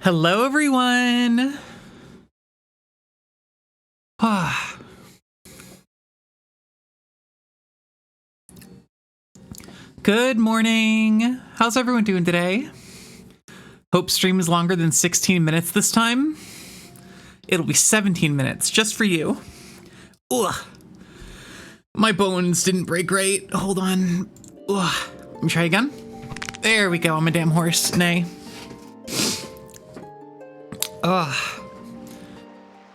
Hello, everyone. Good morning. How's everyone doing today? Hope stream is longer than 16 minutes this time. It'll be 17 minutes just for you. Ugh. My bones didn't break right. Hold on. Ugh. Let me try again. There we go. I'm a damn horse. Nay. Ugh.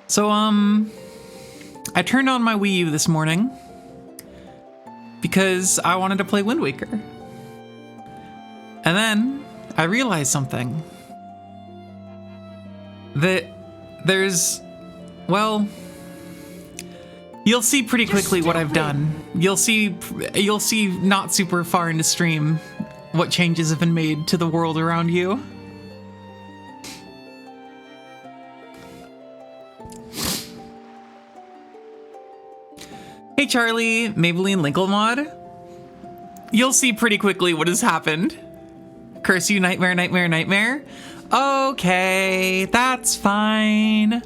So, I turned on my Wii U this morning because I wanted to play Wind Waker. And then I realized something. That there's, well, you'll see pretty quickly what I've done. You'll see not super far into stream what changes have been made to the world around you. Hey Charlie, Maybelline Linkle mod. You'll see pretty quickly what has happened. Curse you, nightmare, nightmare, nightmare. Okay, that's fine.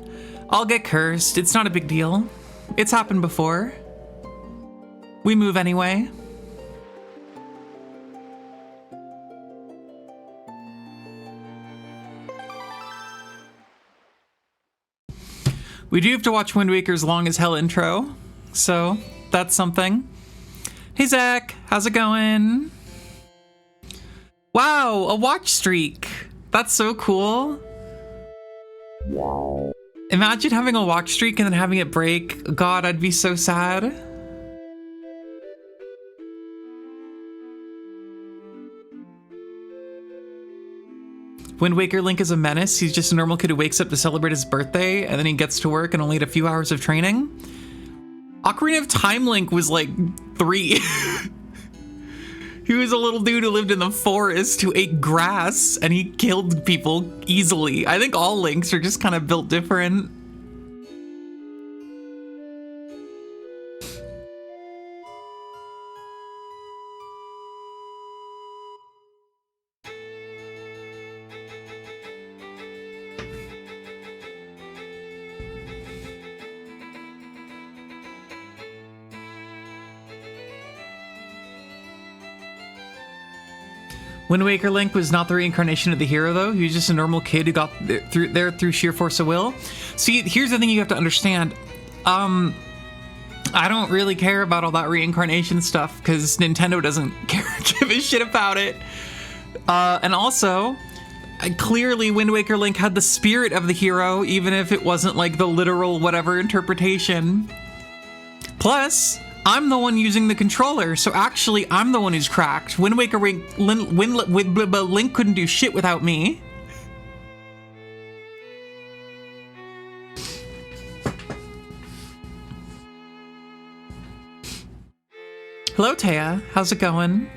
I'll get cursed. It's not a big deal. It's happened before. We move anyway. We do have to watch Wind Waker's long as hell intro. So, that's something. Hey Zach, how's it going? Wow, a watch streak. That's so cool. Imagine having a watch streak and then having it break. God, I'd be so sad. Wind Waker Link is a menace. He's just a normal kid who wakes up to celebrate his birthday and then he gets to work and only had a few hours of training. Ocarina of Time Link was like 3. He was a little dude who lived in the forest who ate grass and he killed people easily. I think all Links are just kind of built different. Wind Waker Link was not the reincarnation of the hero, though. He was just a normal kid who got there through sheer force of will. See, here's the thing you have to understand. I don't really care about all that reincarnation stuff because Nintendo doesn't give a shit about it. And also, clearly Wind Waker Link had the spirit of the hero, even if it wasn't like the literal whatever interpretation. Plus, I'm the one using the controller, so actually I'm the one who's cracked. Wind Waker Link couldn't do shit without me. Hello, Taya. How's it going?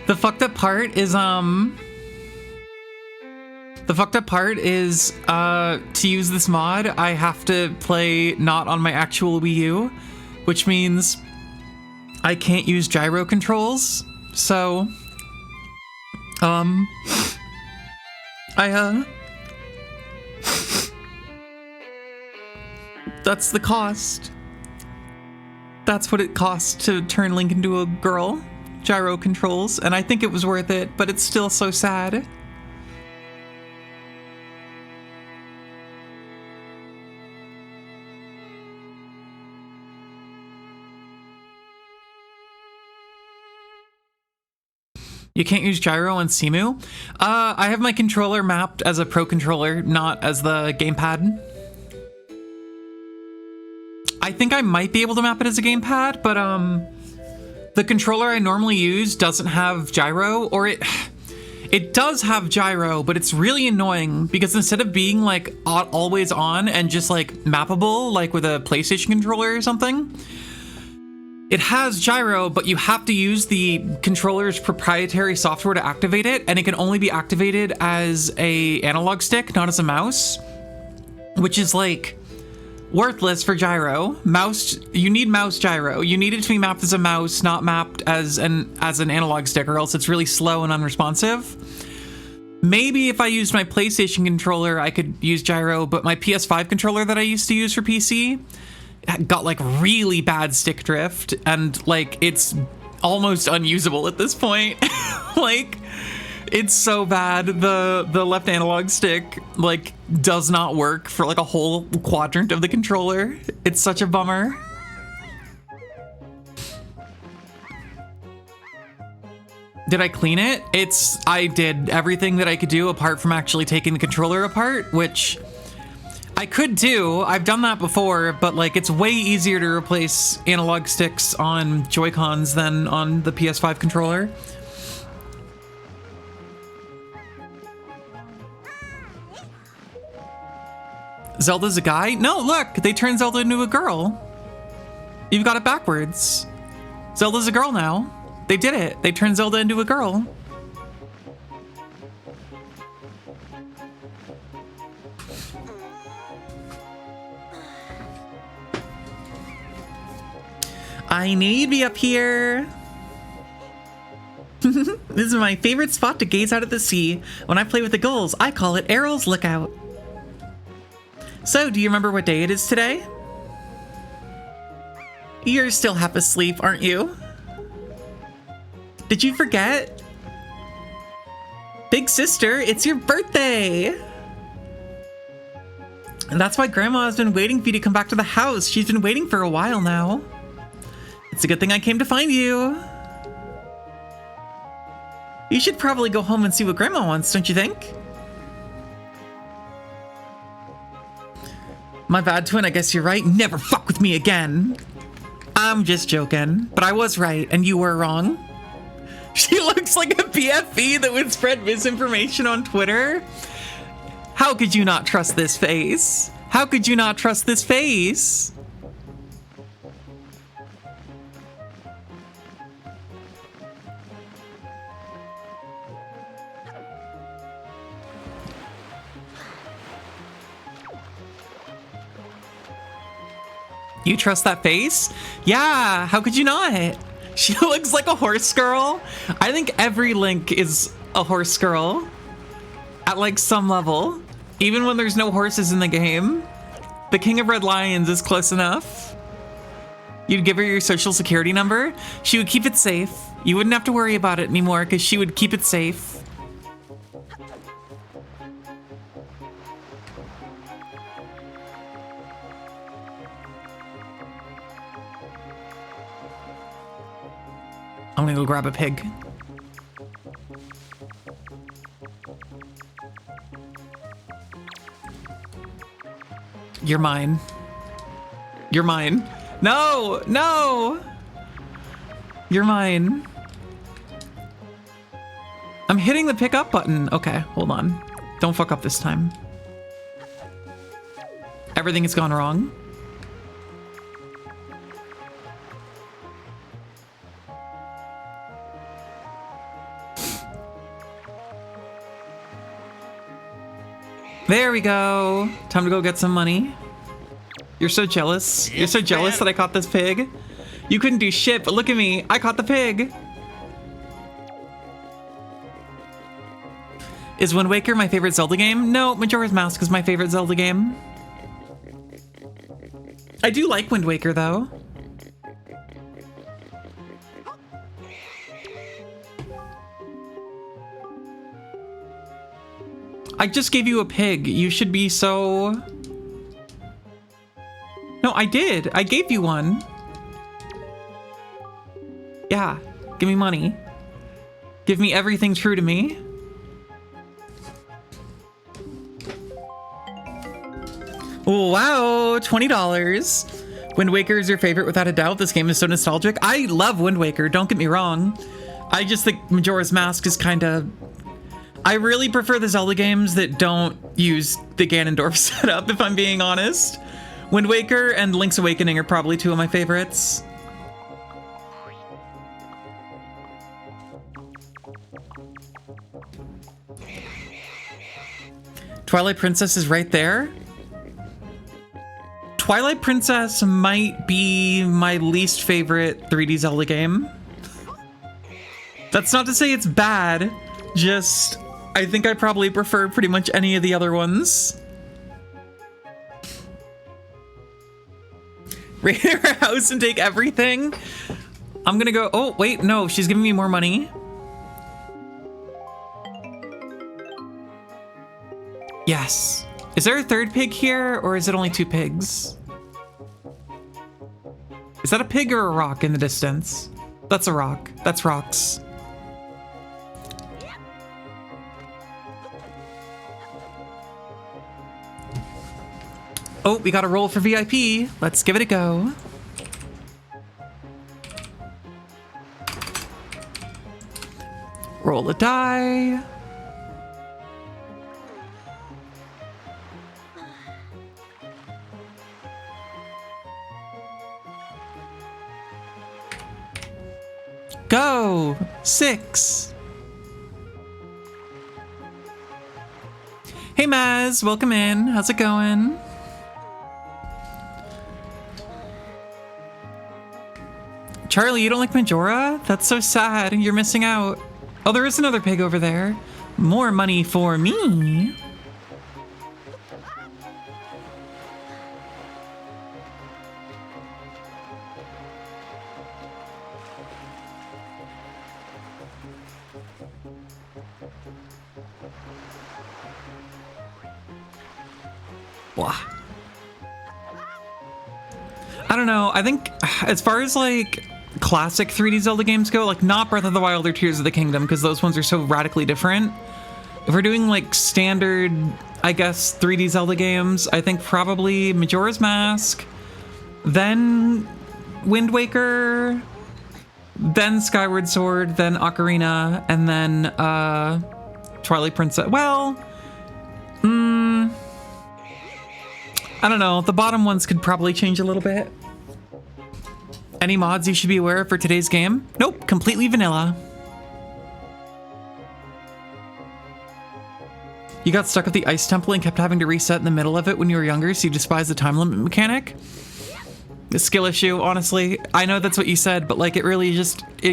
The fucked up part is, to use this mod, I have to play not on my actual Wii U, which means I can't use gyro controls, so, that's the cost. That's what it costs to turn Link into a girl. Gyro controls, and I think it was worth it, but it's still so sad. You can't use gyro on Simu? I have my controller mapped as a pro controller, not as the gamepad. I think I might be able to map it as a gamepad, but the controller I normally use doesn't have gyro, or it does have gyro, but it's really annoying because instead of being like always on and just like mappable, like with a PlayStation controller or something, it has gyro, but you have to use the controller's proprietary software to activate it, and it can only be activated as a analog stick, not as a mouse, which is like Worthless for gyro. Mouse, you need mouse gyro. You need it to be mapped as a mouse, not mapped as an analog stick, or else it's really slow and unresponsive. Maybe if I used my PlayStation controller, I could use gyro, but my PS5 controller that I used to use for PC got like really bad stick drift, and like it's almost unusable at this point. Like, it's so bad. The left analog stick like does not work for like a whole quadrant of the controller. It's such a bummer. Did I clean it? I did everything that I could do apart from actually taking the controller apart, which I could do. I've done that before, but like it's way easier to replace analog sticks on Joy-Cons than on the PS5 controller. Zelda's a guy? No, look, they turned Zelda into a girl. You've got it backwards. Zelda's a girl now. They did it. They turned Zelda into a girl. I knew you'd be up here. This is my favorite spot to gaze out at the sea. When I play with the gulls, I call it Errol's Lookout. So, do you remember what day it is today? You're still half asleep, aren't you? Did you forget? Big sister, it's your birthday! And that's why Grandma has been waiting for you to come back to the house. She's been waiting for a while now. It's a good thing I came to find you. You should probably go home and see what Grandma wants, don't you think? My bad, twin, I guess you're right. Never fuck with me again. I'm just joking, but I was right and you were wrong. She looks like a BFE that would spread misinformation on Twitter. How could you not trust this face? How could you not trust this face? You trust that face? Yeah, how could you not? She looks like a horse girl. I think every Link is a horse girl at like some level, even when there's no horses in the game. The King of Red Lions is close enough. You'd give her your social security number. She would keep it safe. You wouldn't have to worry about it anymore because she would keep it safe. I'm gonna go grab a pig. You're mine. You're mine. No, no! You're mine. I'm hitting the pick up button. Okay, hold on. Don't fuck up this time. Everything has gone wrong. There we go. Time to go get some money. You're so jealous. You're so jealous that I caught this pig. You couldn't do shit, but look at me. I caught the pig. Is Wind Waker my favorite Zelda game? No, Majora's Mask is my favorite Zelda game. I do like Wind Waker, though. I just gave you a pig. You should be so... No, I did. I gave you one. Yeah, give me money. Give me everything true to me. Wow, $20. Wind Waker is your favorite without a doubt. This game is so nostalgic. I love Wind Waker, don't get me wrong. I just think Majora's Mask is kind of... I really prefer the Zelda games that don't use the Ganondorf setup, if I'm being honest. Wind Waker and Link's Awakening are probably two of my favorites. Twilight Princess is right there. Twilight Princess might be my least favorite 3D Zelda game. That's not to say it's bad, just I think I probably prefer pretty much any of the other ones. Raid her house and take everything? I'm gonna go, oh wait, no, she's giving me more money. Yes. Is there a third pig here, or is it only 2 pigs? Is that a pig or a rock in the distance? That's a rock. That's rocks. Oh, we got a roll for VIP. Let's give it a go. Roll a die. Go! 6. Hey Maz, welcome in. How's it going? Charlie, you don't like Majora? That's so sad. You're missing out. Oh, there is another pig over there. More money for me. Blah. I don't know. I think as far as like classic 3D Zelda games go, like not Breath of the Wild or Tears of the Kingdom, because those ones are so radically different. If we're doing like standard, I guess, 3D Zelda games, I think probably Majora's Mask, then Wind Waker, then Skyward Sword, then Ocarina, and then Twilight Princess. Well, I don't know. The bottom ones could probably change a little bit. Any mods you should be aware of for today's game? Nope, completely vanilla. You got stuck at the ice temple and kept having to reset in the middle of it when you were younger, so you despise the time limit mechanic? A skill issue, honestly. I know that's what you said, but like it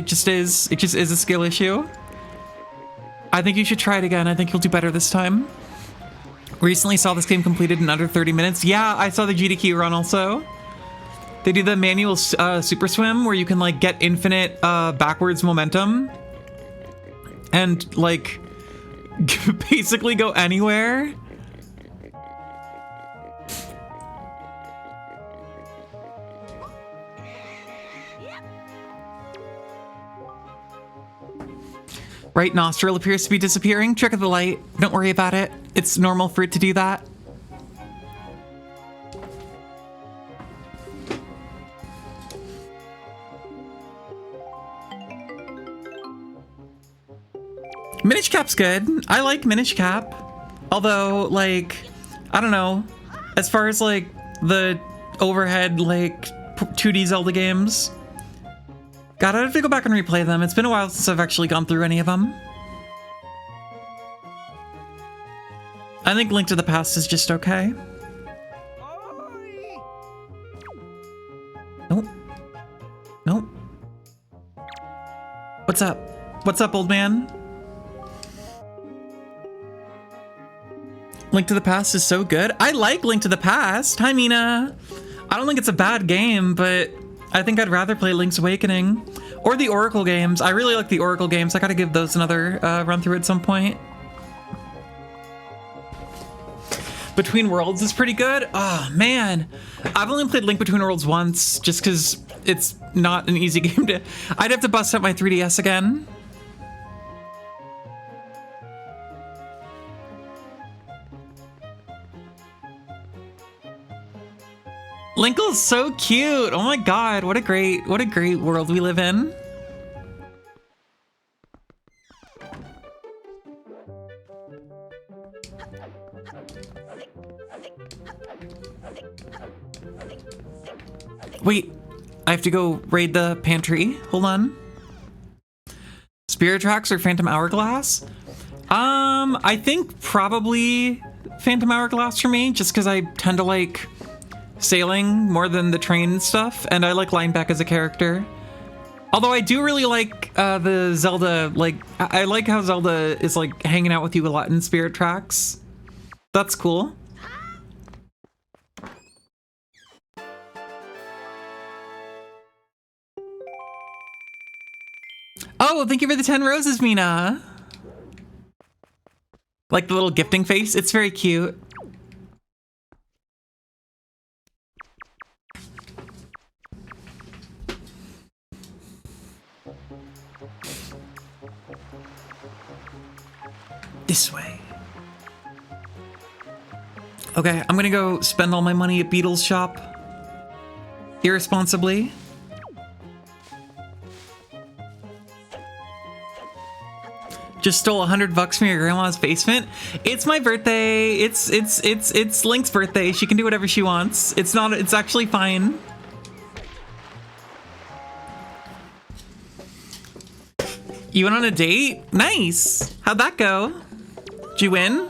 just is a skill issue. I think you should try it again. I think you'll do better this time. Recently saw this game completed in under 30 minutes. Yeah, I saw the GDQ run also. They do the manual super swim where you can like get infinite backwards momentum and like basically go anywhere. Right nostril appears to be disappearing. Trick of the light. Don't worry about it. It's normal for it to do that. Minish Cap's good. I like Minish Cap. Although, like, I don't know. As far as, like, the overhead, like, 2D Zelda games, God, I'd have to go back and replay them. It's been a while since I've actually gone through any of them. I think Link to the Past is just okay. Nope. Nope. What's up? What's up, old man? Link to the Past is so good. I like Link to the Past. Hi, Mina. I don't think it's a bad game, but I think I'd rather play Link's Awakening or the Oracle games. I really like the Oracle games. I gotta give those another run through at some point. Between Worlds is pretty good. Oh, man. I've only played Link Between Worlds once just because it's not an easy game to... I'd have to bust out my 3DS again. Linkle's so cute. Oh my god, what a great world we live in. Wait, I have to go raid the pantry. Hold on. Spirit Tracks or Phantom Hourglass? I think probably Phantom Hourglass for me, just because I tend to like sailing more than the train stuff, and I like Lineback as a character. Although I do really like the Zelda, like, I like how Zelda is like hanging out with you a lot in Spirit Tracks. That's cool. Oh, thank you for the 10 roses, Mina. Like the little gifting face, it's very cute. This way. Okay, I'm gonna go spend all my money at Beetle's shop. Irresponsibly. Just stole $100 from your grandma's basement. It's my birthday. It's Link's birthday. She can do whatever she wants. It's actually fine. You went on a date? Nice. How'd that go? Did you win?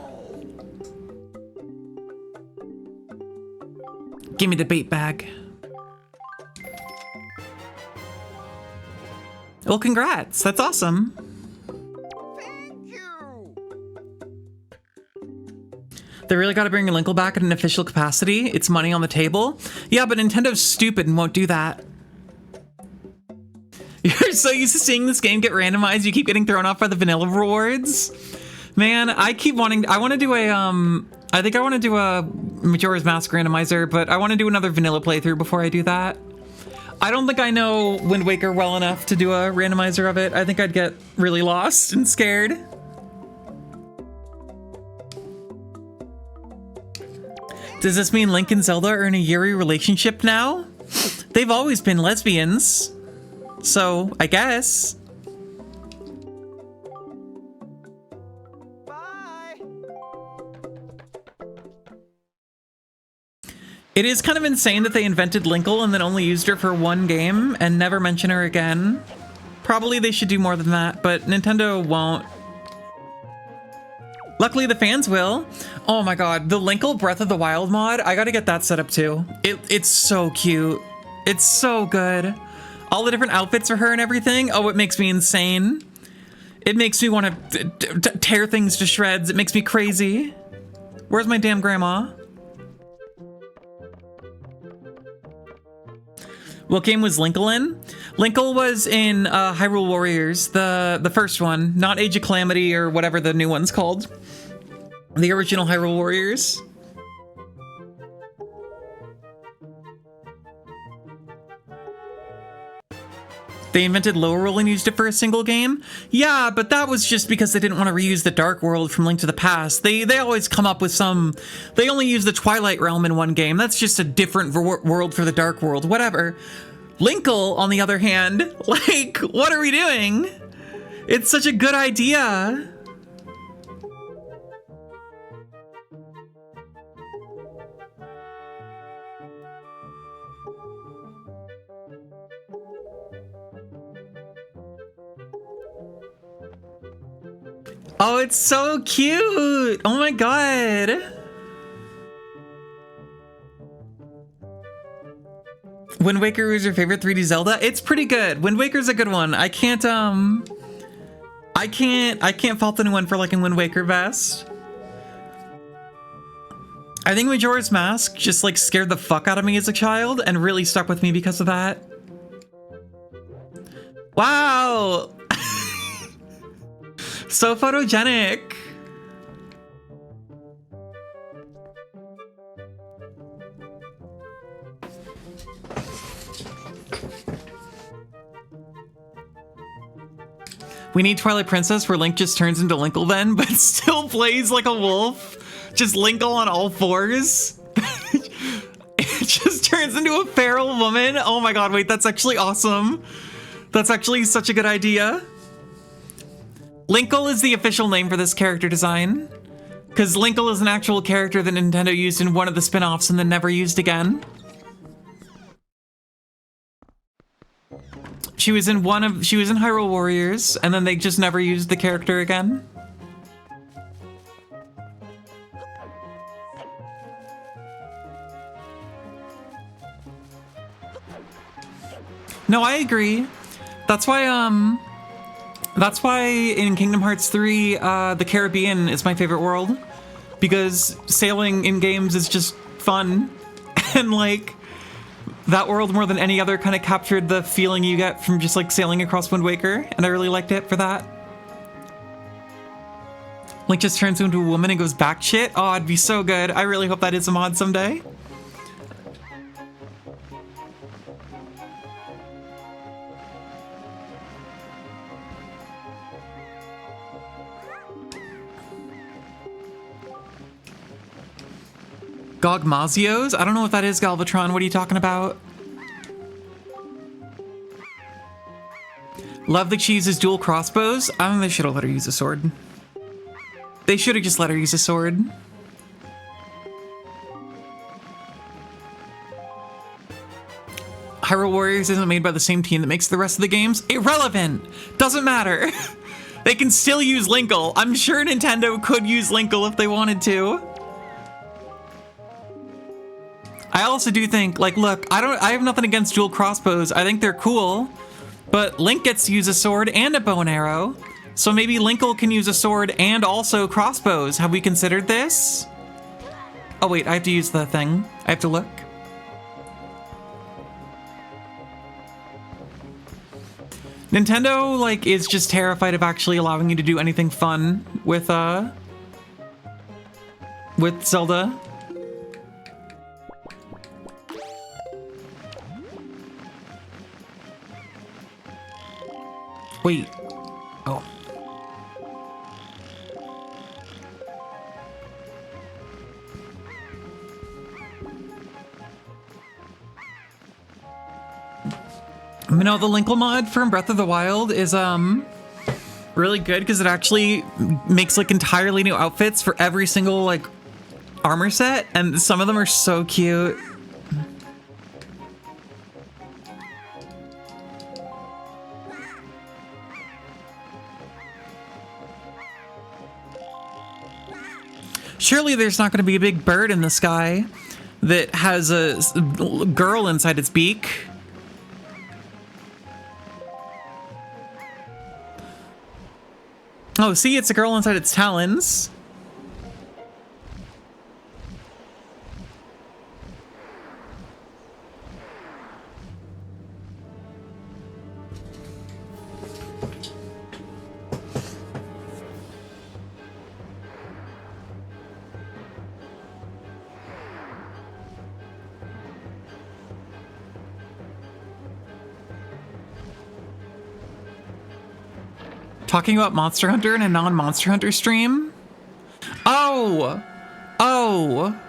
Give me the bait bag. Well, congrats. That's awesome. They really got to bring Linkle back in an official capacity. It's money on the table. Yeah, but Nintendo's stupid and won't do that. You're so used to seeing this game get randomized, you keep getting thrown off by the vanilla rewards. Man, I want to do a, I think I want to do a Majora's Mask randomizer, but I want to do another vanilla playthrough before I do that. I don't think I know Wind Waker well enough to do a randomizer of it. I think I'd get really lost and scared. Does this mean Link and Zelda are in a Yuri relationship now? They've always been lesbians. So, I guess. Bye. It is kind of insane that they invented Linkle and then only used her for one game and never mention her again. Probably they should do more than that, but Nintendo won't. Luckily, the fans will. Oh my god, the Linkle Breath of the Wild mod, I gotta get that set up too. It's so cute. It's so good. All the different outfits for her and everything. Oh, it makes me insane. It makes me want to tear things to shreds. It makes me crazy. Where's my damn grandma? What game was Linkle in? Linkle was in Hyrule Warriors, the first one, not Age of Calamity or whatever the new one's called. The original Hyrule Warriors. They invented Lower Roll and used it for a single game? Yeah, but that was just because they didn't want to reuse the Dark World from Link to the Past. They always come up with some... They only use the Twilight Realm in one game. That's just a different world for the Dark World. Whatever. Linkle, on the other hand, like, what are we doing? It's such a good idea. Oh, it's so cute! Oh my god! Wind Waker is your favorite 3D Zelda? It's pretty good. Wind Waker's a good one. I can't fault anyone for liking Wind Waker best. I think Majora's Mask just like scared the fuck out of me as a child and really stuck with me because of that. Wow! So photogenic. We need Twilight Princess where Link just turns into Linkle then, but still plays like a wolf. Just Linkle on all fours. It just turns into a feral woman. Oh my god, wait, that's actually awesome. That's actually such a good idea. Linkle is the official name for this character design, because Linkle is an actual character that Nintendo used in one of the spin-offs and then never used again. She was in Hyrule Warriors, and then they just never used the character again. No, I agree. That's why in Kingdom Hearts 3, the Caribbean is my favorite world, because sailing in games is just fun, and like that world more than any other kind of captured the feeling you get from just like sailing across Wind Waker, and I really liked it for that. Link just turns into a woman and goes back shit. Oh, it'd be so good. I really hope that is a mod someday. Gogmazios? I don't know what that is, Galvatron. What are you talking about? Love that she uses dual crossbows. I don't think they should have let her use a sword. They should have just let her use a sword. Hyrule Warriors isn't made by the same team that makes the rest of the games. Irrelevant! Doesn't matter. They can still use Linkle. I'm sure Nintendo could use Linkle if they wanted to. I also do think, like, look, I have nothing against dual crossbows. I think they're cool, but Link gets to use a sword and a bow and arrow. So maybe Linkle can use a sword and also crossbows. Have we considered this? Oh wait, I have to use the thing. I have to look. Nintendo, like, is just terrified of actually allowing you to do anything fun with Zelda. Wait. Oh. You know, the Linkle mod from Breath of the Wild is really good because it actually makes like entirely new outfits for every single like armor set, and some of them are so cute. Surely there's not going to be a big bird in the sky that has a girl inside its beak. Oh, see, it's a girl inside its talons. Talking about Monster Hunter in a non-Monster Hunter stream? Oh! Oh!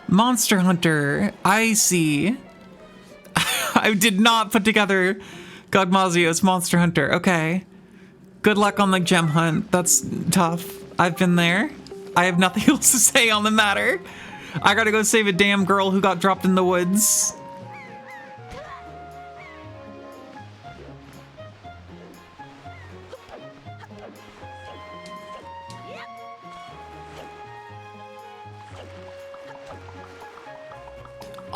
Monster Hunter. I see. I did not put together Gogmazios Monster Hunter. Okay. Good luck on the gem hunt. That's tough. I've been there. I have nothing else to say on the matter. I gotta go save a damn girl who got dropped in the woods.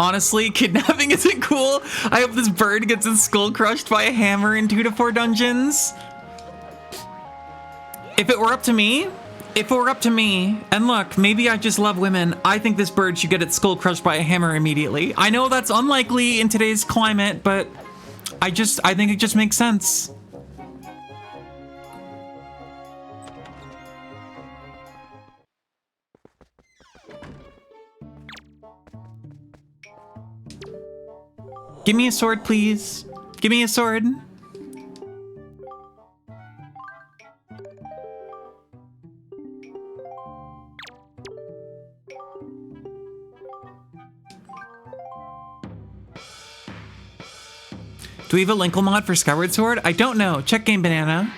Honestly, kidnapping isn't cool. I hope this bird gets its skull crushed by a hammer in 2 to 4 dungeons. If it were up to me, and look, maybe I just love women, I think this bird should get its skull crushed by a hammer immediately. I know that's unlikely in today's climate, but I think it just makes sense. Give me a sword, please. Give me a sword. Do we have a Linkle mod for Skyward Sword? I don't know. Check Game Banana.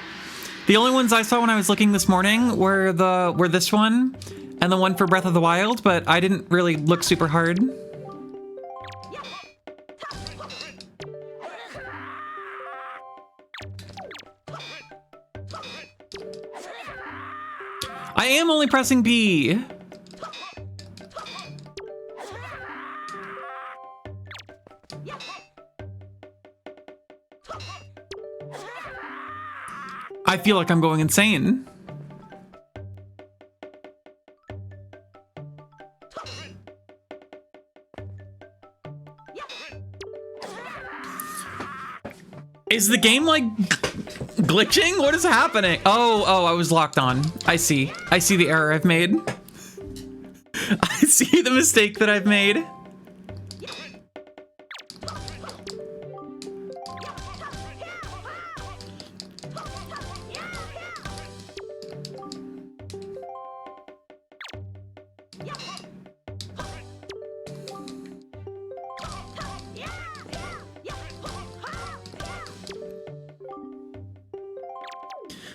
The only ones I saw when I was looking this morning were this one and the one for Breath of the Wild, but I didn't really look super hard. I am only pressing B. I feel like I'm going insane. Is the game like glitching? What is happening? Oh, I was locked on. I see the error I've made. I see the mistake that I've made.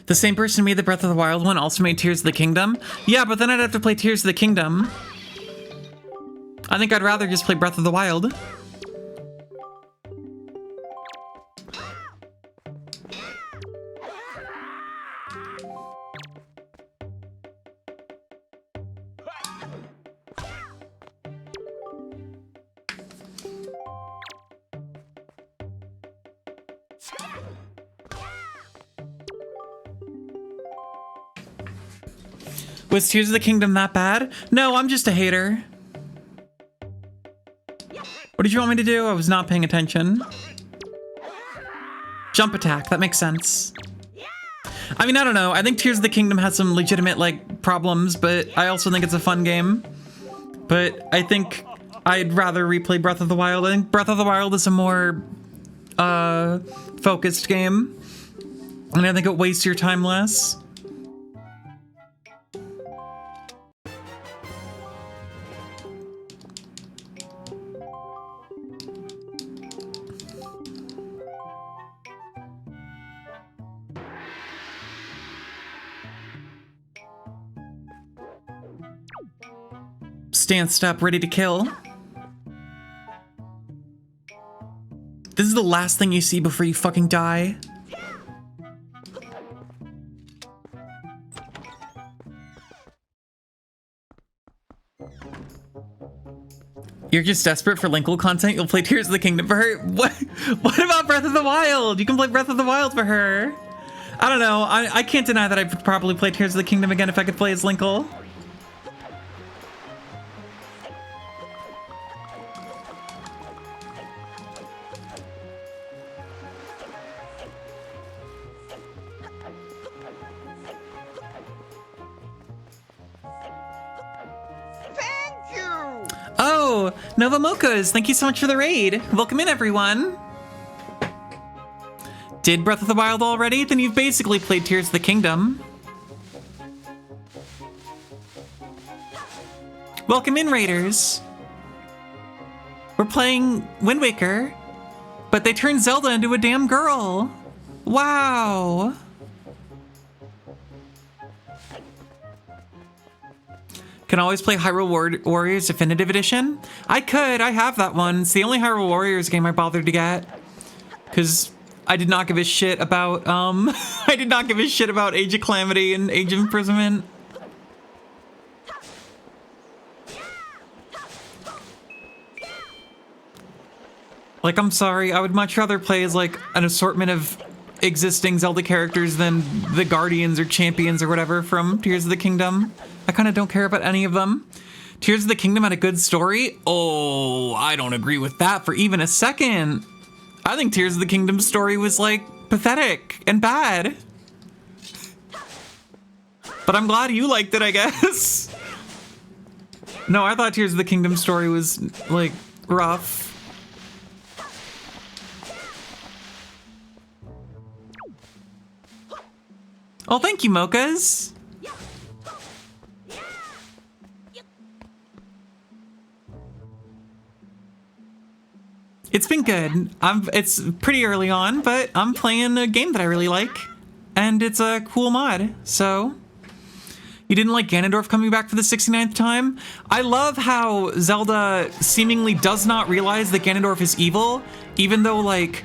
The same person who made the Breath of the Wild one also made Tears of the Kingdom? Yeah, but then I'd have to play Tears of the Kingdom. I think I'd rather just play Breath of the Wild. Was Tears of the Kingdom that bad? No, I'm just a hater. What did you want me to do? I was not paying attention. Jump attack, that makes sense. I mean, I don't know. I think Tears of the Kingdom has some legitimate, like, problems, but I also think it's a fun game. But I think I'd rather replay Breath of the Wild. I think Breath of the Wild is a more, focused game. And I think it wastes your time less. Stance up, ready to kill. This is the last thing you see before you fucking die. You're just desperate for Linkle content? You'll play Tears of the Kingdom for her? What about Breath of the Wild? You can play Breath of the Wild for her. I don't know. I can't deny that I would probably play Tears of the Kingdom again if I could play as Linkle. Oh, Nova Mochas, thank you so much for the raid. Welcome in, everyone. Did Breath of the Wild already? Then you've basically played Tears of the Kingdom. Welcome in, raiders. We're playing Wind Waker, but they turned Zelda into a damn girl. Wow. Can always play Hyrule Warriors Definitive Edition? I could, I have that one. It's the only Hyrule Warriors game I bothered to get. Because I did not give a shit about, I did not give a shit about Age of Calamity and Age of Imprisonment. Like, I'm sorry, I would much rather play as, like, an assortment of existing Zelda characters than the Guardians or Champions or whatever from Tears of the Kingdom. I kind of don't care about any of them. Tears of the Kingdom had a good story? Oh, I don't agree with that for even a second. I think Tears of the Kingdom's story was, like, pathetic and bad. But I'm glad you liked it, I guess. No, I thought Tears of the Kingdom's story was, like, rough. Oh, thank you, Mochas. It's been good. It's pretty early on, but I'm playing a game that I really like, and it's a cool mod, so... You didn't like Ganondorf coming back for the 69th time? I love how Zelda seemingly does not realize that Ganondorf is evil, even though, like,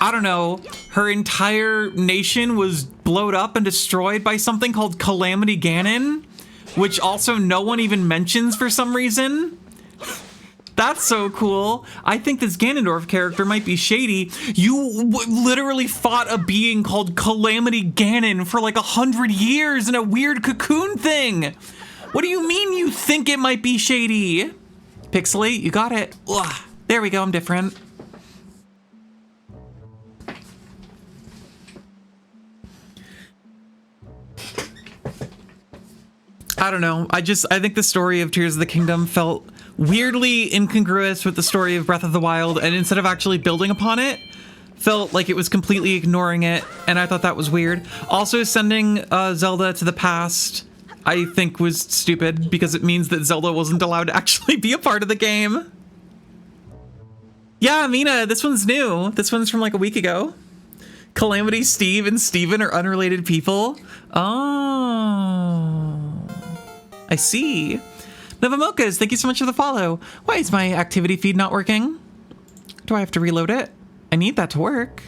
I don't know, her entire nation was blowed up and destroyed by something called Calamity Ganon, which also no one even mentions for some reason. That's so cool. I think this Ganondorf character might be shady. You literally fought a being called Calamity Ganon for like 100 years in a weird cocoon thing. What do you mean you think it might be shady? Pixelate, you got it. Ugh. There we go, I'm different. I don't know. I think the story of Tears of the Kingdom felt weirdly incongruous with the story of Breath of the Wild, and instead of actually building upon it, felt like it was completely ignoring it, and I thought that was weird. Also, sending Zelda to the past, I think, was stupid, because it means that Zelda wasn't allowed to actually be a part of the game. Yeah, Mina, this one's new. This one's from like a week ago. Calamity Steve and Steven are unrelated people. Oh, I see. Novamokas, thank you so much for the follow. Why is my activity feed not working? Do I have to reload it? I need that to work.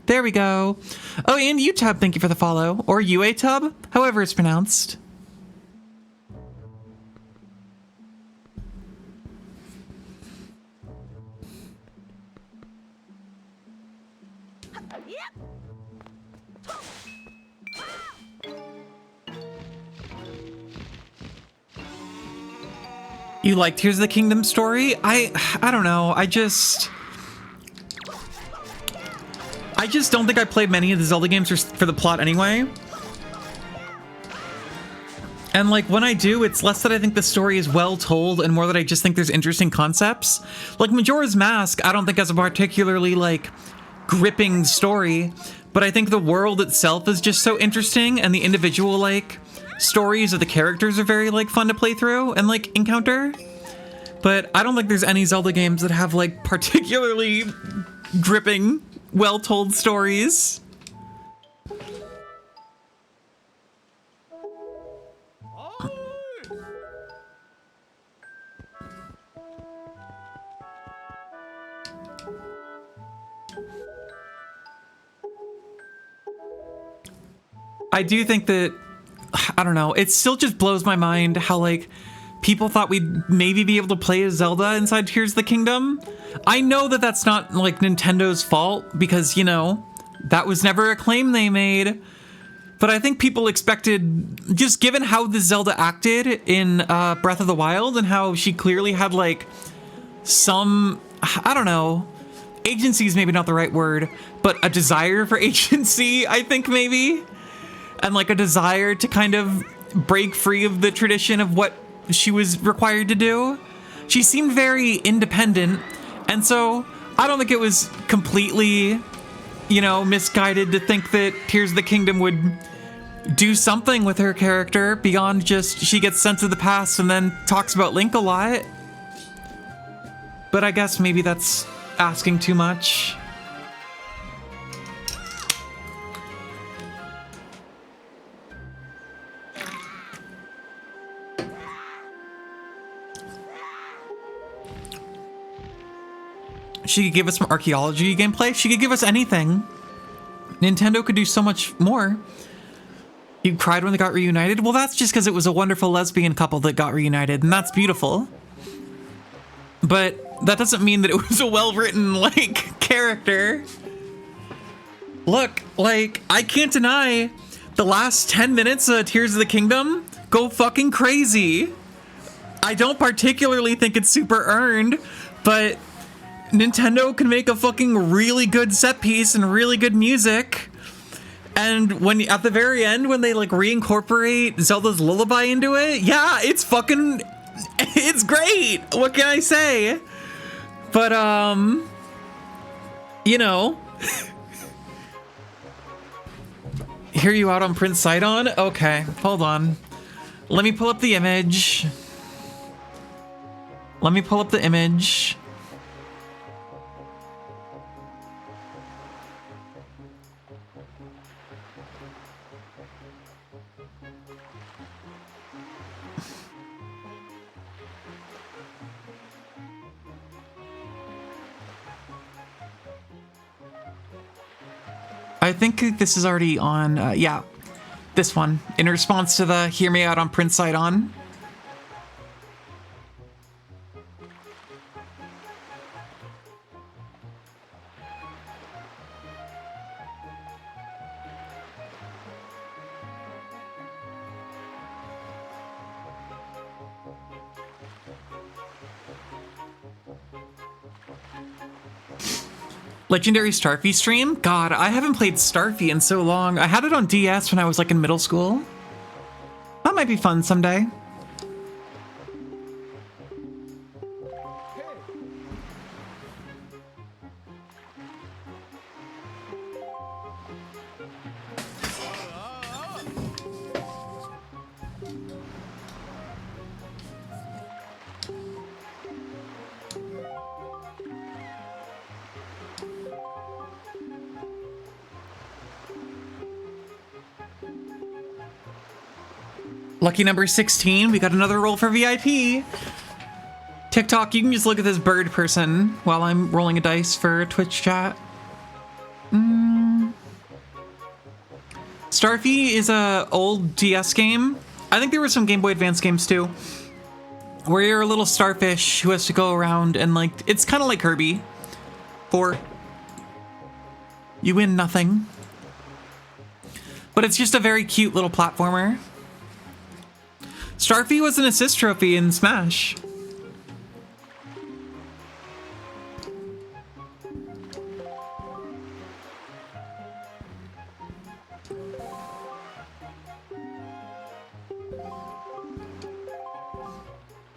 There we go. Oh, and UTub, thank you for the follow. Or UATub, however it's pronounced. You like Tears of the Kingdom story? I don't know. I just don't think I played many of the Zelda games for the plot anyway. And like when I do, it's less that I think the story is well told and more that I just think there's interesting concepts. Like Majora's Mask, I don't think has a particularly like gripping story, but I think the world itself is just so interesting, and the individual like stories of the characters are very like fun to play through and like encounter. But I don't think there's any Zelda games that have like particularly gripping, well-told stories. I do think that, I don't know, it still just blows my mind how like people thought we'd maybe be able to play as Zelda inside Tears of the Kingdom. I know that that's not like Nintendo's fault, because, you know, that was never a claim they made. But I think people expected, just given how the Zelda acted in Breath of the Wild and how she clearly had like some, I don't know, agency is maybe not the right word, but a desire for agency, I think maybe. And like a desire to kind of break free of the tradition of what she was required to do. She seemed very independent, and so I don't think it was completely, you know, misguided to think that Tears of the Kingdom would do something with her character beyond just she gets sent to the past and then talks about Link a lot. But I guess maybe that's asking too much. She could give us some archaeology gameplay. She could give us anything. Nintendo could do so much more. You cried when they got reunited? Well, that's just because it was a wonderful lesbian couple that got reunited, and that's beautiful. But that doesn't mean that it was a well-written, like, character. Look, like, I can't deny the last 10 minutes of Tears of the Kingdom go fucking crazy. I don't particularly think it's super earned, but Nintendo can make a fucking really good set piece and really good music. And when at the very end, when they like reincorporate Zelda's lullaby into it, yeah, it's fucking, it's great. What can I say? But, you know, hear you out on Prince Sidon? Okay, hold on. Let me pull up the image. Let me pull up the image. I think this is already on, yeah, this one, in response to the Hear Me Out on Prince Sidon. Legendary Starfy stream? God, I haven't played Starfy in so long. I had it on DS when I was like in middle school. That might be fun someday. Lucky number 16, we got another roll for VIP. TikTok, you can just look at this bird person while I'm rolling a dice for Twitch chat. Starfy is a old DS game. I think there were some Game Boy Advance games too, where you're a little starfish who has to go around and like, it's kind of like Kirby. You win nothing. But it's just a very cute little platformer. Starfy was an assist trophy in Smash.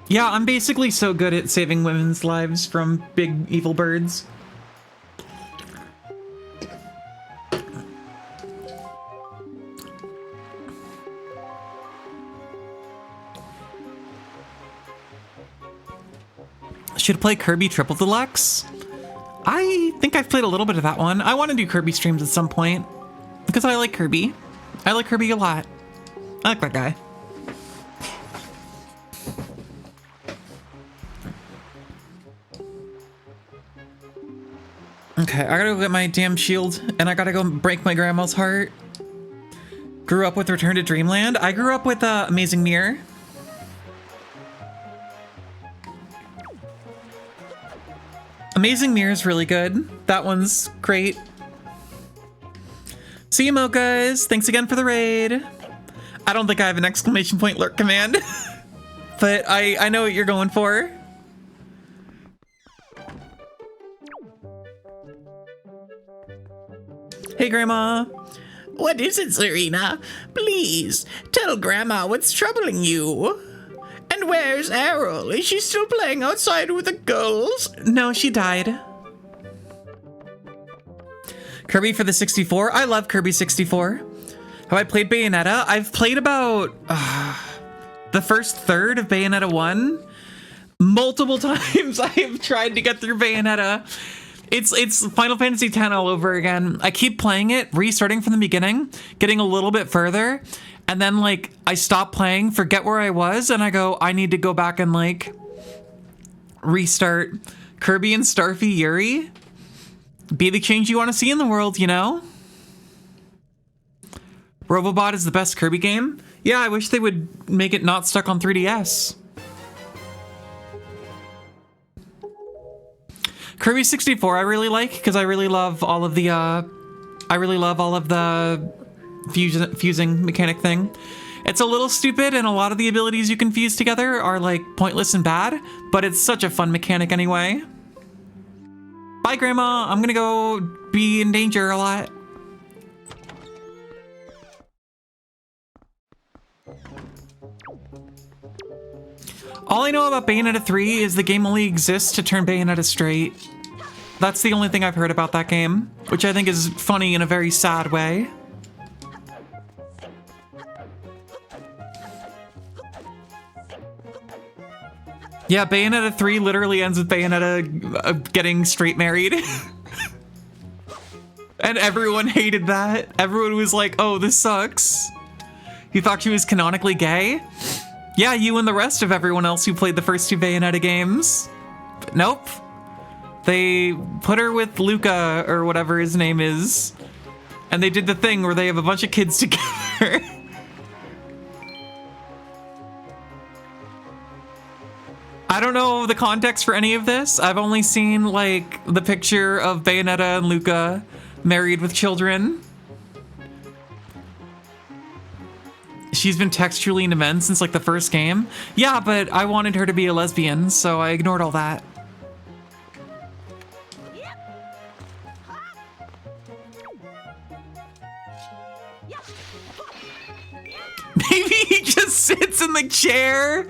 Yeah, I'm basically so good at saving women's lives from big evil birds. Should play Kirby Triple Deluxe? I think I've played a little bit of that one. I want to do Kirby streams at some point because I like Kirby. I like Kirby a lot. I like that guy. Okay, I gotta go get my damn shield and I gotta go break my grandma's heart. Grew up with Return to Dreamland. I grew up with Amazing Mirror. Amazing Mirror is really good. That one's great. See you, Mochas. Thanks again for the raid. I don't think I have an exclamation point lurk command, but I know what you're going for. Hey, Grandma. What is it, Serena? Please, tell Grandma what's troubling you. And where's Errol? Is she still playing outside with the girls? No, she died. Kirby for the 64. I love Kirby 64. Have I played Bayonetta? I've played about the first third of Bayonetta 1. Multiple times I have tried to get through Bayonetta. It's Final Fantasy X all over again. I keep playing it, restarting from the beginning, getting a little bit further, and then like I stop playing, forget where I was, and I go, I need to go back and like restart. Kirby and Starfy Yuri. Be the change you want to see in the world, you know? Robobot is the best Kirby game. Yeah, I wish they would make it not stuck on 3DS. Kirby 64 I really like because I really love all of the fusing mechanic thing. It's a little stupid and a lot of the abilities you can fuse together are like pointless and bad, but it's such a fun mechanic anyway. Bye, Grandma. I'm gonna go be in danger a lot. All I know about Bayonetta 3 is the game only exists to turn Bayonetta straight. That's the only thing I've heard about that game, which I think is funny in a very sad way. Yeah, Bayonetta 3 literally ends with Bayonetta getting straight married. And everyone hated that. Everyone was like, oh, this sucks. You thought she was canonically gay? Yeah, you and the rest of everyone else who played the first two Bayonetta games. But nope. They put her with Luca, or whatever his name is. And they did the thing where they have a bunch of kids together. I don't know the context for any of this. I've only seen, like, the picture of Bayonetta and Luca married with children. She's been textually into men since, like, the first game. Yeah, but I wanted her to be a lesbian, so I ignored all that. Maybe he just sits in the chair.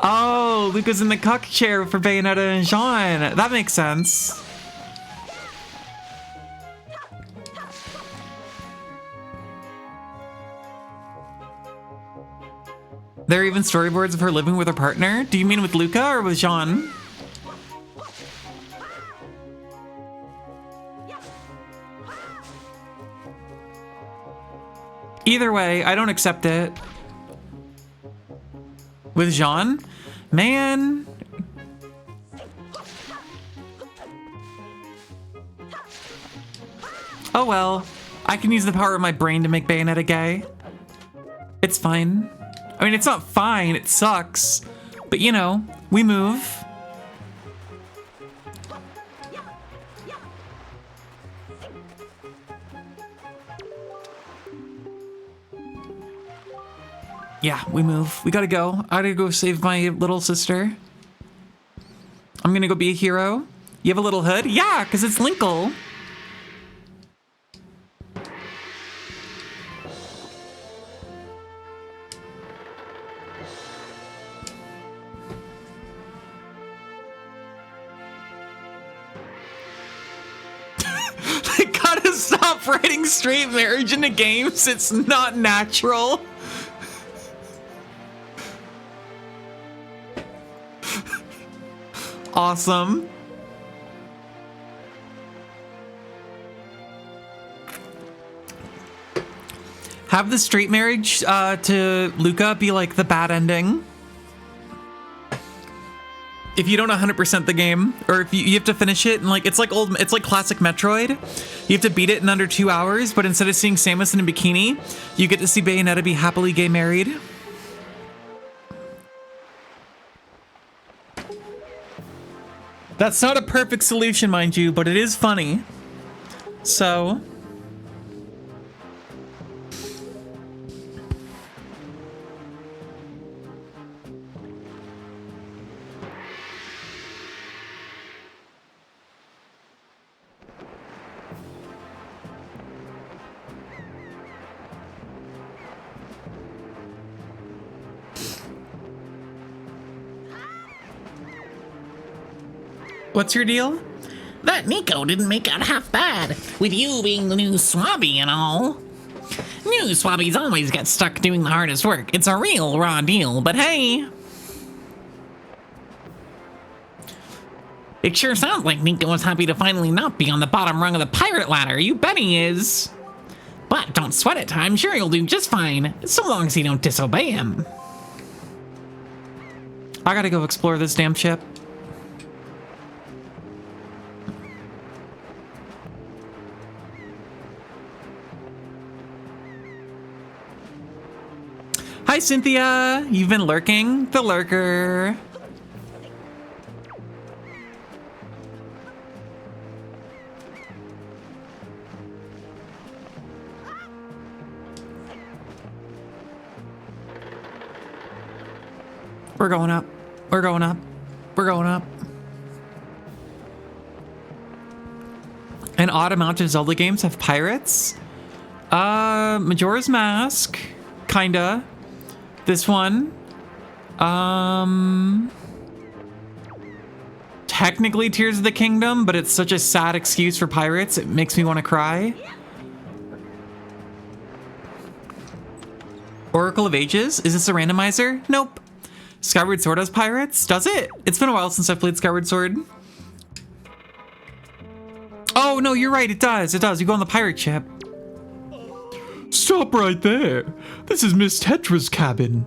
Oh, Luca's in the cuck chair for Bayonetta and Jean. That makes sense. There are even storyboards of her living with her partner? Do you mean with Luca or with Jean? Either way, I don't accept it. With Jean? Man. Oh well. I can use the power of my brain to make Bayonetta gay. It's fine. I mean, it's not fine, it sucks. But you know, we move. Yeah, we move. We gotta go. I gotta go save my little sister. I'm gonna go be a hero. You have a little hood? Yeah, because it's Linkle. I gotta stop writing straight marriage into games. It's not natural. Awesome. Have the straight marriage to Luca be like the bad ending. If you don't 100% the game, or if you have to finish it, and like it's like classic Metroid. You have to beat it in under 2 hours, but instead of seeing Samus in a bikini, you get to see Bayonetta be happily gay married. That's not a perfect solution, mind you, but it is funny. So... What's your deal? That Nico didn't make out half bad, with you being the new swabby and all. New swabbies always get stuck doing the hardest work. It's a real raw deal, but hey. It sure sounds like Nico was happy to finally not be on the bottom rung of the pirate ladder. You bet he is. But don't sweat it, I'm sure he'll do just fine, so long as you don't disobey him. I gotta go explore this damn ship. Hi, Cynthia. You've been lurking? The lurker. We're going up. We're going up. We're going up. An odd amount of Zelda games have pirates. Majora's Mask. Kinda. This one, technically Tears of the Kingdom, but it's such a sad excuse for pirates, it makes me want to cry. Oracle of Ages, is this a randomizer? Nope. Skyward Sword has pirates? Does it? It's been a while since I've played Skyward Sword. Oh, no, you're right, it does, You go on the pirate ship. Stop right there. This is Miss Tetra's cabin.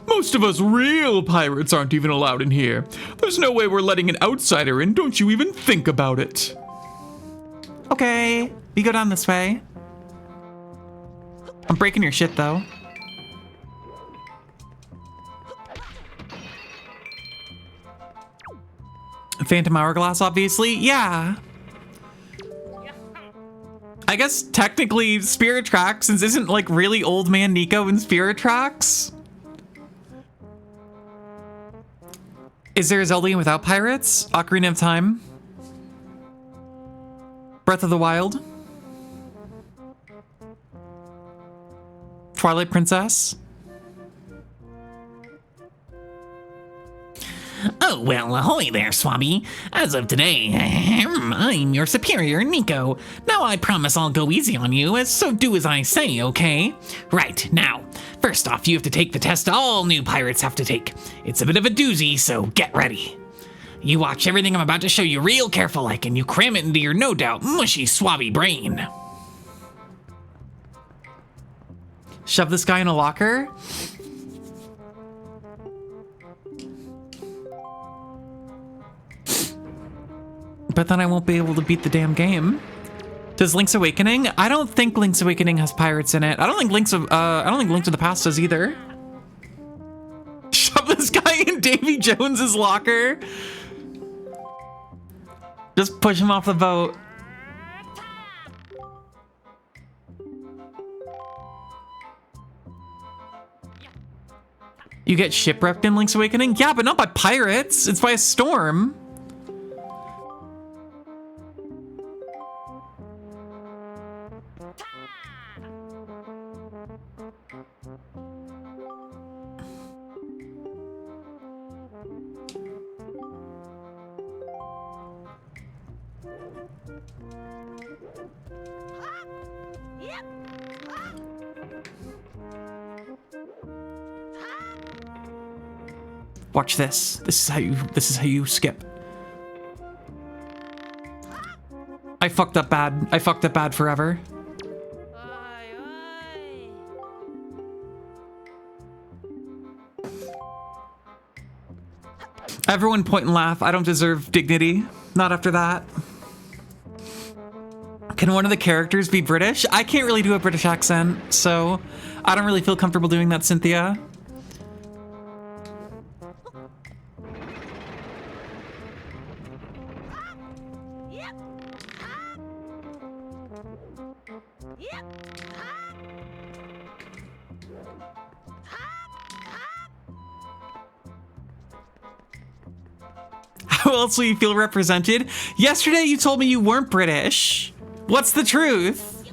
Most of us real pirates aren't even allowed in here. There's no way we're letting an outsider in. Don't you even think about it. Okay, we go down this way. I'm breaking your shit, though. Phantom Hourglass, obviously. Yeah. I guess technically Spirit Tracks, since isn't like really old man Nico in Spirit Tracks? Is there a Zelda game without pirates? Ocarina of Time? Breath of the Wild? Twilight Princess? Oh, well, ahoy there, Swabby. As of today, I'm your superior, Nico. Now I promise I'll go easy on you, so do as I say, okay? Right, now, first off, you have to take the test all new pirates have to take. It's a bit of a doozy, so get ready. You watch everything I'm about to show you real careful like, and you cram it into your no doubt mushy, swabby brain. Shove this guy in a locker? But then I won't be able to beat the damn game. Does Link's Awakening? I don't think Link's Awakening has pirates in it. I don't think Link's of the Past does either. Shove this guy in Davy Jones's locker. Just push him off the boat. You get shipwrecked in Link's Awakening? Yeah, but not by pirates. It's by a storm. Watch this. This is how you skip. I fucked up bad. I fucked up bad forever. Everyone point and laugh. I don't deserve dignity. Not after that. Can one of the characters be British? I can't really do a British accent, so I don't really feel comfortable doing that, Cynthia. How else will you feel represented? Yesterday you told me you weren't British. What's the truth?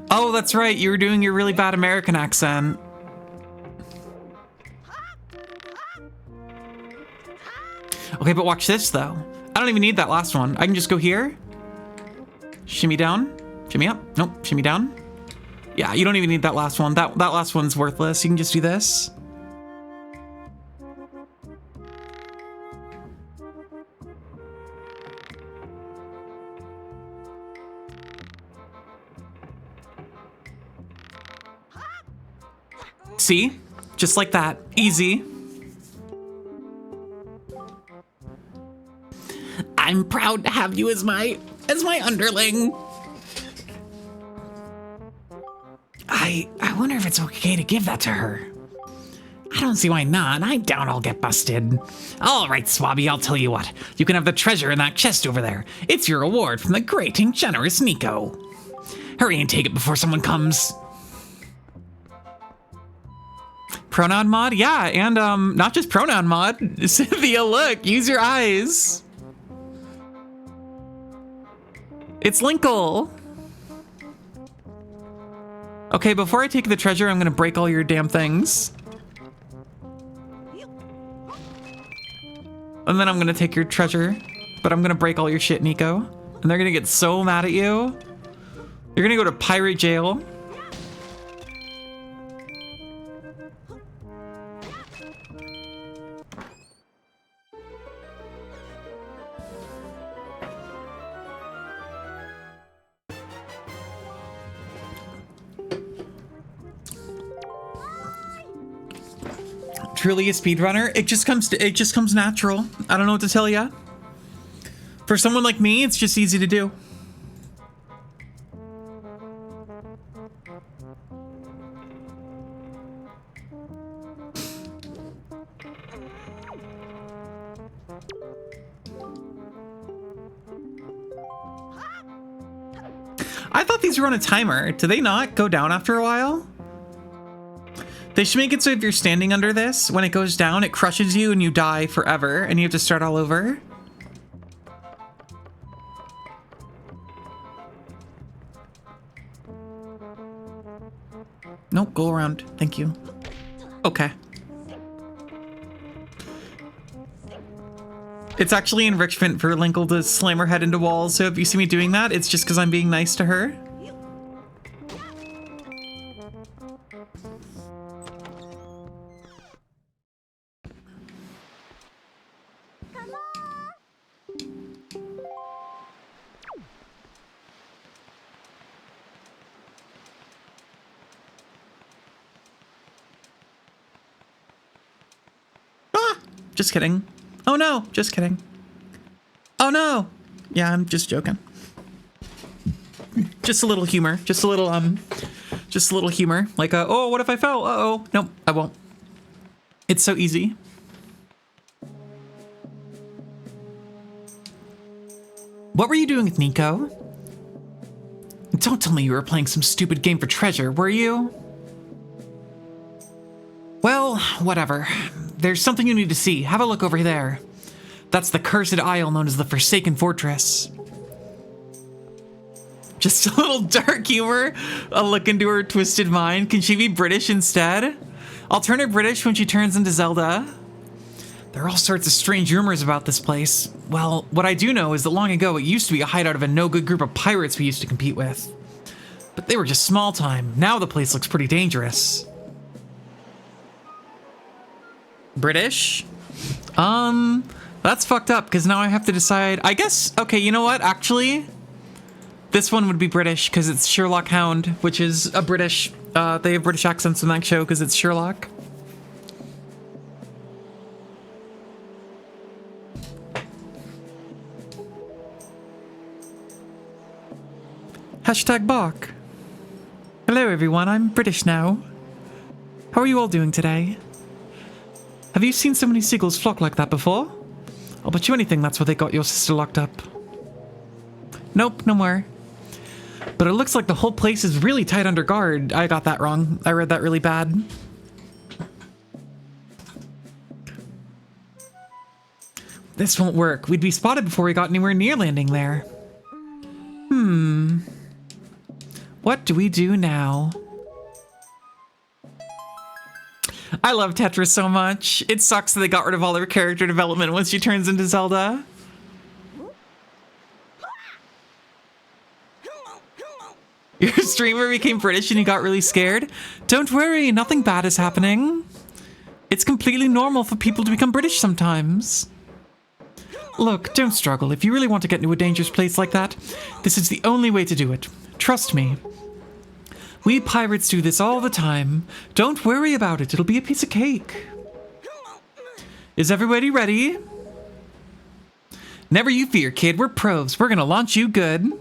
Oh, that's right. You were doing your really bad American accent. Okay, but watch this though. I don't even need that last one. I can just go here. Shimmy down. Shimmy up. Nope. Shimmy down. Yeah, you don't even need that last one. That last one's worthless. You can just do this. See? Just like that. Easy. I'm proud to have you as my underling. I wonder if it's okay to give that to her. I don't see why not. I doubt I'll get busted. All right, Swabby, I'll tell you what. You can have the treasure in that chest over there. It's your reward from the great and generous Nico. Hurry and take it before someone comes. Pronoun mod? Yeah, and not just pronoun mod. Cynthia, look, use your eyes. It's Linkle. Okay, before I take the treasure, I'm gonna break all your damn things. And then I'm gonna take your treasure, but I'm gonna break all your shit, Nico. And they're gonna get so mad at you. You're gonna go to pirate jail. Truly a speedrunner. It just comes natural. I don't know what to tell ya. For someone like me, it's just easy to do. I thought these were on a timer. Do they not go down after a while? They should make it so if you're standing under this, when it goes down, it crushes you and you die forever and you have to start all over. Nope, go around. Thank you. Okay. It's actually enrichment for Linkle to slam her head into walls, so if you see me doing that, it's just because I'm being nice to her. Ah! Just kidding. Oh no, just kidding. Oh no! Yeah, I'm just joking. Just a little humor. Just a little humor. Like, oh, what if I fell? Uh-oh. Nope, I won't. It's so easy. What were you doing with Nico? Don't tell me you were playing some stupid game for treasure, were you? Well, whatever. There's something you need to see. Have a look over there. That's the cursed isle known as the Forsaken Fortress. Just a little dark humor. A look into her twisted mind. Can she be British instead? I'll turn her British when she turns into Zelda. There are all sorts of strange rumors about this place. Well, what I do know is that long ago it used to be a hideout of a no-good group of pirates we used to compete with. But they were just small time. Now the place looks pretty dangerous. British? That's fucked up, because now I have to decide. I guess, okay, you know what, actually? This one would be British, because it's Sherlock Hound, which is a British, they have British accents in that show, because it's Sherlock. Hashtag Bach. Hello everyone, I'm British now. How are you all doing today? Have you seen so many seagulls flock like that before? I'll bet you anything that's where they got your sister locked up. Nope, no more. But it looks like the whole place is really tight under guard. I got that wrong. I read that really bad. This won't work. We'd be spotted before we got anywhere near landing there. What do we do now? I love Tetris so much. It sucks that they got rid of all their character development once she turns into Zelda. Your streamer became British and you got really scared? Don't worry, nothing bad is happening. It's completely normal for people to become British sometimes. Look, don't struggle. If you really want to get into a dangerous place like that, this is the only way to do it. Trust me. We pirates do this all the time. Don't worry about it. It'll be a piece of cake. Is everybody ready? Never you fear, kid. We're pros. We're gonna launch you good.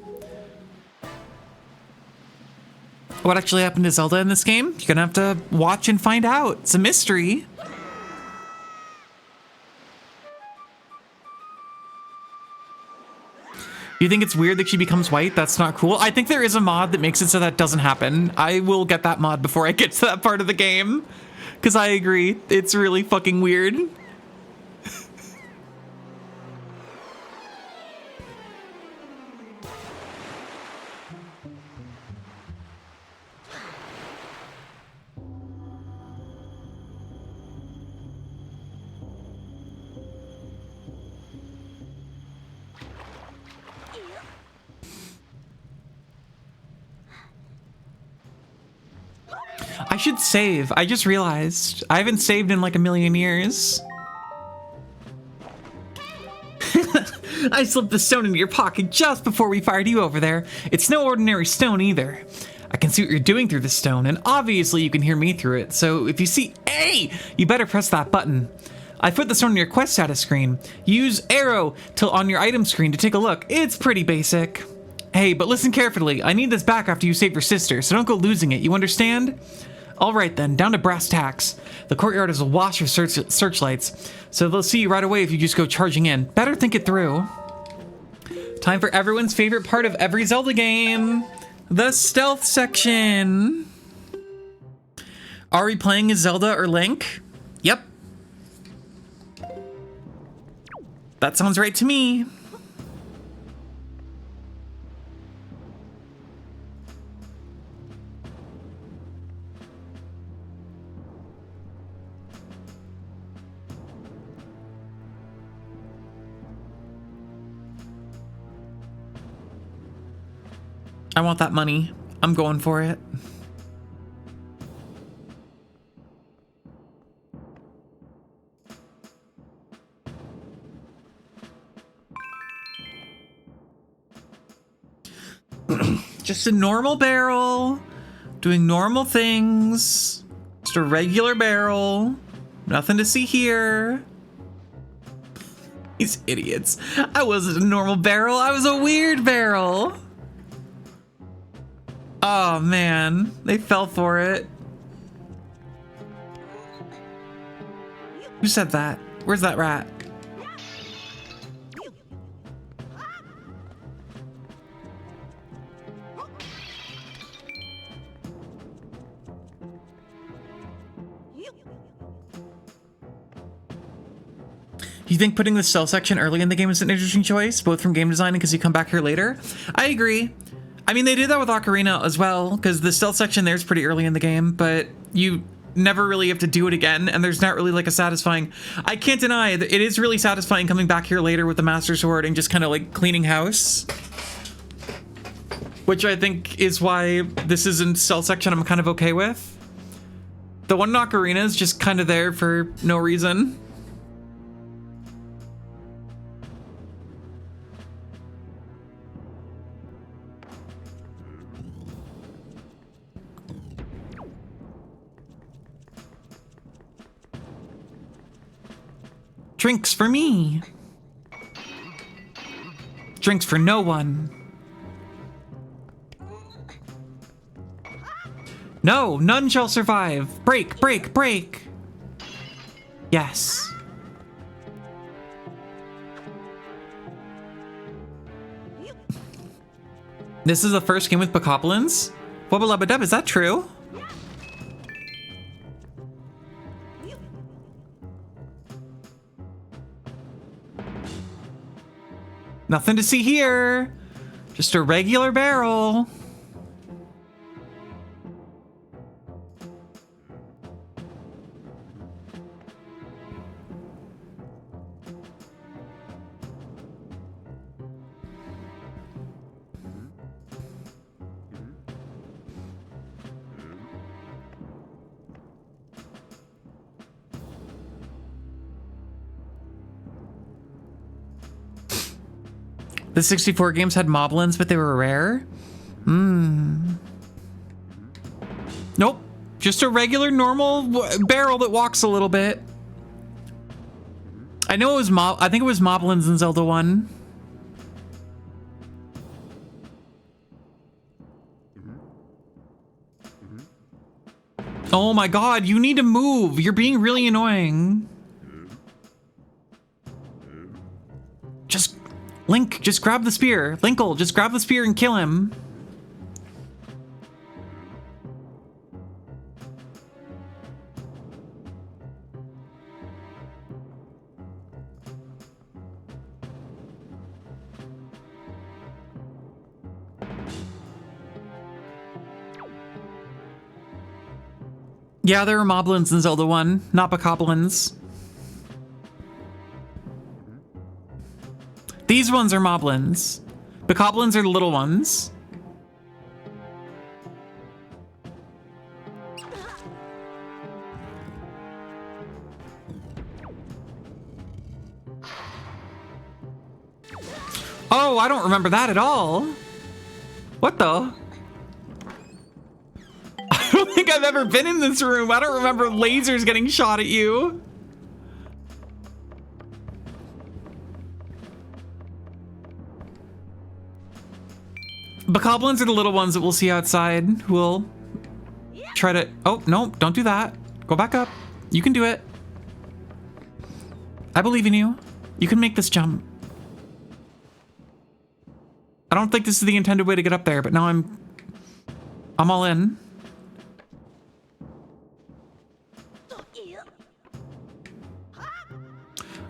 What actually happened to Zelda in this game? You're gonna have to watch and find out. It's a mystery. You think it's weird that she becomes white? That's not cool. I think there is a mod that makes it so that doesn't happen. I will get that mod before I get to that part of the game. Because I agree. It's really fucking weird. I should save. I just realized. I haven't saved in like a million years. I slipped the stone into your pocket just before we fired you over there. It's no ordinary stone either. I can see what you're doing through the stone, and obviously you can hear me through it. So if you see A, you better press that button. I put the stone on your quest status screen. Use arrow on your item screen to take a look. It's pretty basic. Hey, but listen carefully. I need this back after you save your sister, so don't go losing it. You understand? All right then, down to brass tacks. The courtyard is awash with searchlights, so they'll see you right away if you just go charging in. Better think it through. Time for everyone's favorite part of every Zelda game, the stealth section. Are we playing as Zelda or Link? Yep. That sounds right to me. I want that money. I'm going for it. Just a normal barrel, doing normal things. Just a regular barrel. Nothing to see here. These idiots. I wasn't a normal barrel. I was a weird barrel. Oh man, they fell for it. Who said that? Where's that rat? You think putting the stealth section early in the game is an interesting choice, both from game design and because you come back here later? I agree. I mean, they did that with Ocarina as well, because the stealth section there is pretty early in the game, but you never really have to do it again, and there's not really like a satisfying... I can't deny that it is really satisfying coming back here later with the Master Sword and just kind of like cleaning house. Which I think is why this is in stealth section I'm kind of okay with. The one in Ocarina is just kind of there for no reason. Drinks for me. Drinks for no one. No, none shall survive. Break, break, break. Yes. This is the first game with Bokoblins? Wubba lubba dub, is that true? Nothing to see here. Just a regular barrel. The 64 games had moblins, but they were rare? Nope. Just a regular, normal barrel that walks a little bit. I know it was I think it was moblins in Zelda 1. Oh my god, you need to move. You're being really annoying. Link, just grab the spear. Linkle, just grab the spear and kill him. Yeah, there were moblins in Zelda 1, not bokoblins. These ones are moblins. Bokoblins are the little ones. Oh, I don't remember that at all. What the? I don't think I've ever been in this room. I don't remember lasers getting shot at you. Bokoblins are the little ones that we'll see outside. We'll try to... Oh, no, don't do that. Go back up. You can do it. I believe in you. You can make this jump. I don't think this is the intended way to get up there, but now I'm all in.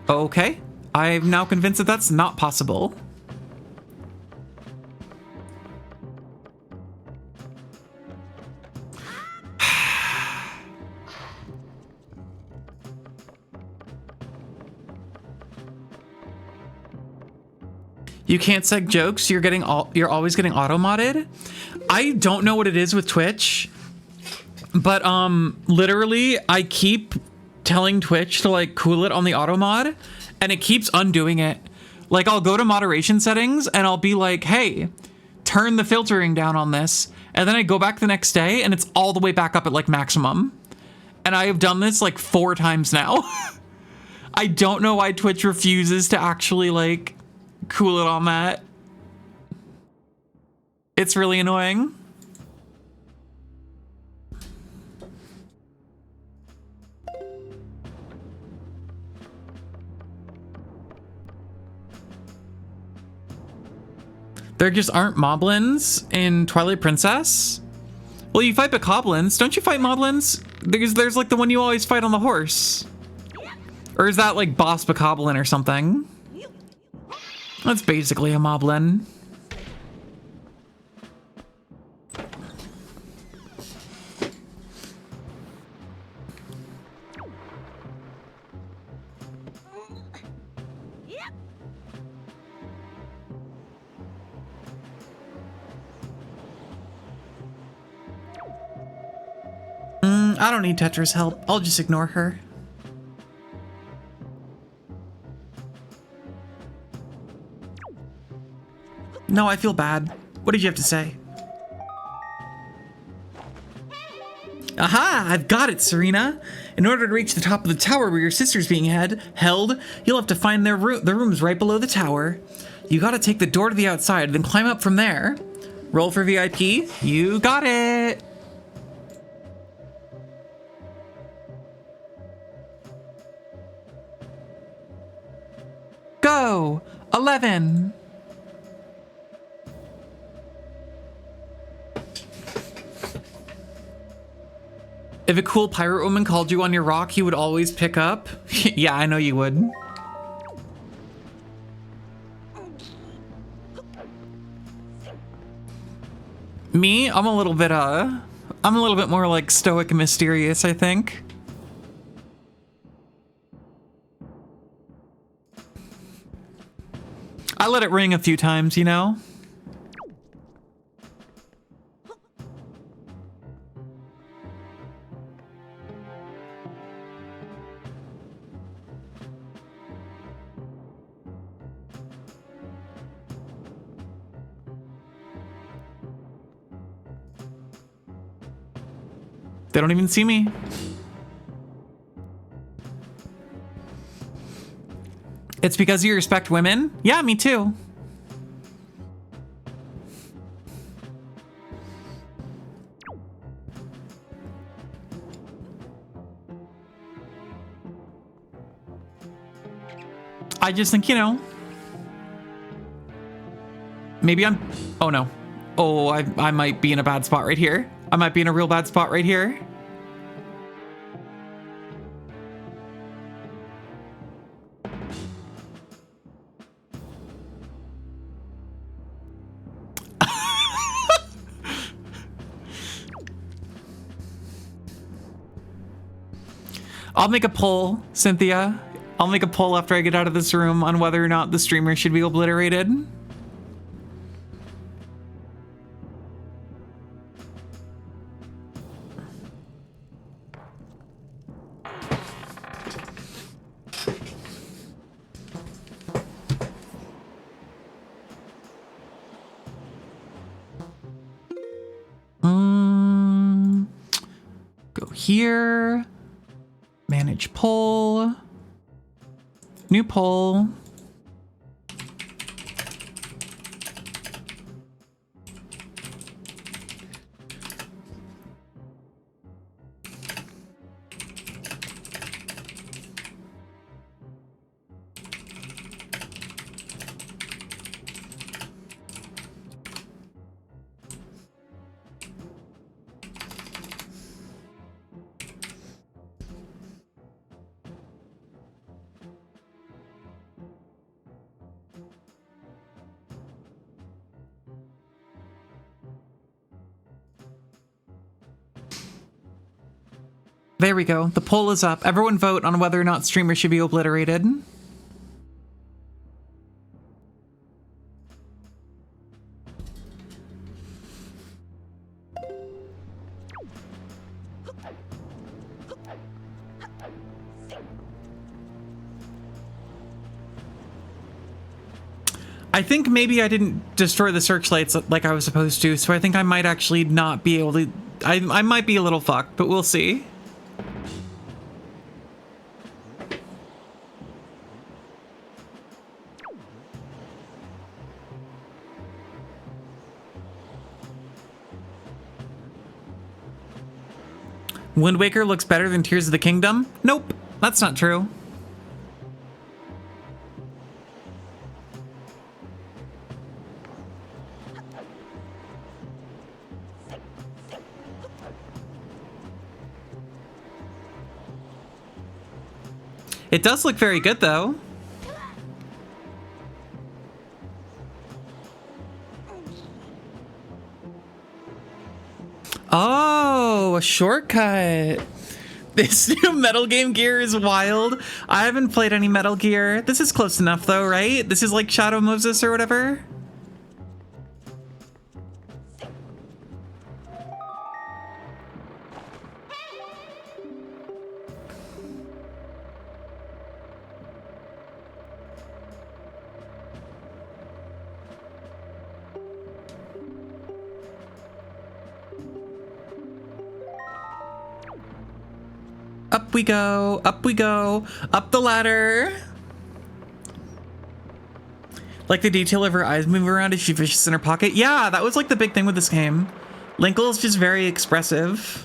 Okay. I'm now convinced that that's not possible. You can't seg jokes. You're always getting auto modded. I don't know what it is with Twitch, but literally I keep telling Twitch to like cool it on the auto mod, and it keeps undoing it. Like I'll go to moderation settings and I'll be like, hey, turn the filtering down on this, and then I go back the next day and it's all the way back up at like maximum. And I have done this like 4 times now. I don't know why Twitch refuses to actually like cool it on that. It's really annoying. There just aren't moblins in Twilight Princess? Well, you fight bokoblins. Don't you fight moblins? There's like the one you always fight on the horse. Or is that like boss bokoblin or something? That's basically a moblin. I don't need Tetra's help. I'll just ignore her. No, I feel bad. What did you have to say? Aha! I've got it, Serena. In order to reach the top of the tower where your sister's being held, you'll have to find the rooms right below the tower. You gotta take the door to the outside, then climb up from there. Roll for VIP. You got it! Go! 11! If a cool pirate woman called you on your rock, you would always pick up? Yeah, I know you would. Me? I'm a little bit more like stoic and mysterious, I think. I let it ring a few times, you know? They don't even see me. It's because you respect women? Yeah, me too. I just think, you know, maybe I'm, oh no. Oh, I might be in a bad spot right here. I might be in a real bad spot right here. I'll make a poll, Cynthia. I'll make a poll after I get out of this room on whether or not the streamer should be obliterated. Go here. Manage poll. New poll. There we go. The poll is up. Everyone vote on whether or not streamers should be obliterated. I think maybe I didn't destroy the searchlights like I was supposed to, so I think I might actually not be able to... I might be a little fucked, but we'll see. Wind Waker looks better than Tears of the Kingdom? Nope, that's not true. It does look very good, though. Oh, a shortcut. This new Metal Game Gear is wild. I haven't played any Metal Gear. This is close enough, though, right? This is like Shadow Moses or whatever. Up we go, up we go, up the ladder. Like the detail of her eyes move around as she fishes in her pocket. Yeah, that was like the big thing with this game. Linkle is just very expressive.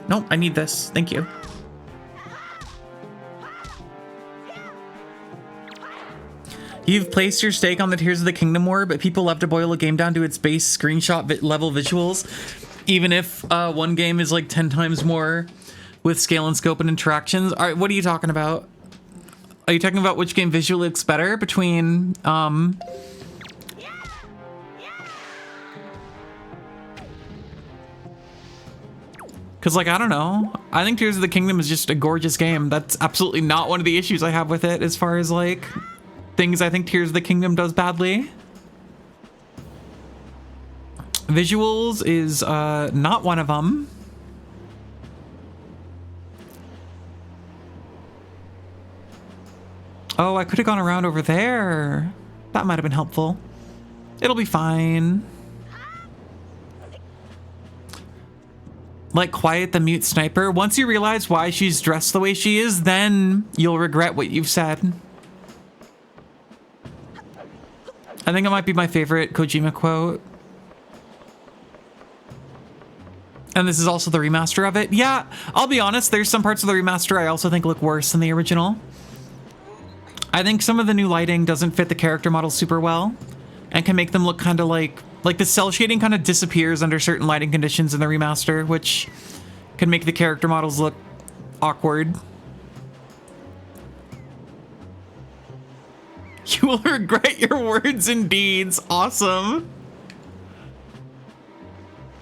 Nope, I need this. Thank you. You've placed your stake on the Tears of the Kingdom War, but people love to boil a game down to its base screenshot level visuals, even if one game is like 10 times more with scale and scope and interactions. All right, what are you talking about? Are you talking about which game visually looks better between Because, like, I don't know. I think Tears of the Kingdom is just a gorgeous game. That's absolutely not one of the issues I have with it as far as, like, things I think Tears of the Kingdom does badly. Visuals is not one of them. Oh, I could have gone around over there. That might have been helpful. It'll be fine. Like Quiet the Mute Sniper. Once you realize why she's dressed the way she is, then you'll regret what you've said. I think it might be my favorite Kojima quote. And this is also the remaster of it. Yeah, I'll be honest, there's some parts of the remaster I also think look worse than the original. I think some of the new lighting doesn't fit the character models super well and can make them look kind of like the cell shading kind of disappears under certain lighting conditions in the remaster, which can make the character models look awkward. You will regret your words and deeds. Awesome.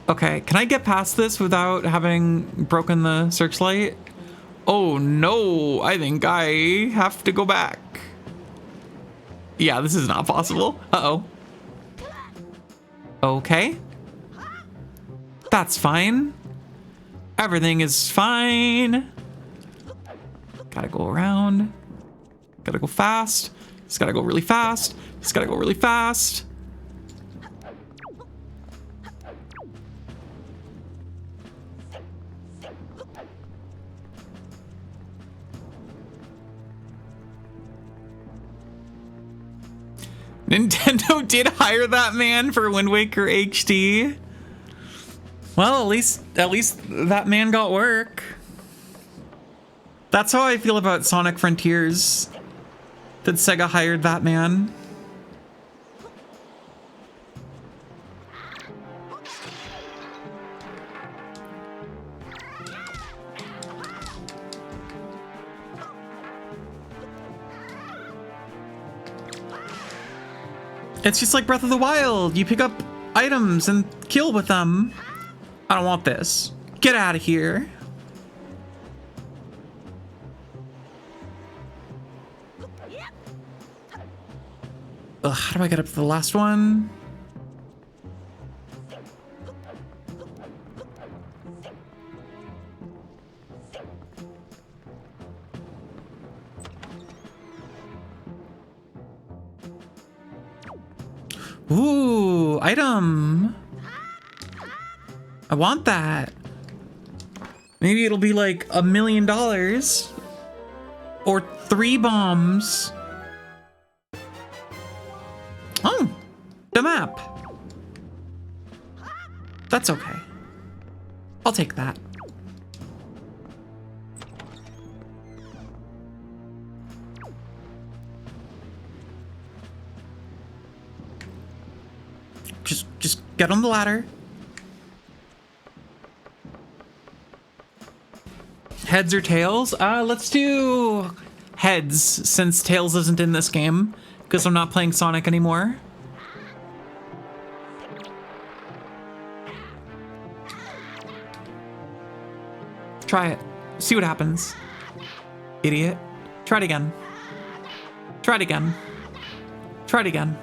Okay, can I get past this without having broken the searchlight? Oh no, I think I have to go back. Yeah, this is not possible. Uh-oh. Okay. That's fine. Everything is fine. Gotta go around. Gotta go fast. Just gotta go really fast. Just gotta go really fast. Nintendo did hire that man for Wind Waker HD. Well, at least that man got work. That's how I feel about Sonic Frontiers. That Sega hired that man. It's just like Breath of the Wild. You pick up items and kill with them. I don't want this. Get out of here. Ugh, how do I get up to the last one? Ooh, item. I want that. Maybe it'll be like $1 million or 3 bombs. Oh, the map. That's okay. I'll take that. Just get on the ladder. Heads or tails? Let's do heads, since tails isn't in this game, because I'm not playing Sonic anymore. Try it. See what happens. Idiot. Try it again. Try it again. Try it again.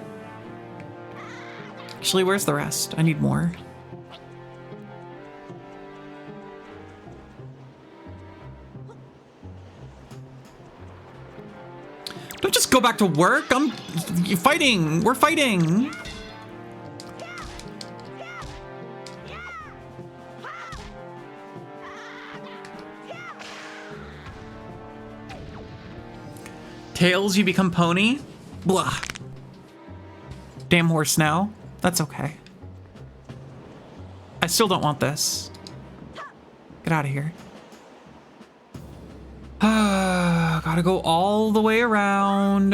Actually, where's the rest? I need more. Don't just go back to work. I'm fighting. We're fighting. Tails, you become pony? Blah. Damn horse now. That's okay. I still don't want this. Get out of here. Gotta go all the way around.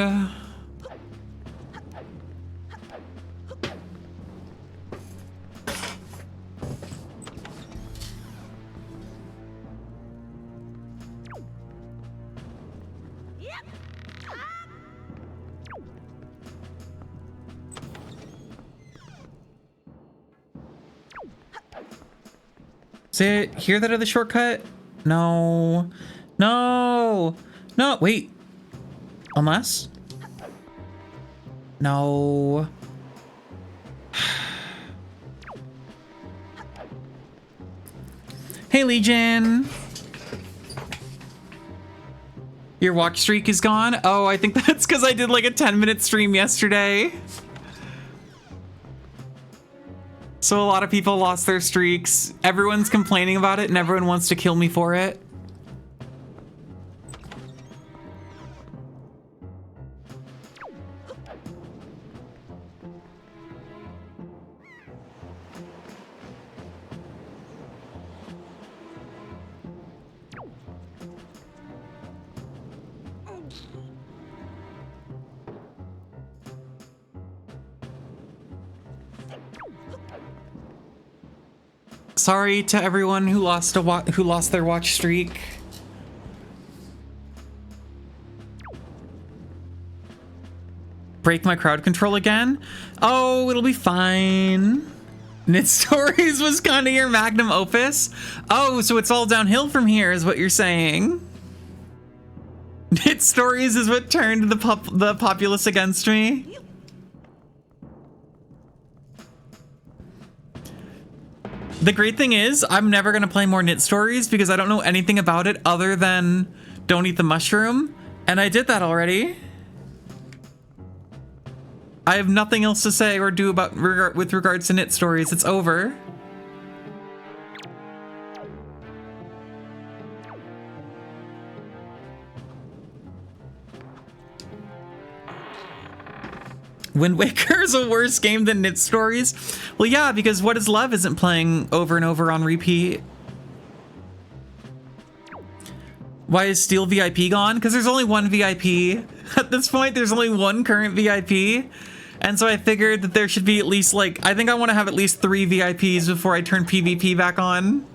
Is it here that are the shortcut? No. No. No, wait. Unless? No. Hey, Legion. Your watch streak is gone? Oh, I think that's because I did like a 10-minute stream yesterday. So a lot of people lost their streaks. Everyone's complaining about it and everyone wants to kill me for it. Sorry to everyone who lost their watch streak. Break my crowd control again? Oh, it'll be fine. Knit Stories was kind of your magnum opus? Oh, so it's all downhill from here is what you're saying. Knit Stories is what turned the populace against me? The great thing is, I'm never going to play more Knit Stories because I don't know anything about it other than don't eat the mushroom. And I did that already. I have nothing else to say or do about with regards to Knit Stories. It's over. Wind Waker is a worse game than Knit Stories? Well, yeah, because What Is Love isn't playing over and over on repeat. Why is Steel VIP gone? Because there's only one VIP. At this point, there's only one current VIP. And so I figured that there should be at least, like, I think I want to have at least 3 VIPs before I turn PvP back on.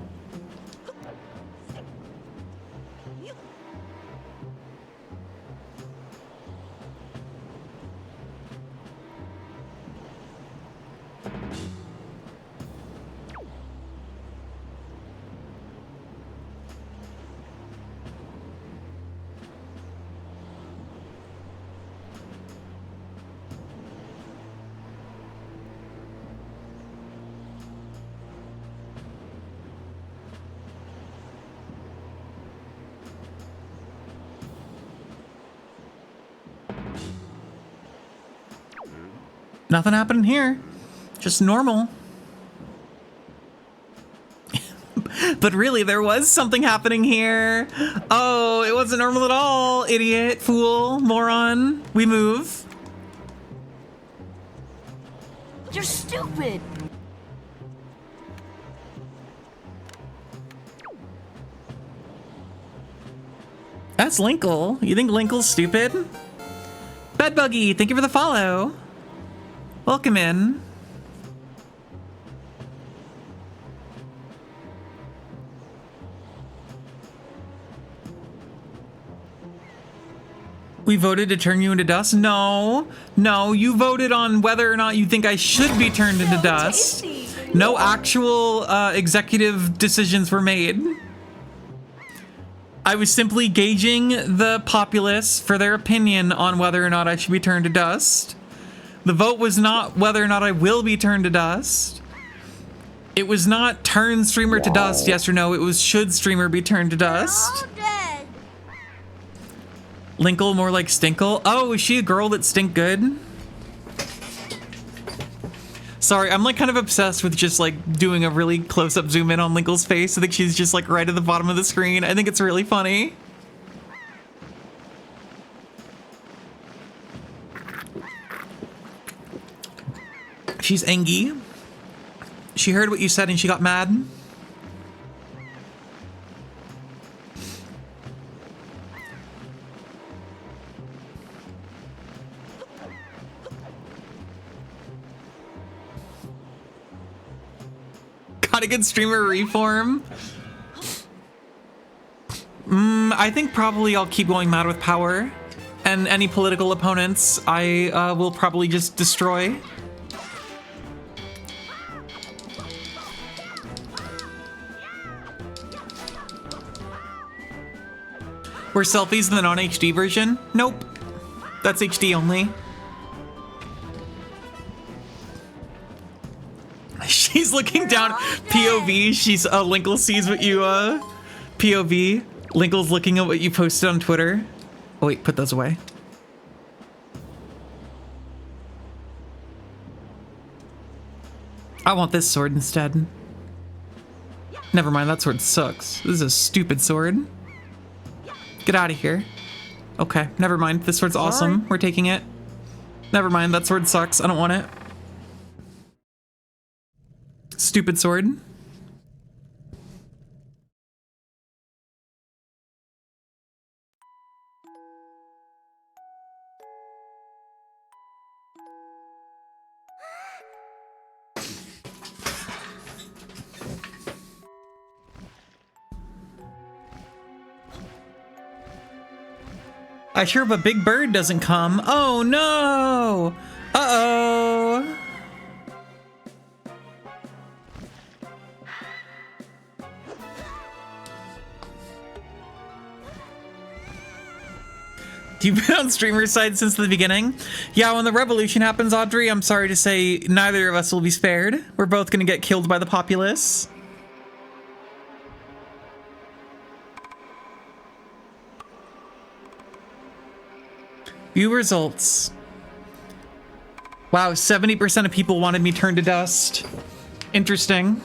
Nothing happening here. Just normal. But really, there was something happening here. Oh, it wasn't normal at all. Idiot, fool, moron. We move. You're stupid. That's Linkle. You think Linkle's stupid? Bedbuggy, thank you for the follow. Welcome in. We voted to turn you into dust? No. No, you voted on whether or not you think I should be turned into dust. Tasty. No actual executive decisions were made. I was simply gauging the populace for their opinion on whether or not I should be turned to dust. The vote was not whether or not I will be turned to dust. It was not turn streamer to dust, yes or no. It was should streamer be turned to dust. All dead. Linkle more like Stinkle. Oh, is she a girl that stink good? Sorry, I'm like kind of obsessed with just like doing a really close-up zoom in on Linkle's face. I think she's just like right at the bottom of the screen. I think it's really funny. She's angry. She heard what you said and she got mad. Got a good streamer reform. I think probably I'll keep going mad with power. And any political opponents I will probably just destroy. Were selfies in the non-HD version? Nope. That's HD only. She's looking down. POV. She's Linkle sees what you POV. Linkle's looking at what you posted on Twitter. Oh wait, put those away. I want this sword instead. Never mind, that sword sucks. This is a stupid sword. Get out of here. Okay, never mind. This sword's awesome. We're taking it. Never mind, that sword sucks. I don't want it. Stupid sword. I sure hope a big bird doesn't come. Oh no! Uh-oh! You've been on streamer side since the beginning? Yeah, when the revolution happens, Audrey, I'm sorry to say neither of us will be spared. We're both gonna get killed by the populace. View results. Wow, 70% of people wanted me turned to dust. Interesting.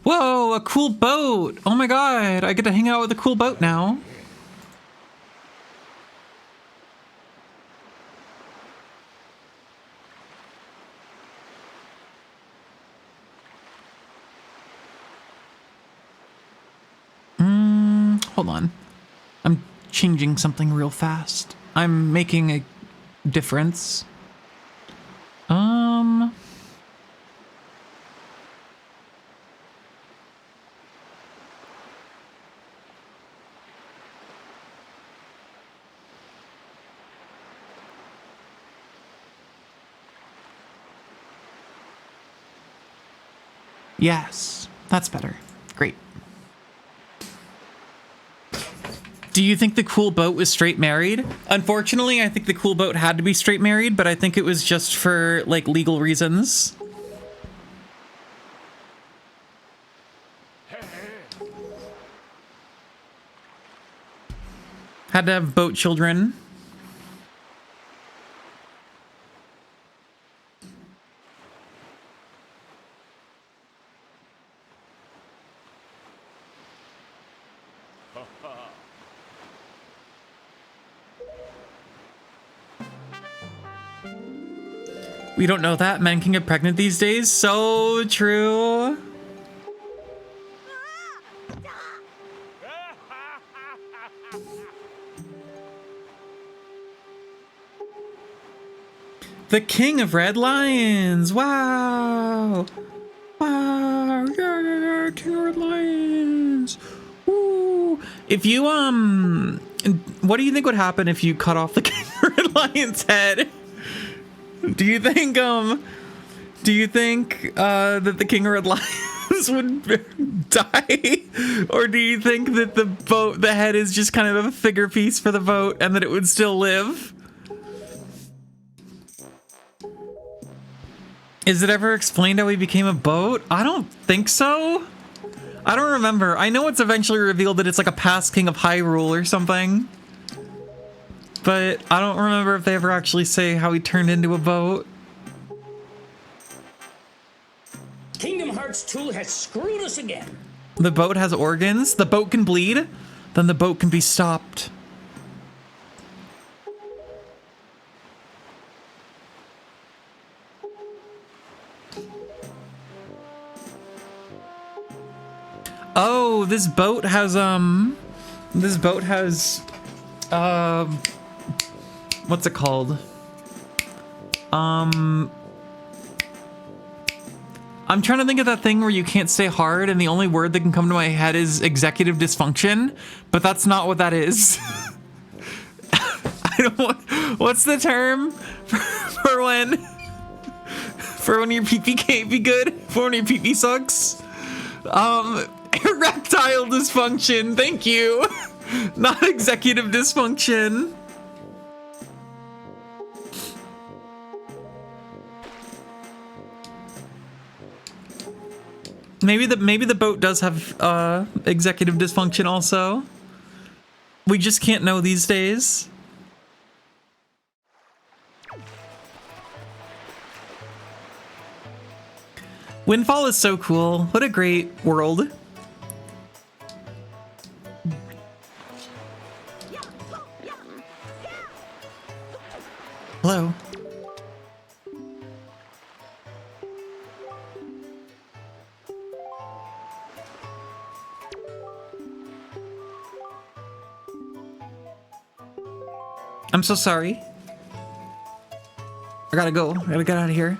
Whoa, a cool boat. Oh my god, I get to hang out with a cool boat now. Hold on. I'm changing something real fast. I'm making a difference. Yes, that's better. Great. Do you think the cool boat was straight married? Unfortunately, I think the cool boat had to be straight married, but I think it was just for, like, legal reasons. Had to have boat children. We don't know that. Men can get pregnant these days. So true. The king of red lions. Wow. Wow. Yeah, king of red lions. Woo. If you, what do you think would happen if you cut off the king of red lion's head? Do you think that the king of red lions would die? Or do you think that the head is just kind of a figure piece for the boat and that it would still live? Is it ever explained how he became a boat? I don't think so. I don't remember. I know it's eventually revealed that it's like a past king of Hyrule or something. But I don't remember if they ever actually say how he turned into a boat. Kingdom Hearts 2 has screwed us again. The boat has organs? The boat can bleed? Then the boat can be stopped. Oh, this boat has, what's it called? I'm trying to think of that thing where you can't say hard and the only word that can come to my head is executive dysfunction, but that's not what that is. I don't, what's the term for when your pee-pee can't be good? For when your pee-pee sucks? Erectile dysfunction, thank you. Not executive dysfunction. Maybe the boat does have executive dysfunction also. We just can't know these days. Windfall is so cool. What a great world. Hello. I'm so sorry. I gotta go. I gotta get out of here.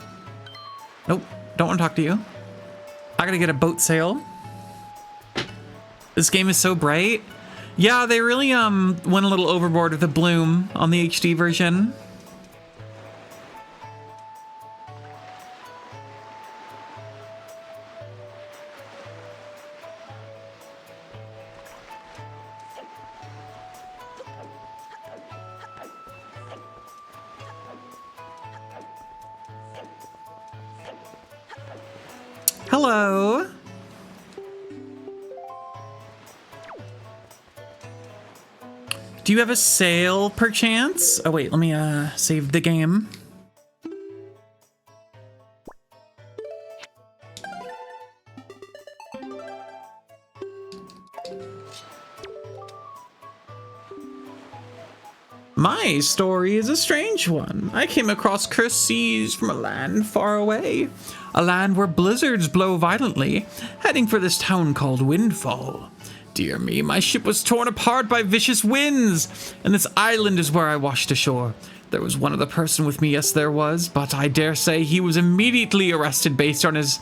Nope. Don't want to talk to you. I gotta get a boat sail. This game is so bright. Yeah, they really went a little overboard with the bloom on the HD version. Hello. Do you have a sail, perchance? Oh wait, let me save the game. My story is a strange one. I came across cursed seas from a land far away. A land where blizzards blow violently, heading for this town called Windfall. Dear me, my ship was torn apart by vicious winds, and this island is where I washed ashore. There was one other person with me, yes there was, but I dare say he was immediately arrested based on his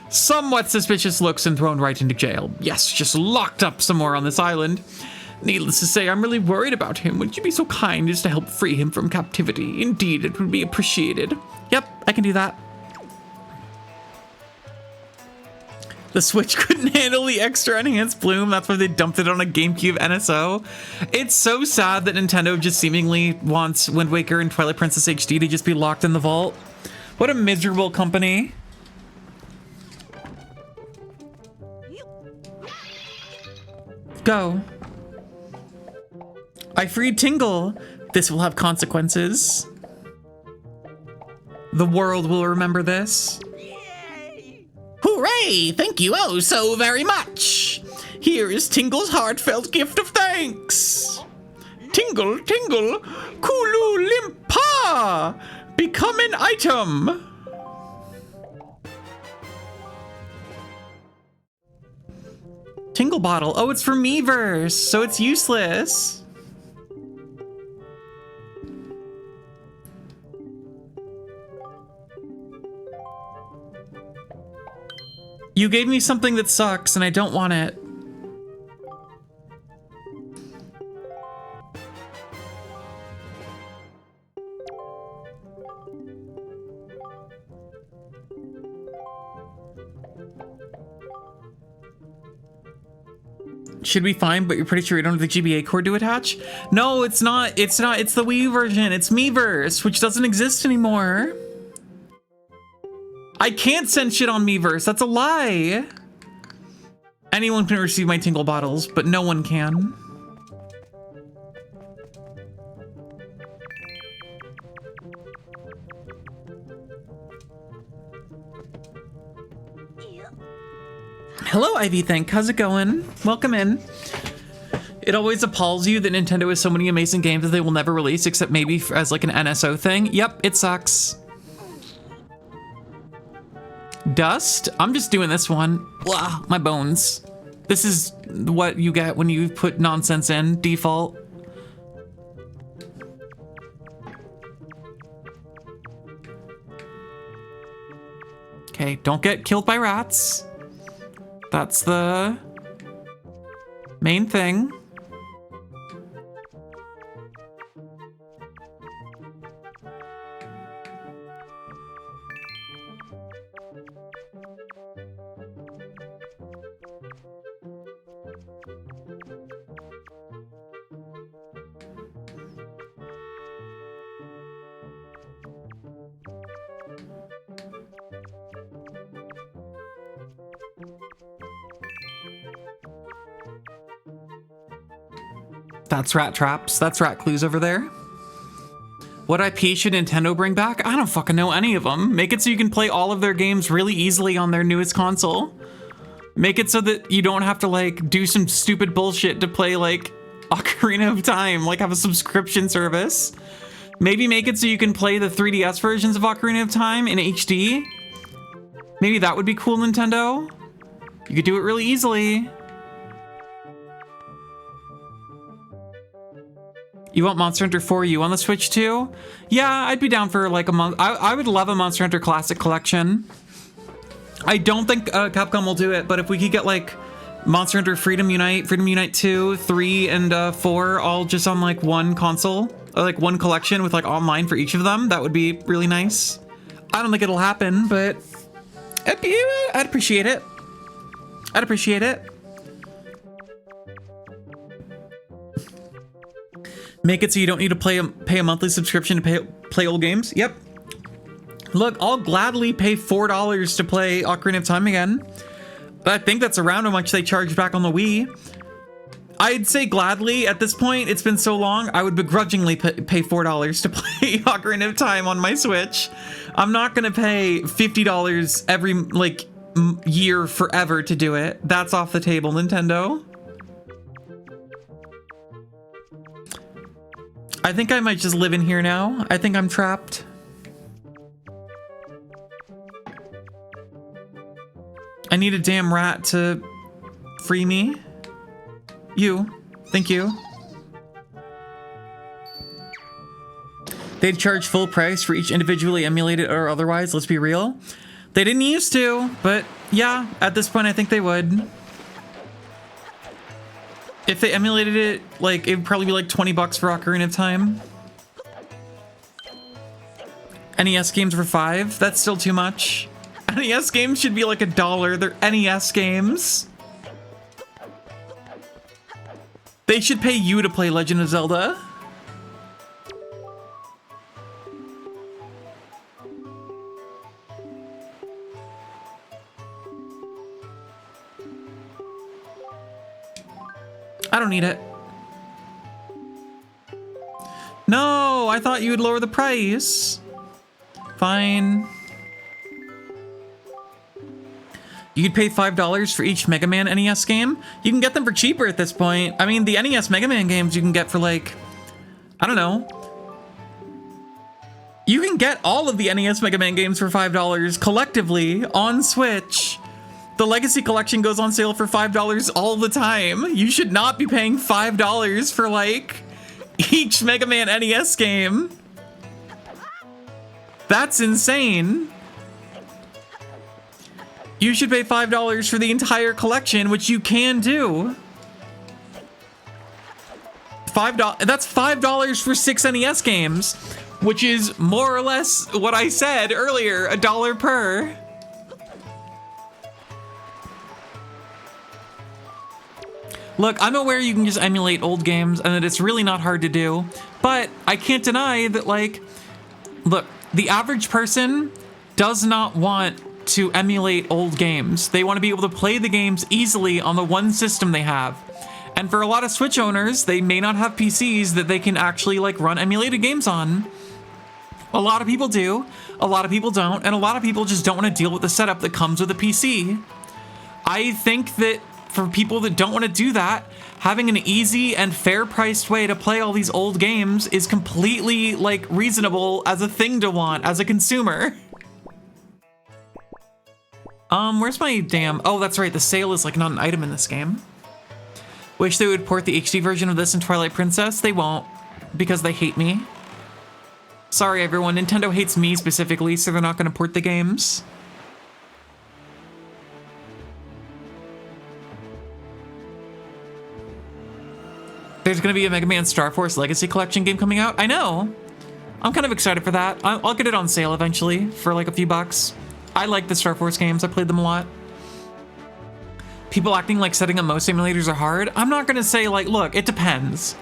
somewhat suspicious looks and thrown right into jail. Yes, just locked up somewhere on this island. Needless to say, I'm really worried about him. Would you be so kind as to help free him from captivity? Indeed, it would be appreciated. Yep, I can do that. The Switch couldn't handle the extra enhanced bloom. That's why they dumped it on a GameCube NSO. It's so sad that Nintendo just seemingly wants Wind Waker and Twilight Princess HD to just be locked in the vault. What a miserable company. Go. I freed Tingle. This will have consequences. The world will remember this. Hooray! Thank you oh so very much. Here is Tingle's heartfelt gift of thanks. Tingle, tingle, Kulu Limpa! Become an item! Tingle bottle. Oh, it's for Miiverse, so it's useless. You gave me something that sucks and I don't want it. Should be fine, but you're pretty sure you don't have the GBA cord to attach? No, it's not. It's not. It's the Wii version. It's Miiverse, which doesn't exist anymore. I can't send shit on Miiverse. That's a lie. Anyone can receive my Tingle bottles, but no one can. Hello, Ivy Think. How's it going? Welcome in. It always appalls you that Nintendo has so many amazing games that they will never release, except maybe as like an NSO thing. Yep, it sucks. Dust? I'm just doing this one. Ugh, my bones. This is what you get when you put nonsense in, default. Okay, don't get killed by rats. That's the main thing. That's rat traps. That's rat clues over there. What IP should Nintendo bring back? I don't fucking know any of them. Make it so you can play all of their games really easily on their newest console. Make it so that you don't have to like do some stupid bullshit to play like Ocarina of Time, like have a subscription service. Maybe make it so you can play the 3DS versions of Ocarina of Time in HD. Maybe that would be cool, Nintendo. You could do it really easily. You want Monster Hunter 4U on the Switch too? Yeah, I'd be down for like a month. I would love a Monster Hunter Classic Collection. I don't think Capcom will do it, but if we could get like Monster Hunter Freedom Unite 2, 3, and 4 all just on like one console, or like one collection with like online for each of them, that would be really nice. I don't think it'll happen, but I'd appreciate it. I'd appreciate it. Make it so you don't need to pay a monthly subscription to play old games. Yep. Look, I'll gladly pay $4 to play Ocarina of Time again. But I think that's around how much they charge back on the Wii. I'd say gladly at this point. It's been so long. I would begrudgingly pay $4 to play Ocarina of Time on my Switch. I'm not gonna pay $50 every like year forever to do it. That's off the table, Nintendo. I think I might just live in here now. I think I'm trapped. I need a damn rat to free me. You. Thank you. They'd charge full price for each individually emulated or otherwise, let's be real. They didn't used to, but yeah, at this point I think they would. If they emulated it, like, it would probably be like 20 bucks for Ocarina of Time. NES games for $5? That's still too much. NES games should be like $1. They're NES games. They should pay you to play Legend of Zelda. I don't need it. No, I thought you would lower the price. Fine. You could pay $5 for each Mega Man NES game. You can get them for cheaper at this point. I mean, the NES Mega Man games you can get for like, I don't know. You can get all of the NES Mega Man games for $5 collectively on Switch. The Legacy Collection goes on sale for $5 all the time. You should not be paying $5 for like each Mega Man NES game. That's insane. You should pay $5 for the entire collection, which you can do. $5. That's $5 for 6 NES games, which is more or less what I said earlier, $1 per. Look, I'm aware you can just emulate old games and that it's really not hard to do, but I can't deny that, like, look, the average person does not want to emulate old games. They want to be able to play the games easily on the one system they have. And for a lot of Switch owners, they may not have PCs that they can actually, like, run emulated games on. A lot of people do, a lot of people don't, and a lot of people just don't want to deal with the setup that comes with a PC. I think that for people that don't want to do that, having an easy and fair-priced way to play all these old games is completely, like, reasonable as a thing to want as a consumer. Where's my damn... Oh, that's right, the sale is, like, not an item in this game. Wish they would port the HD version of this in Twilight Princess. They won't, because they hate me. Sorry, everyone. Nintendo hates me specifically, so they're not going to port the games. There's going to be a Mega Man Star Force Legacy Collection game coming out. I know. I'm kind of excited for that. I'll get it on sale eventually for like a few bucks. I like the Star Force games. I played them a lot. People acting like setting up most emulators are hard. I'm not going to say, like, look, it depends.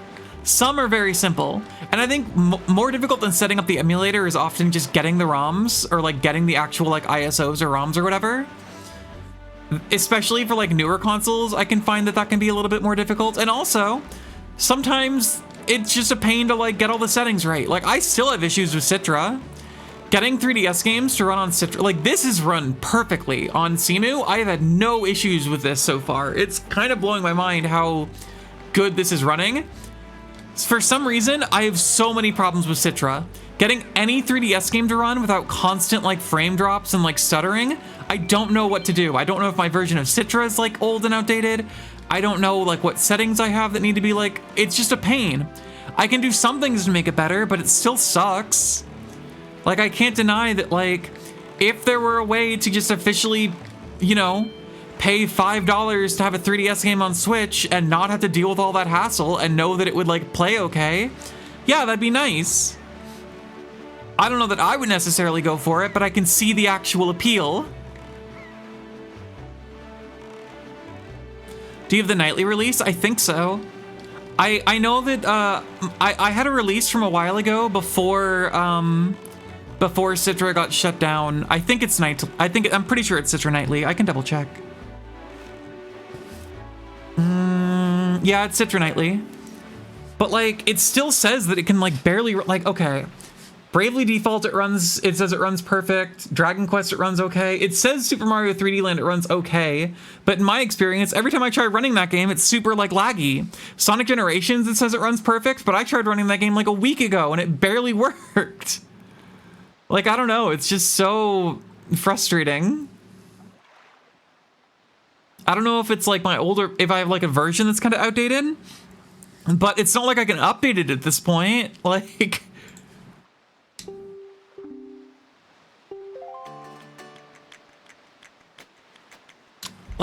Some are very simple. And I think more difficult than setting up the emulator is often just getting the ROMs or like getting the actual like ISOs or ROMs or whatever. Especially for like newer consoles, I can find that that can be a little bit more difficult. And also, sometimes it's just a pain to like get all the settings right. Like I still have issues with Citra. Getting 3DS games to run on Citra, like this is run perfectly on Cemu. I have had no issues with this so far. It's kind of blowing my mind how good this is running. For some reason, I have so many problems with Citra. Getting any 3DS game to run without constant like frame drops and like stuttering, I don't know what to do. I don't know if my version of Citra is like old and outdated. I don't know like what settings I have that need to be like, it's just a pain. I can do some things to make it better, but it still sucks. Like I can't deny that like, if there were a way to just officially, you know, pay $5 to have a 3DS game on Switch and not have to deal with all that hassle and know that it would like play okay, yeah, that'd be nice. I don't know that I would necessarily go for it, but I can see the actual appeal. Do you have the nightly release? I think so. I know that I had a release from a while ago before before Citra got shut down. I think it's I'm pretty sure it's Citra Nightly. I can double check. Yeah, it's Citra Nightly. But like, it still says that it can like barely, like, okay. Bravely Default, it says it runs perfect. Dragon Quest, it runs okay. It says Super Mario 3D Land, it runs okay. But in my experience, every time I try running that game, it's super like laggy. Sonic Generations, it says it runs perfect, but I tried running that game like a week ago and it barely worked. Like, I don't know, it's just so frustrating. I don't know if it's like if I have like a version that's kind of outdated, but it's not like I can update it at this point. Like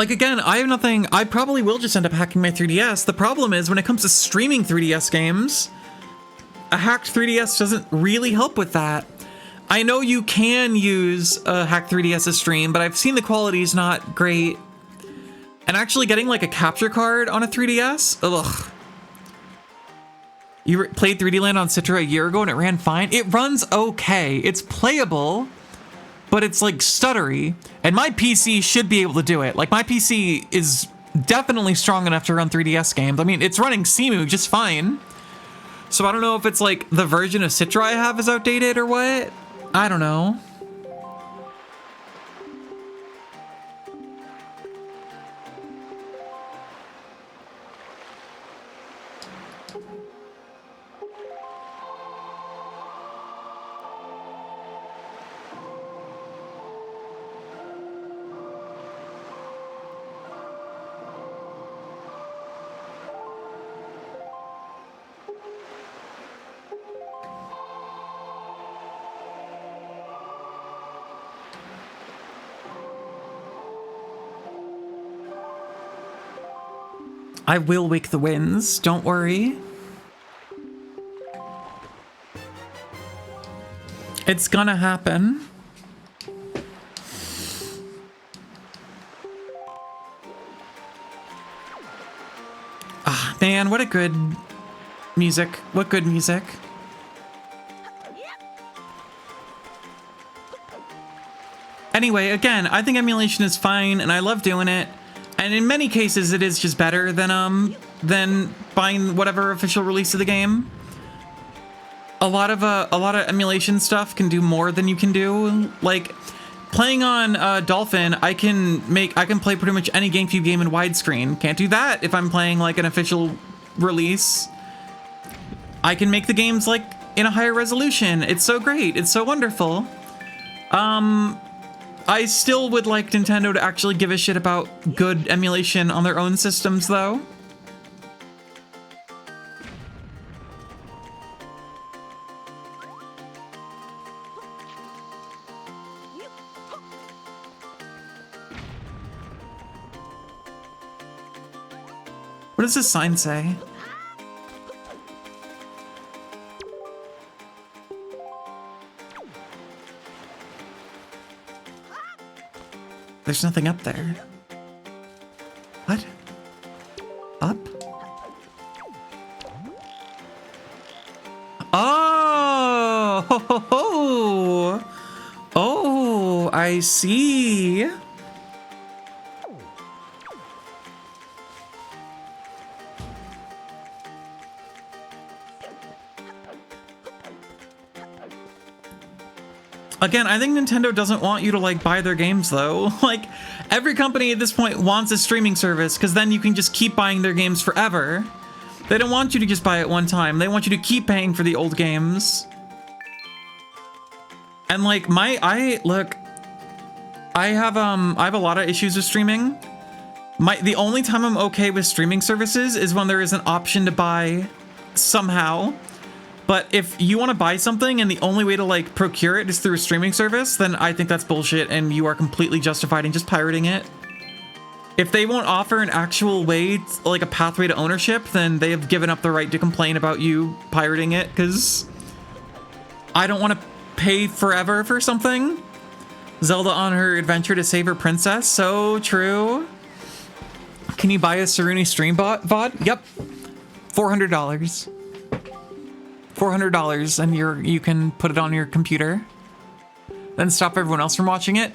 again, I have nothing, I probably will just end up hacking my 3DS. The problem is when it comes to streaming 3DS games, a hacked 3DS doesn't really help with that. I know you can use a Hack 3DS stream, but I've seen the quality is not great. And actually getting like a capture card on a 3DS, ugh. You played 3D Land on Citra a year ago and it ran fine. It runs okay. It's playable, but it's like stuttery. And my PC should be able to do it. Like my PC is definitely strong enough to run 3DS games. I mean, it's running Cemu just fine. So I don't know if it's like the version of Citra I have is outdated or what. I don't know. I will wake the winds, don't worry. It's gonna happen. Ah, man, what a good music. What good music. Anyway, again, I think emulation is fine and I love doing it. And in many cases, it is just better than buying whatever official release of the game. A lot of emulation stuff can do more than you can do. Like playing on Dolphin, I can play pretty much any GameCube game in widescreen. Can't do that if I'm playing like an official release. I can make the games like in a higher resolution. It's so great. It's so wonderful. I still would like Nintendo to actually give a shit about good emulation on their own systems, though. What does this sign say? There's nothing up there. What? Up? Oh! Ho, ho, ho. Oh, I see. Again, I think Nintendo doesn't want you to like buy their games though. Like every company at this point wants a streaming service because then you can just keep buying their games forever. They don't want you to just buy it one time. They want you to keep paying for the old games. And like I have a lot of issues with streaming. The only time I'm okay with streaming services is when there is an option to buy somehow. But if you want to buy something and the only way to like procure it is through a streaming service, then I think that's bullshit and you are completely justified in just pirating it. If they won't offer an actual way, like a pathway to ownership, then they have given up the right to complain about you pirating it, because I don't want to pay forever for something. Zelda on her adventure to save her princess, so true. Can you buy a Saruni stream VOD? Yep. $400. $400 and you can put it on your computer. Then stop everyone else from watching it.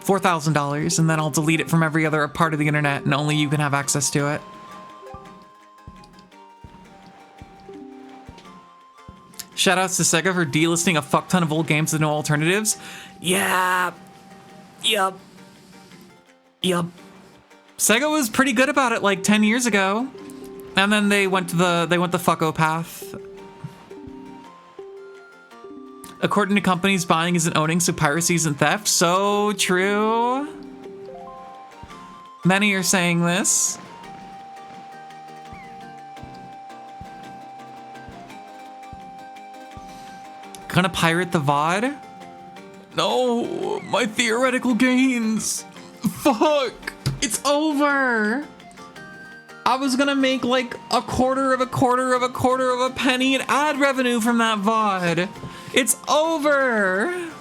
$4,000, and then I'll delete it from every other part of the internet and only you can have access to it. Shoutouts to Sega for delisting a fuck ton of old games with no alternatives. Yeah. Yup. Sega was pretty good about it like 10 years ago. And then they went the fucko path. According to companies, buying isn't owning, so piracy isn't theft. So true. Many are saying this. Gonna pirate the VOD? No, my theoretical gains. Fuck, it's over. I was gonna make like a quarter of a quarter of a quarter of a penny in ad revenue from that VOD. It's over.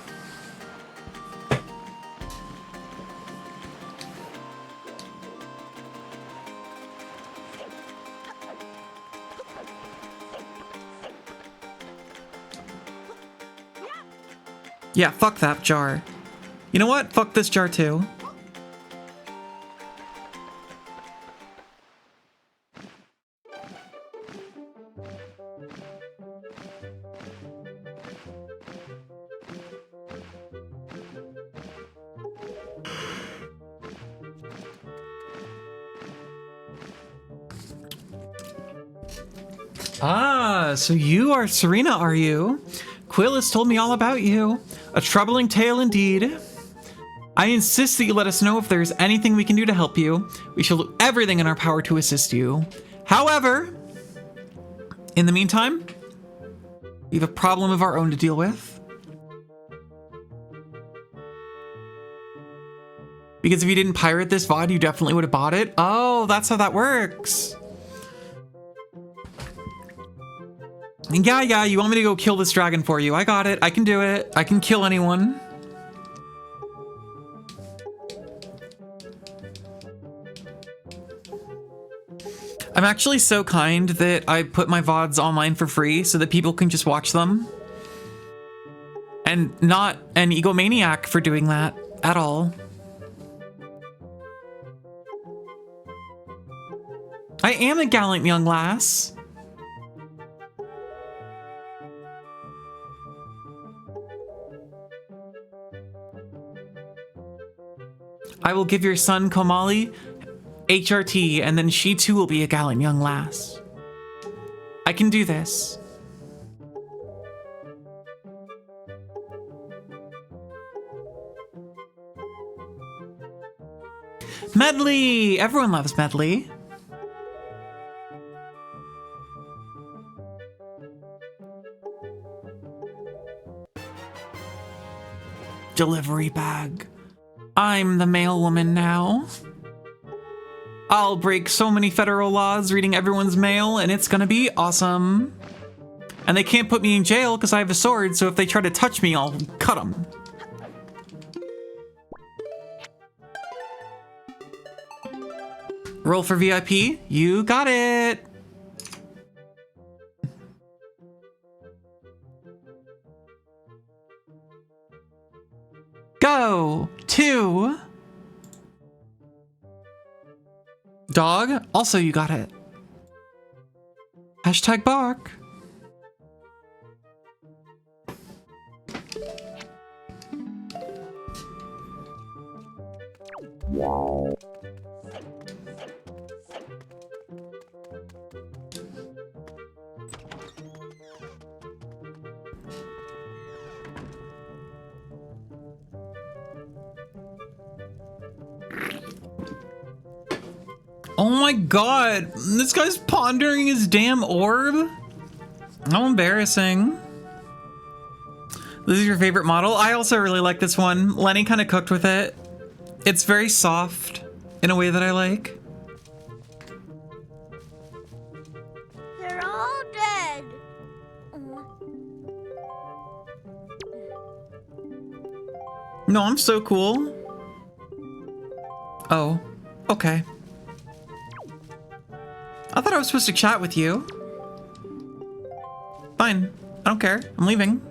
Yeah, fuck that jar. You know what? Fuck this jar too. Ah, so you are Serena, are you? Quill has told me all about you. A troubling tale indeed. I insist that you let us know if there's anything we can do to help you. We shall do everything in our power to assist you. However, in the meantime, we have a problem of our own to deal with. Because if you didn't pirate this VOD, you definitely would have bought it. Oh, that's how that works. Yeah, you want me to go kill this dragon for you. I got it. I can do it. I can kill anyone. I'm actually so kind that I put my VODs online for free so that people can just watch them. And not an egomaniac for doing that at all. I am a gallant young lass. I will give your son Komali HRT, and then she too will be a gallant young lass. I can do this. Medley! Everyone loves Medley. Delivery bag. I'm the mail woman now. I'll break so many federal laws reading everyone's mail, and it's gonna be awesome. And they can't put me in jail because I have a sword, so if they try to touch me, I'll cut them. Roll for VIP. You got it. Go. 2. Dog. Also, you got it. Hashtag bark. Wow. Oh my god, this guy's pondering his damn orb? How embarrassing. This is your favorite model? I also really like this one. Lenny kind of cooked with it. It's very soft in a way that I like. They're all dead. No, I'm so cool. Oh, okay. I thought I was supposed to chat with you. Fine, I don't care. I'm leaving.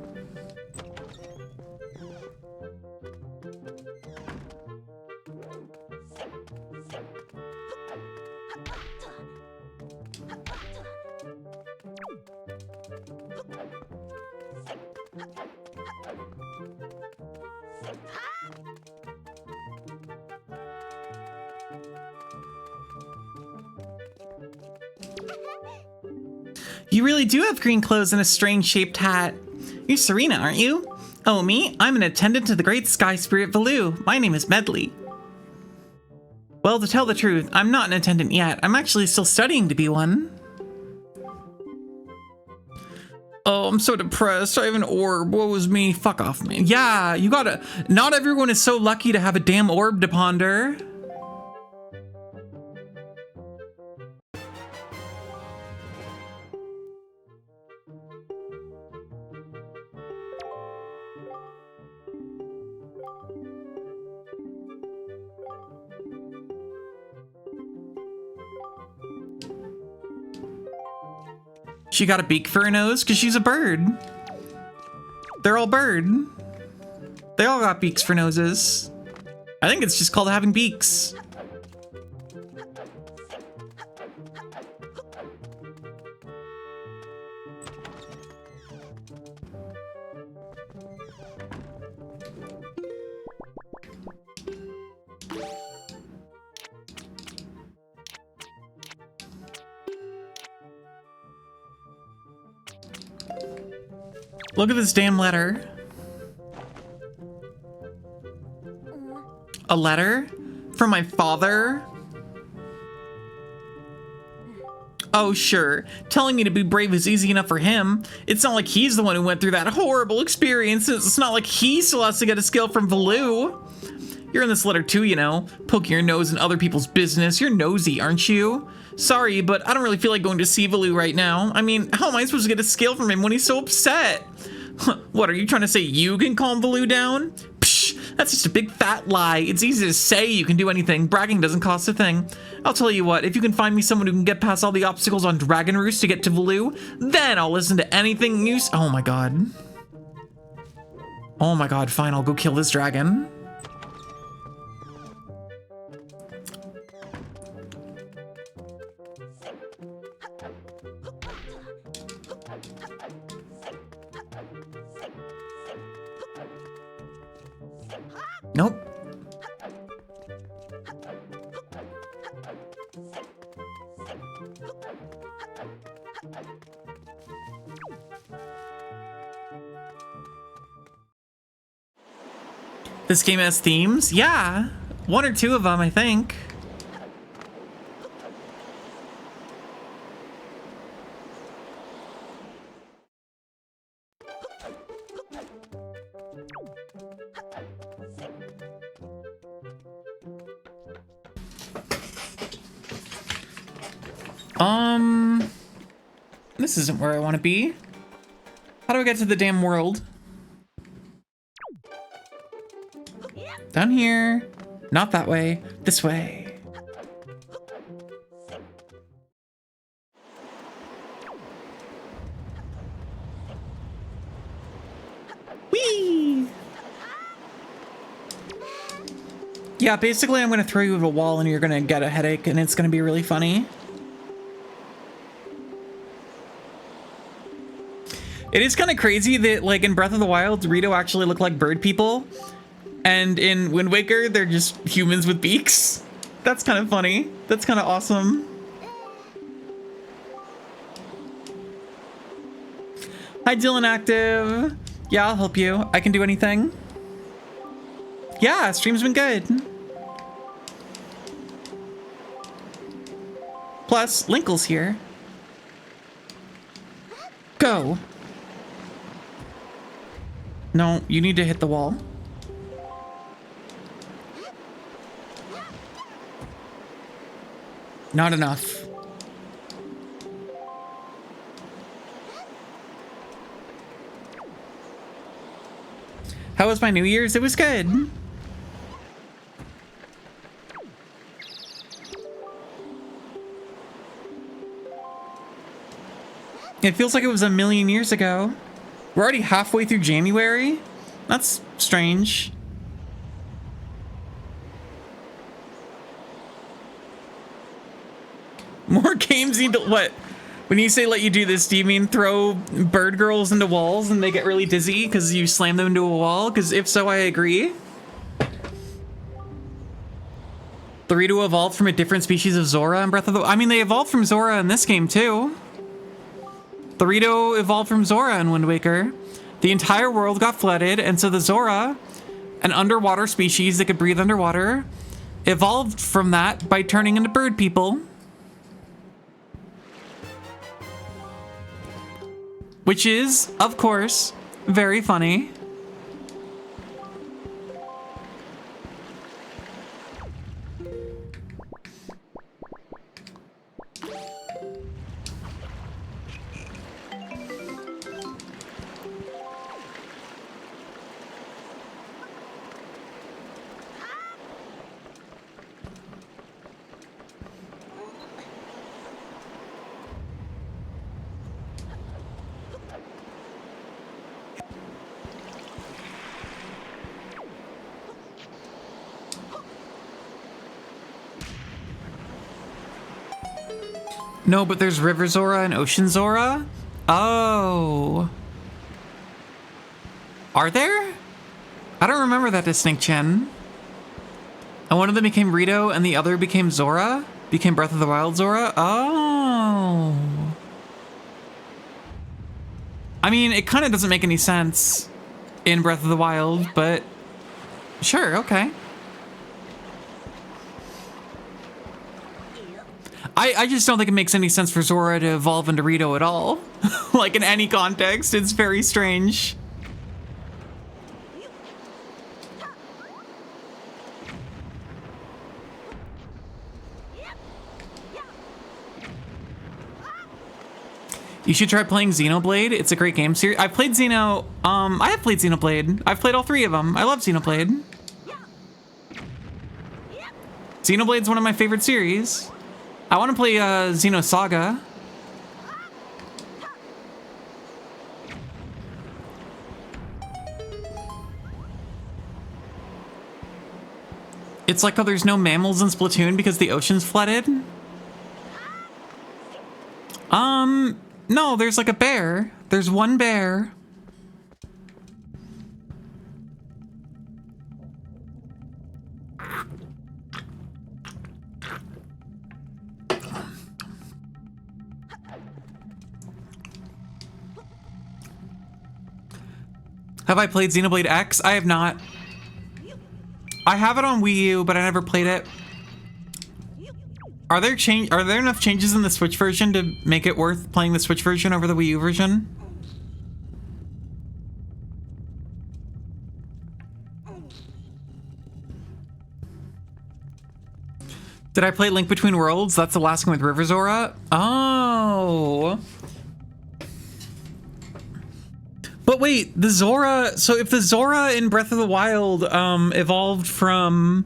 You really do have green clothes and a strange shaped hat. You're Serena, aren't you? Oh, me? I'm an attendant to the great sky spirit Valoo. My name is Medley. Well, to tell the truth, I'm not an attendant yet. I'm actually still studying to be one. Oh, I'm so depressed. I have an orb. Woe is me. Fuck off, man. Yeah, you gotta... Not everyone is so lucky to have a damn orb to ponder. She got a beak for her nose because she's a bird. They're all bird. They all got beaks for noses. I think it's just called having beaks. Look at this damn letter. A letter? From my father? Oh, sure. Telling me to be brave is easy enough for him. It's not like he's the one who went through that horrible experience. It's not like he still has to get a skill from Valoo. You're in this letter too, you know. Poking your nose in other people's business. You're nosy, aren't you? Sorry, but I don't really feel like going to see Valoo right now. I mean, how am I supposed to get a skill from him when he's so upset? What, are you trying to say you can calm Valoo down? Psh, that's just a big fat lie. It's easy to say you can do anything. Bragging doesn't cost a thing. I'll tell you what, if you can find me someone who can get past all the obstacles on Dragon Roost to get to Valoo, then I'll listen to anything you oh my god. Oh my god, fine, I'll go kill this dragon. Nope. This game has themes? Yeah. One or two of them, I think. This isn't where I want to be. How do I get to the damn world? Down here. Not that way. This way. Whee! Yeah, basically I'm gonna throw you at a wall and you're gonna get a headache and it's gonna be really funny. It is kind of crazy that, like, in Breath of the Wild, Dorito actually look like bird people. And in Wind Waker, they're just humans with beaks. That's kind of funny. That's kind of awesome. Hi, Dylan Active. Yeah, I'll help you. I can do anything. Yeah, stream's been good. Plus, Linkle's here. Go. No, you need to hit the wall. Not enough. How was my New Year's? It was good. It feels like it was a million years ago. We're already halfway through January? That's strange. More games need to, what? When you say let you do this, do you mean throw bird girls into walls and they get really dizzy because you slam them into a wall? Because if so, I agree. Dorito evolved from a different species of Zora in Breath of the... I mean, they evolved from Zora in this game, too. Dorito evolved from Zora in Wind Waker. The entire world got flooded, and so the Zora, an underwater species that could breathe underwater, evolved from that by turning into bird people. Which is, of course, very funny. No, but there's River Zora and Ocean Zora? Oh. Are there? I don't remember that distinction. And one of them became Rito and the other became Zora? Became Breath of the Wild Zora? Oh. I mean, it kind of doesn't make any sense in Breath of the Wild, but sure, okay. I just don't think it makes any sense for Zora to evolve into Rito at all. Like, in any context, it's very strange. You should try playing Xenoblade. It's a great game series. I've played Xeno. I have played Xenoblade. I've played all 3 of them. I love Xenoblade. Xenoblade's one of my favorite series. I want to play Xenosaga. It's like how there's no mammals in Splatoon because the ocean's flooded. No, there's like a bear. There's one bear. Have I played Xenoblade X? I have not. I have it on Wii U, but I never played it. Are there enough changes in the Switch version to make it worth playing the Switch version over the Wii U version? Did I play Link Between Worlds? That's the last one with River Zora? Oh. But wait, the Zora... So if the Zora in Breath of the Wild evolved from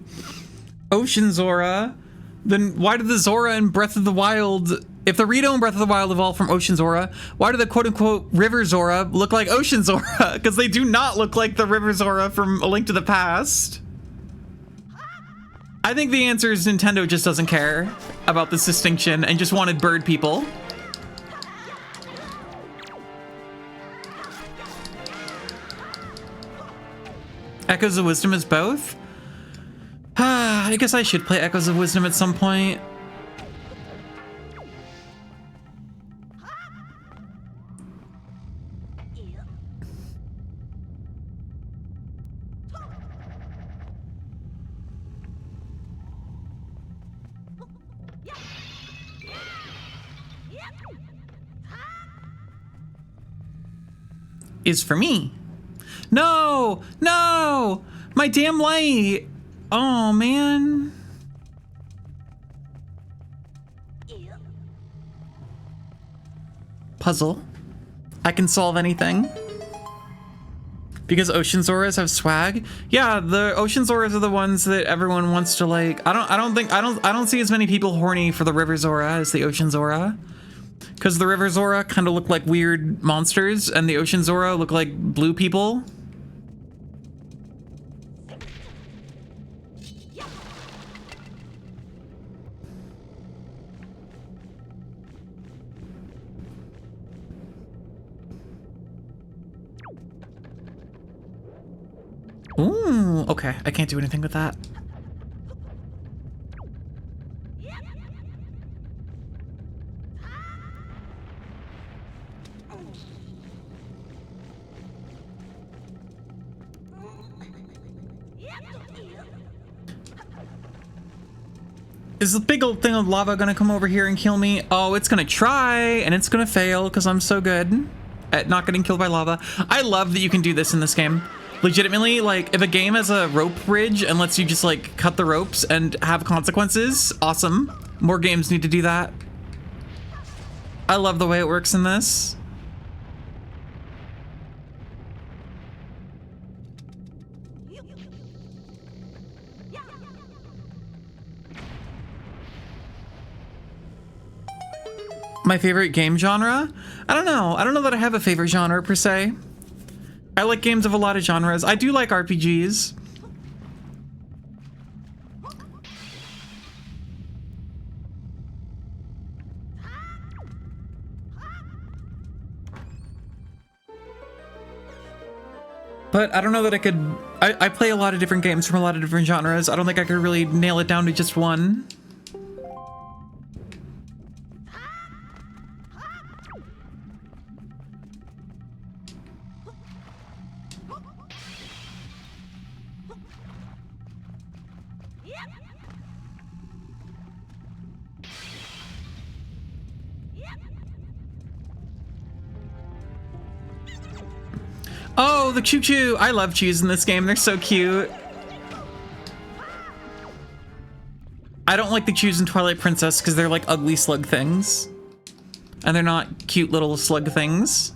Ocean Zora, then why did the Zora in Breath of the Wild... If the Rito in Breath of the Wild evolved from Ocean Zora, why do the quote-unquote River Zora look like Ocean Zora? Because they do not look like the River Zora from A Link to the Past. I think the answer is Nintendo just doesn't care about this distinction and just wanted bird people. Echoes of Wisdom is both? I guess I should play Echoes of Wisdom at some point. Is for me. No! No! My damn light! Oh, man. Puzzle. I can solve anything. Because Ocean Zoras have swag? Yeah, the Ocean Zoras are the ones that everyone wants to like. I don't see as many people horny for the River Zora as the Ocean Zora. Because the River Zora kind of look like weird monsters, and the Ocean Zora look like blue people. Ooh, okay. I can't do anything with that. Is the big old thing of lava gonna come over here and kill me? Oh, it's gonna try, and it's gonna fail, because I'm so good at not getting killed by lava. I love that you can do this in this game. Legitimately, like, if a game has a rope bridge and lets you just, like, cut the ropes and have consequences, awesome. More games need to do that. I love the way it works in this. My favorite game genre? I don't know. I don't know that I have a favorite genre per se. I like games of a lot of genres. I do like RPGs. But I don't know that I could... I play a lot of different games from a lot of different genres. I don't think I could really nail it down to just one. Oh, the choo-choo! I love chews in this game. They're so cute. I don't like the chews in Twilight Princess because they're like ugly slug things. And they're not cute little slug things.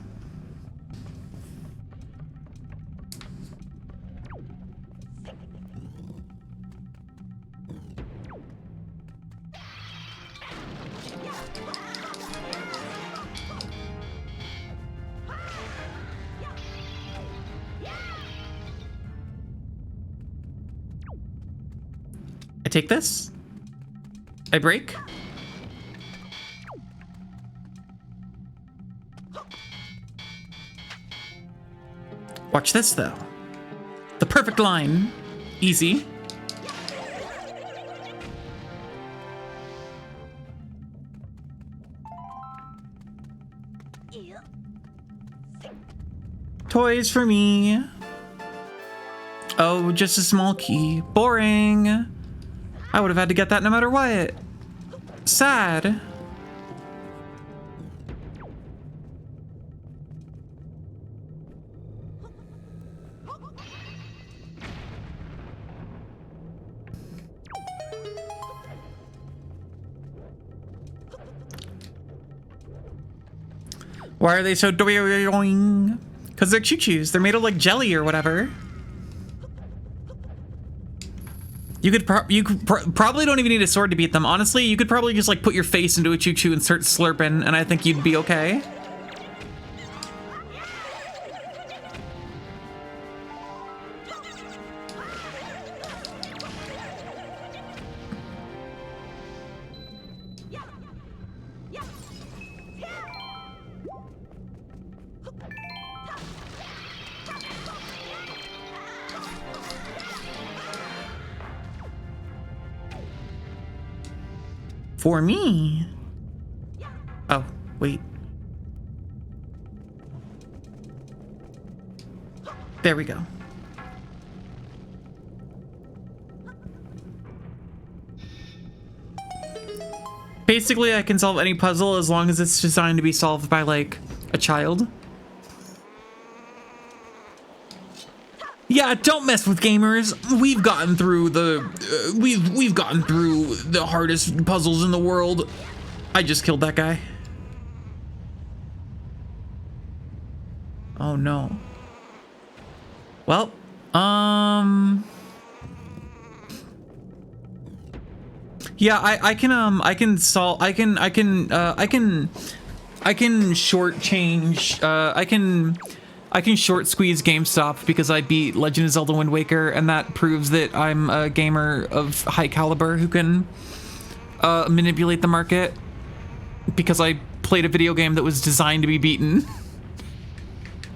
I take this. I break. Watch this though. The perfect line. Easy. Toys for me. Oh, just a small key. Boring. I would have had to get that no matter what. Sad. Why are they so doing? Because they're choo-choos. They're made of like jelly or whatever. You could probably don't even need a sword to beat them. Honestly, you could probably just like put your face into a choo-choo and start slurping, and I think you'd be okay. For me? Oh, wait. There we go. Basically, I can solve any puzzle as long as it's designed to be solved by, like, a child. Yeah, don't mess with gamers. We've gotten through the we've gotten through the hardest puzzles in the world. I just killed that guy. Oh no. Well, yeah, I can solve. I can shortchange. I can short squeeze GameStop because I beat Legend of Zelda Wind Waker, and that proves that I'm a gamer of high caliber who can manipulate the market because I played a video game that was designed to be beaten.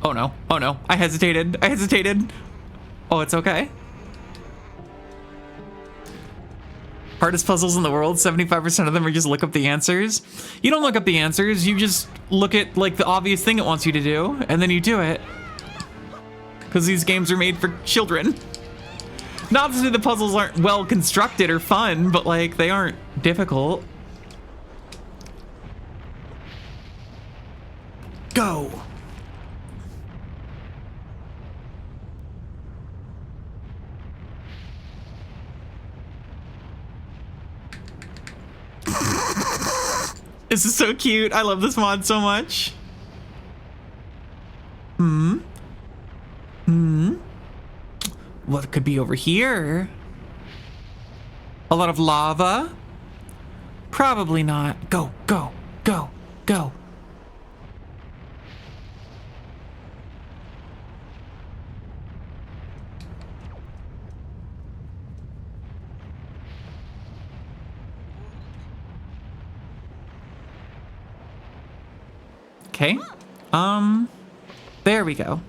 Oh no, oh no, I hesitated. Oh, it's okay. Hardest puzzles in the world, 75% of them are just look up the answers. You don't look up the answers, you just look at like the obvious thing it wants you to do, and then you do it. Because these games are made for children. Not to say the puzzles aren't well constructed or fun, but like they aren't difficult. Go! This is so cute. I love this mod so much. What could be over here? A lot of lava? Probably not. Go, go, go, go. Okay. There we go.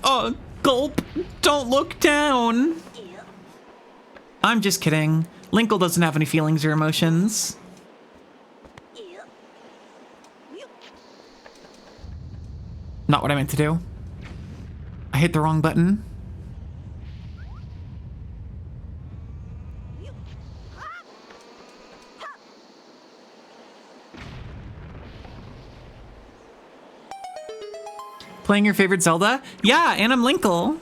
Gulp. Don't look down. I'm just kidding. Linkle doesn't have any feelings or emotions. Not what I meant to do. I hit the wrong button. Playing your favorite Zelda? Yeah, and I'm Linkle.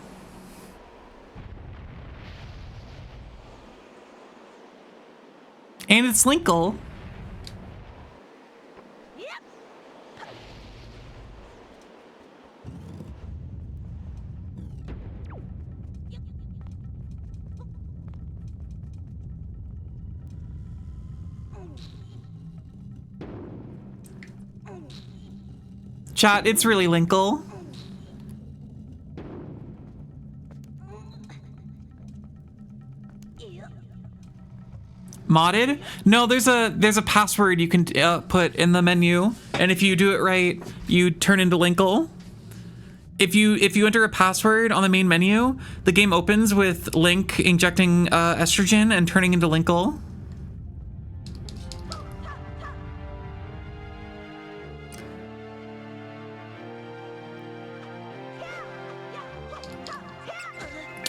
And it's Linkle. Chat, it's really Linkle. Modded? No, there's a password you can put in the menu, and if you do it right, you turn into Linkle. If you enter a password on the main menu, the game opens with Link injecting estrogen and turning into Linkle.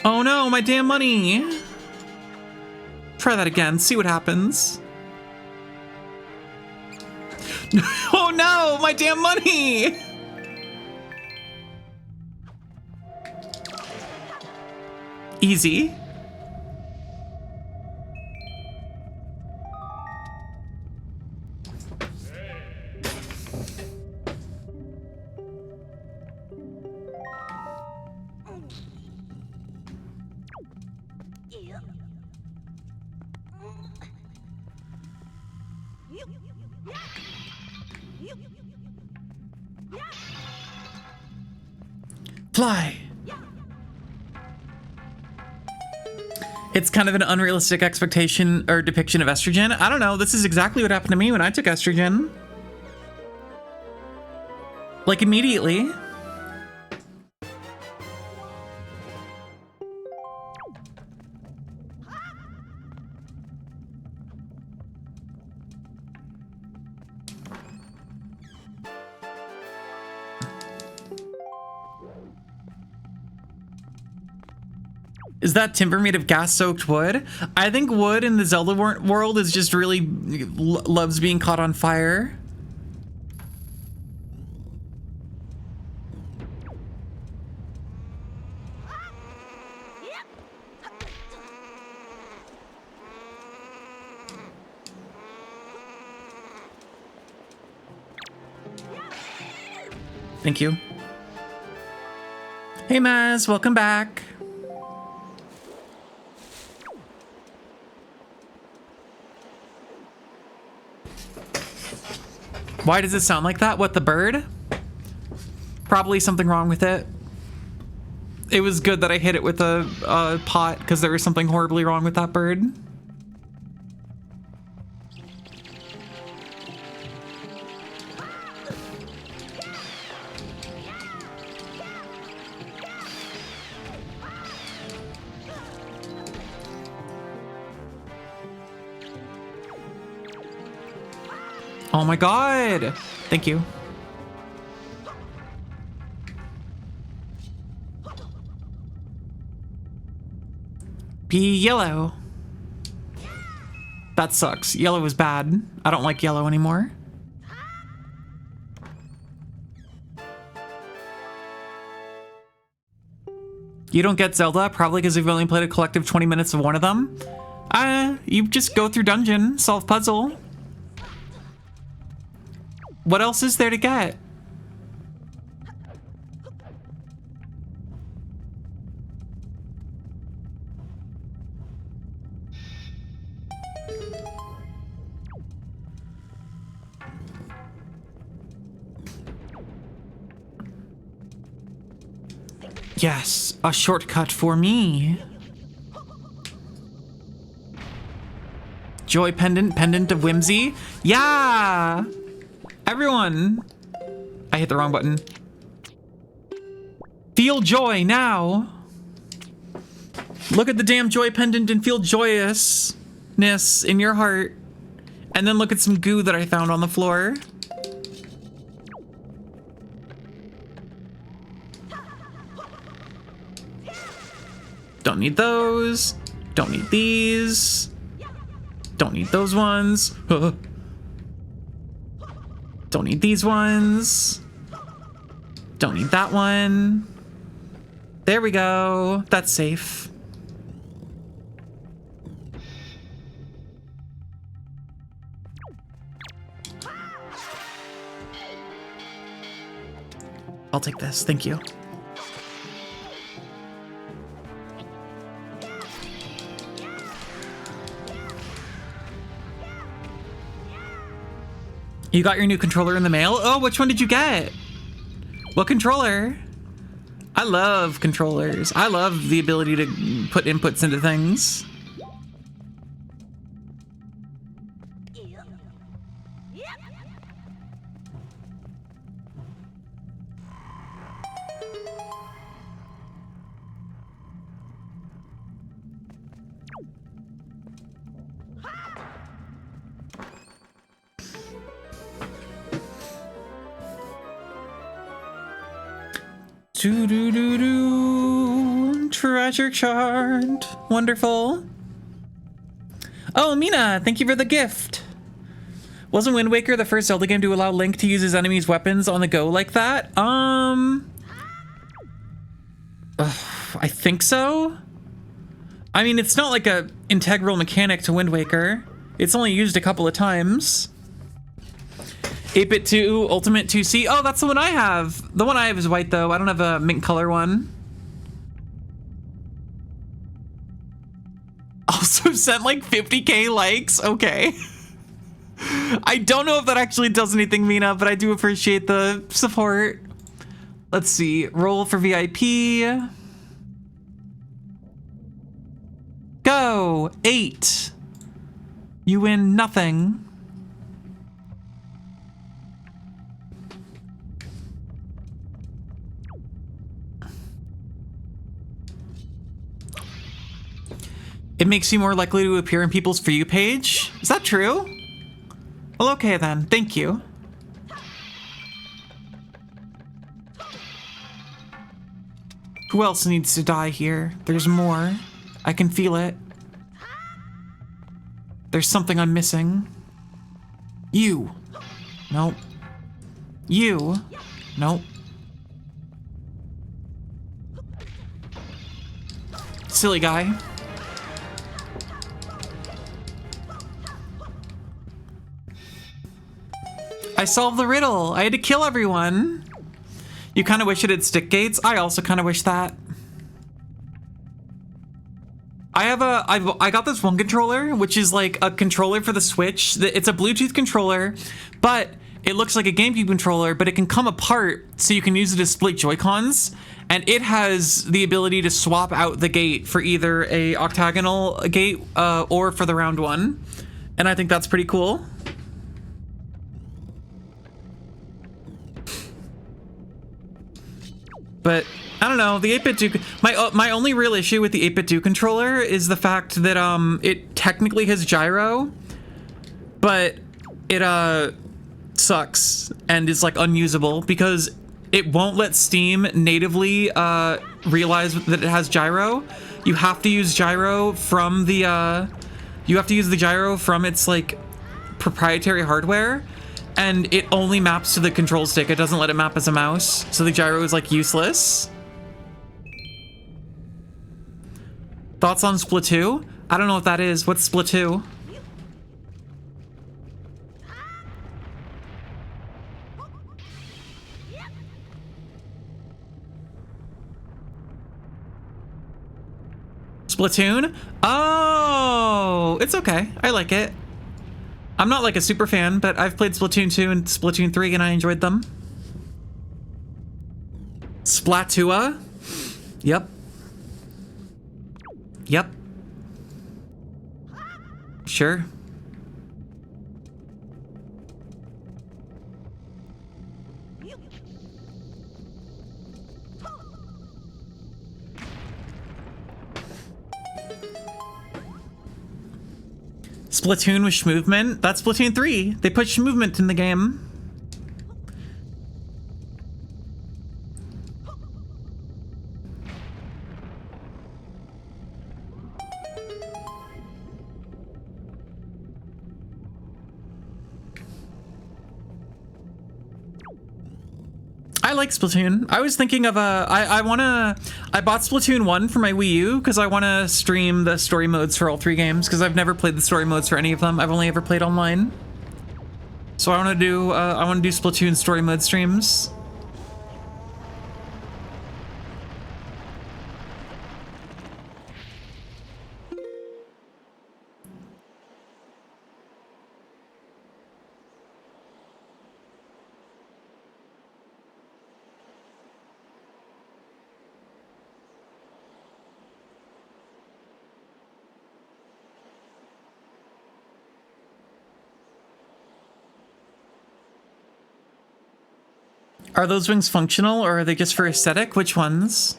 Oh no, my damn money! Try that again, see what happens. Oh no, my damn money! Easy. Fly. It's kind of an unrealistic expectation or depiction of estrogen. I don't know. This is exactly what happened to me when I took estrogen. Like immediately. Is that timber made of gas-soaked wood? I think wood in the Zelda world is just really loves being caught on fire. Thank you. Hey Maz, welcome back. Why does it sound like that? What, the bird? Probably something wrong with it. It was good that I hit it with a pot because there was something horribly wrong with that bird. Oh my god! Thank you. Be yellow. That sucks. Yellow is bad. I don't like yellow anymore. You don't get Zelda? Probably because you've only played a collective 20 minutes of one of them? You just go through dungeon, solve puzzle. What else is there to get? Yes, a shortcut for me. Joy pendant, pendant of whimsy. Yeah! Everyone! I hit the wrong button. Feel joy now. Look at the damn joy pendant and feel joyousness in your heart. And then look at some goo that I found on the floor. Don't need those. Don't need these. Don't need those ones. Don't need these ones. Don't need that one. There we go. That's safe. I'll take this. Thank you. You got your new controller in the mail? Oh, which one did you get? What controller? I love controllers. I love the ability to put inputs into things. Do-do-do-do. Treasure chart. Wonderful. Oh, Mina, thank you for the gift. Wasn't Wind Waker the first Zelda game to allow Link to use his enemies' weapons on the go like that? I think so. I mean, it's not like a integral mechanic to Wind Waker. It's only used a couple of times. 8-bit 2 Ultimate 2C. Oh, that's the one I have. The one I have is white, though. I don't have a mint color one. Also sent like 50k likes. Okay. I don't know if that actually does anything, Mina, but I do appreciate the support. Let's see. Roll for VIP. Go. 8. You win nothing. It makes you more likely to appear in people's For You page? Is that true? Well, okay then. Thank you. Who else needs to die here? There's more. I can feel it. There's something I'm missing. You. Nope. You. Nope. Silly guy. I solved the riddle. I had to kill everyone. You kind of wish it had stick gates. I also kind of wish that. I got this one controller, which is like a controller for the Switch. It's a Bluetooth controller, but it looks like a GameCube controller, but it can come apart so you can use it as split Joy-Cons. And it has the ability to swap out the gate for either a octagonal gate or for the round one. And I think that's pretty cool. But I don't know, the 8-bit 2, my only real issue with the 8-bit 2 controller is the fact that it technically has gyro, but it sucks and is like unusable because it won't let Steam natively realize that it has gyro. You have to use gyro from the gyro from its like proprietary hardware. And it only maps to the control stick. It doesn't let it map as a mouse. So the gyro is like useless. Thoughts on Splatoon? I don't know what that is. What's Splatoon? Splatoon? Oh, it's okay. I like it. I'm not like a super fan, but I've played Splatoon 2 and Splatoon 3 and I enjoyed them. Splatua? Yep. Yep. Sure. Splatoon with movement. That's Splatoon 3. They put movement in the game. I like Splatoon. I was thinking of I bought Splatoon 1 for my Wii U because I want to stream the story modes for all 3 games because I've never played the story modes for any of them. I've only ever played online. So I want to do Splatoon story mode streams. Are those wings functional or are they just for aesthetic? Which ones?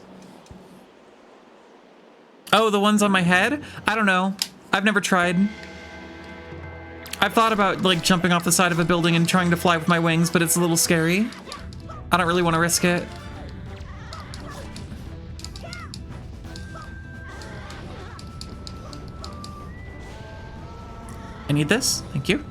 Oh, the ones on my head? I don't know. I've never tried. I've thought about like jumping off the side of a building and trying to fly with my wings, but it's a little scary. I don't really want to risk it. I need this. Thank you.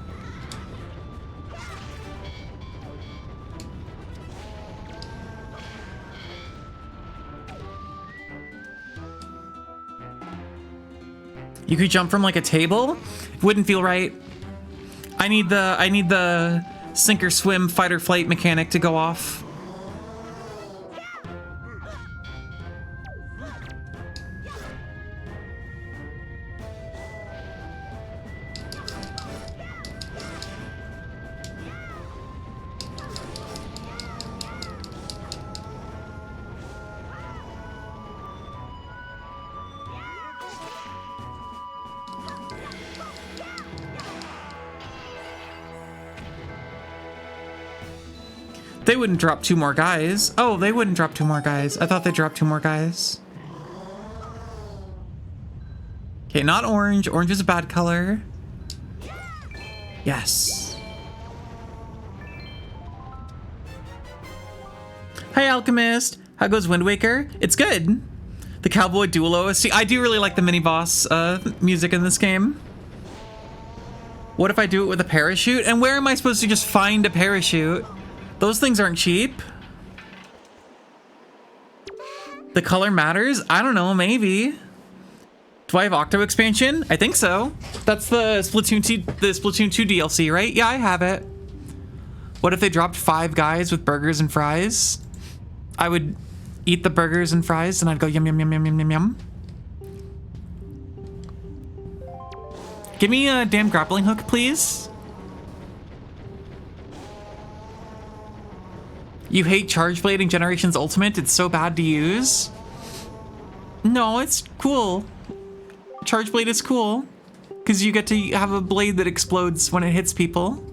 You could jump from like a table? Wouldn't feel right. I need the sink or swim fight or flight mechanic to go off. They wouldn't drop 2 more guys. Oh, they wouldn't drop 2 more guys. I thought they dropped 2 more guys. Okay, not orange. Orange is a bad color. Yes. Hi, Alchemist. How goes Wind Waker? It's good. The Cowboy Dual OST. I do really like the mini boss music in this game. What if I do it with a parachute? And where am I supposed to just find a parachute? Those things aren't cheap. The color matters? I don't know, maybe. Do I have Octo expansion? I think so. That's the Splatoon 2 DLC, right? Yeah, I have it. What if they dropped 5 guys with burgers and fries? I would eat the burgers and fries and I'd go yum, yum, yum, yum, yum, yum, yum. Give me a damn grappling hook, please. You hate Charge Blade in Generations Ultimate? It's so bad to use. No, it's cool. Charge Blade is cool. Because you get to have a blade that explodes when it hits people.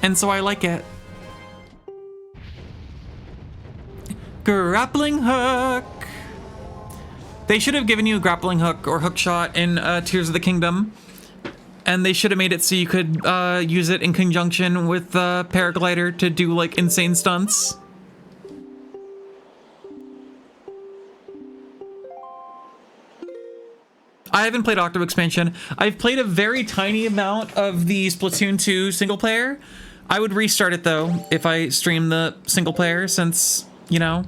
And so I like it. Grappling hook. They should have given you a grappling hook or hook shot in Tears of the Kingdom. And they should have made it so you could use it in conjunction with the paraglider to do like insane stunts. I haven't played Octo Expansion. I've played a very tiny amount of the Splatoon 2 single player. I would restart it though if I stream the single player since, you know,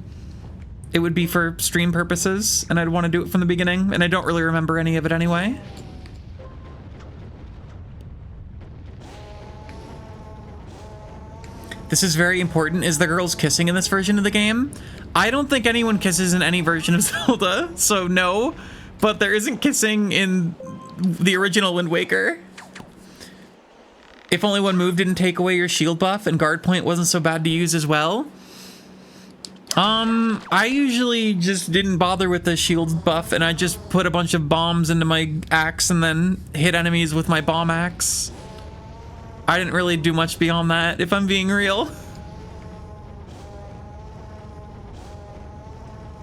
it would be for stream purposes and I'd want to do it from the beginning and I don't really remember any of it anyway. This is very important. Is the girls kissing in this version of the game? I don't think anyone kisses in any version of Zelda, so no. But there isn't kissing in the original Wind Waker. If only one move didn't take away your shield buff and guard point wasn't so bad to use as well. I usually just didn't bother with the shield buff and I just put a bunch of bombs into my axe and then hit enemies with my bomb axe. I didn't really do much beyond that, if I'm being real.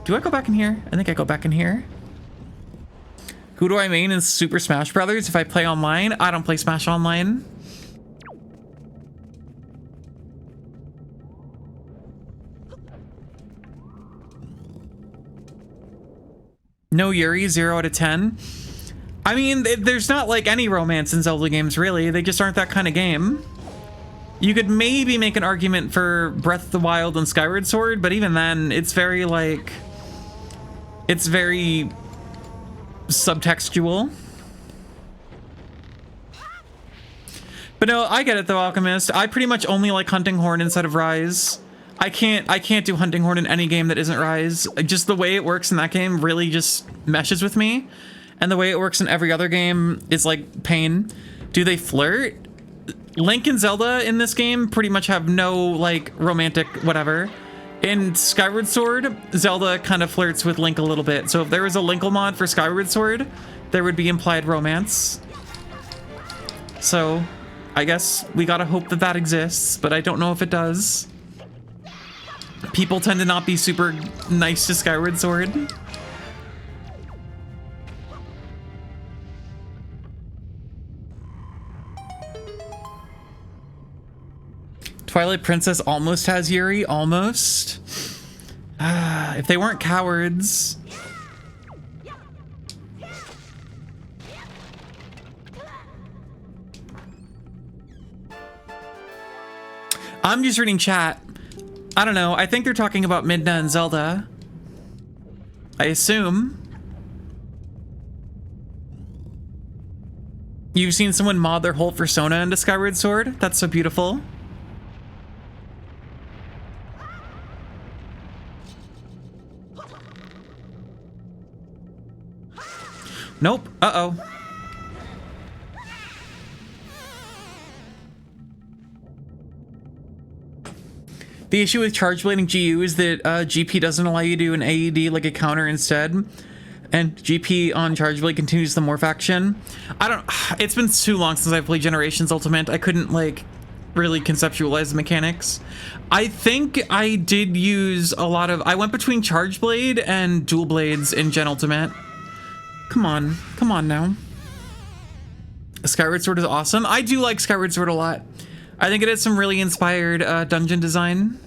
Do I go back in here? I think I go back in here. Who do I main in Super Smash Brothers if I play online? I don't play Smash Online. No Yuri, 0 out of 10. I mean, there's not like any romance in Zelda games, really. They just aren't that kind of game. You could maybe make an argument for Breath of the Wild and Skyward Sword, but even then, it's very like... It's very subtextual. But no, I get it though, Alchemist. I pretty much only like Hunting Horn instead of Rise. I can't do Hunting Horn in any game that isn't Rise. Just the way it works in that game really just meshes with me. And the way it works in every other game is like pain. Do they flirt? Link and Zelda in this game pretty much have no like romantic whatever. In Skyward Sword, Zelda kind of flirts with Link a little bit. So if there was a Linkle mod for Skyward Sword, there would be implied romance. So I guess we gotta hope that that exists, but I don't know if it does. People tend to not be super nice to Skyward Sword. Twilight Princess almost has Yuri, almost. If they weren't cowards. I'm just reading chat. I don't know. I think they're talking about Midna and Zelda. I assume. You've seen someone mod their whole persona into Skyward Sword? That's so beautiful. Nope. Uh-oh. The issue with charge blading GU is that GP doesn't allow you to do an AED like a counter instead. And GP on charge blade continues the morph action. It's been too long since I've played Generations Ultimate. I couldn't like really conceptualize the mechanics. I think I did use a lot of, I went between charge blade and dual blades in Gen Ultimate. Come on now. Skyward Sword is awesome. I do like Skyward Sword a lot. I think it has some really inspired dungeon design.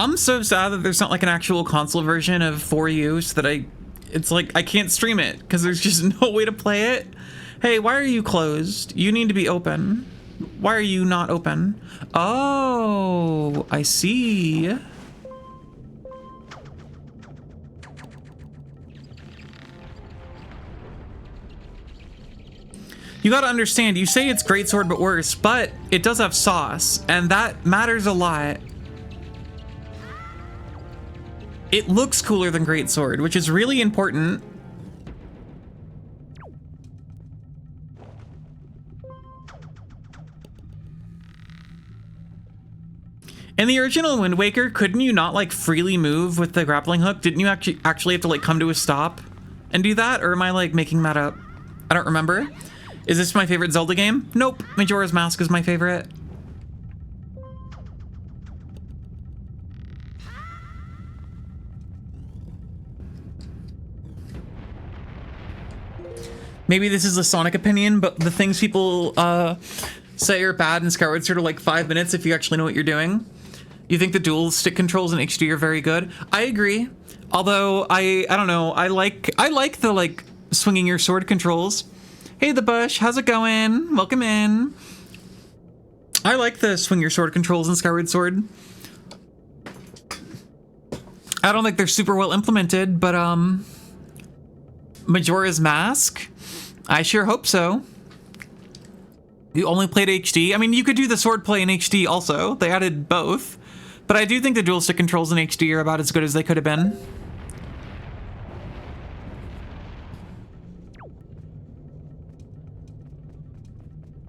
I'm so sad that there's not like an actual console version of 4U so that it's like I can't stream it because there's just no way to play it. Hey, why are you closed? You need to be open. Why are you not open? Oh, I see. You gotta understand, you say it's greatsword but worse, but it does have sauce, and that matters a lot. It looks cooler than greatsword, which is really important. In the original Wind Waker, couldn't you not like freely move with the grappling hook? Didn't you actually have to like come to a stop and do that? Or am I like making that up? I don't remember. Is this my favorite Zelda game? Nope. Majora's Mask is my favorite. Maybe this is a Sonic opinion, but the things people say are bad in Skyward Sword are like 5 minutes if you actually know what you're doing. You think the dual stick controls in HD are very good? I agree. Although I don't know. I like the like swinging your sword controls. Hey, the Bush, how's it going? Welcome in. I like the swing your sword controls in Skyward Sword. I don't think they're super well implemented, but Majora's Mask? I sure hope so. You only played HD? I mean, you could do the sword play in HD also. They added both. But I do think the dual stick controls in HD are about as good as they could have been.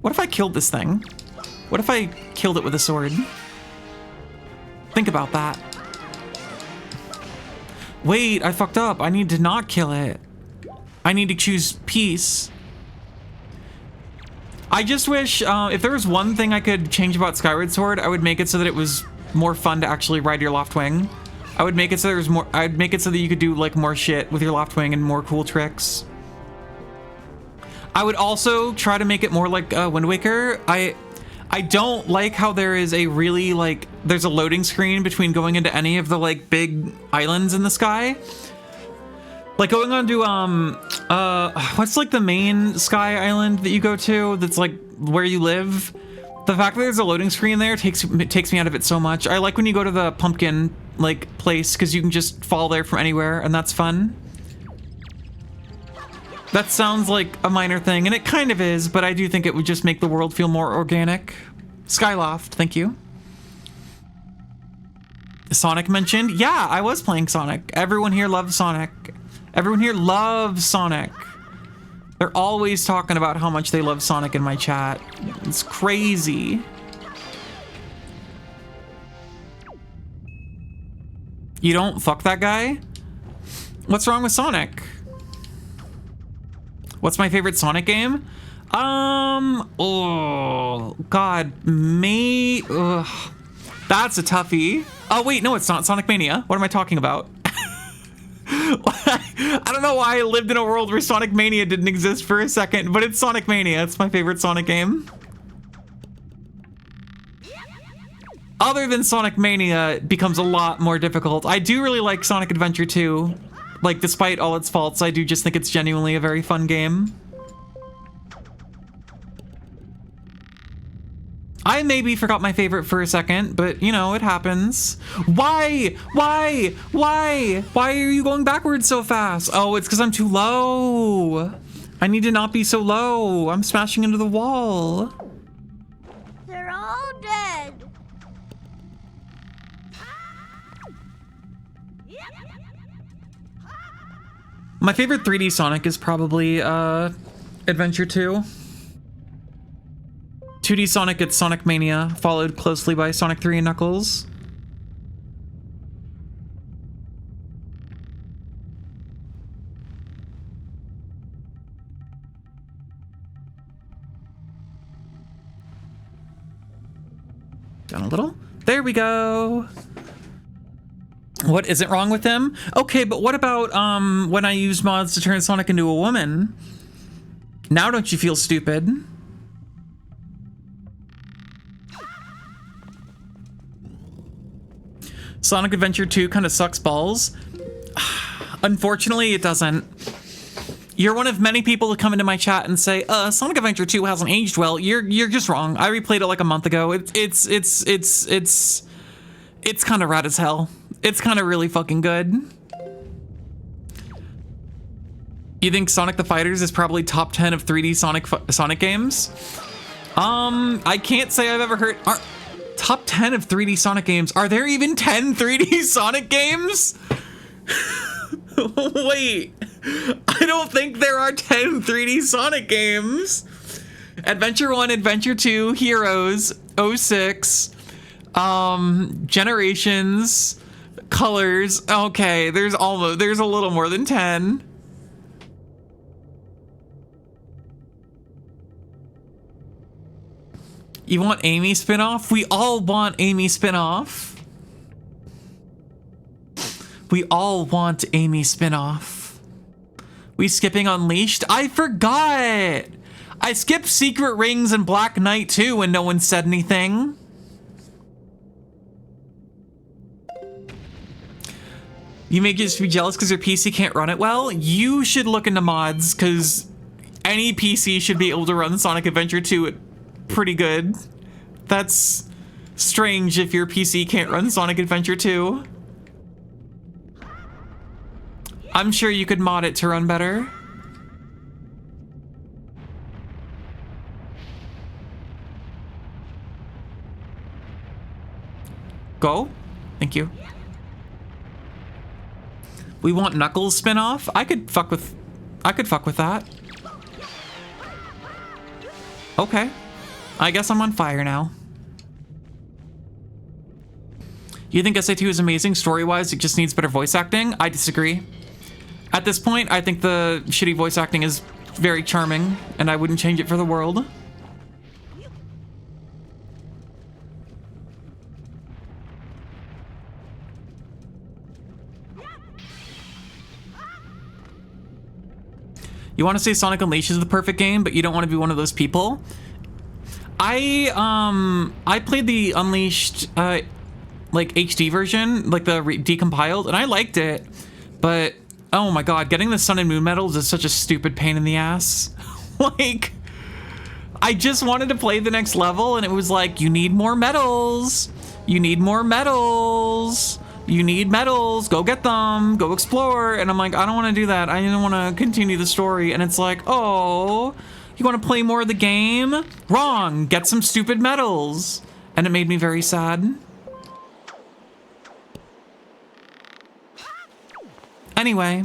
What if I killed this thing? What if I killed it with a sword? Think about that. Wait, I fucked up. I need to not kill it. I need to choose peace. I just wish, if there was one thing I could change about Skyward Sword, I would make it so that it was more fun to actually ride your Loftwing. I would make it so there was more, I'd make it so that you could do like more shit with your Loftwing and more cool tricks. I would also try to make it more like Wind Waker. I don't like how there is a really like, there's a loading screen between going into any of the like big islands in the sky. Like going on to, what's like the main sky island that you go to that's like where you live? The fact that there's a loading screen there takes me out of it so much. I like when you go to the pumpkin like place because you can just fall there from anywhere and that's fun. That sounds like a minor thing and it kind of is, but I do think it would just make the world feel more organic. Skyloft, thank you. Sonic mentioned? Yeah, I was playing Sonic. Everyone here loves Sonic. Everyone here loves Sonic. They're always talking about how much they love Sonic in my chat. It's crazy. You don't fuck that guy? What's wrong with Sonic? What's my favorite Sonic game? Oh, God, ugh. That's a toughie. Oh, wait, no, it's not Sonic Mania. What am I talking about? I don't know why I lived in a world where Sonic Mania didn't exist for a second, but it's Sonic Mania. It's my favorite Sonic game. Other than Sonic Mania, it becomes a lot more difficult. I do really like Sonic Adventure 2. Like, despite all its faults, I do just think it's genuinely a very fun game. I maybe forgot my favorite for a second, but you know, it happens. Why? Why? Why? Why are you going backwards so fast? Oh, it's because I'm too low. I need to not be so low. I'm smashing into the wall. They're all dead. My favorite 3D Sonic is probably Adventure 2. 2D Sonic gets Sonic Mania, followed closely by Sonic 3 and Knuckles. Down a little. There we go. What isn't wrong with them? Okay, but what about when I use mods to turn Sonic into a woman? Now don't you feel stupid? Sonic Adventure 2 kind of sucks balls. Unfortunately, it doesn't. You're one of many people to come into my chat and say, Sonic Adventure 2 hasn't aged well. You're just wrong. I replayed it like a month ago. It's kind of rad as hell. It's kind of really fucking good. You think Sonic the Fighters is probably top 10 of 3D Sonic games? I can't say I've ever heard... Top 10 of 3D Sonic games. Are there even 10 3D Sonic games? Wait. I don't think there are 10 3D Sonic games. Adventure 1, Adventure 2, Heroes, 06, Generations, Colors. Okay, there's a little more than 10. You want Amy spinoff? We all want Amy spinoff. We all want Amy spinoff. We skipping Unleashed? I forgot! I skipped Secret Rings and Black Knight too and no one said anything. You may just be jealous because your PC can't run it well? You should look into mods because any PC should be able to run Sonic Adventure 2 pretty good. That's strange if your PC can't run Sonic Adventure 2. I'm sure you could mod it to run better. Go. Thank you. We want Knuckles spinoff? I could fuck with that. Okay. I guess I'm on fire now. You think SA2 is amazing story-wise? It just needs better voice acting? I disagree. At this point, I think the shitty voice acting is very charming, and I wouldn't change it for the world. You want to say Sonic Unleashed is the perfect game, but you don't want to be one of those people? I played the Unleashed, like HD version, like the decompiled, and I liked it, but oh my god, getting the Sun and Moon medals is such a stupid pain in the ass. Like, I just wanted to play the next level, and it was like, you need more medals. You need more medals. You need medals. Go get them. Go explore. And I'm like, I don't want to do that. I don't want to continue the story. And it's like, oh, you want to play more of the game? Wrong. Get some stupid medals. And it made me very sad. Anyway,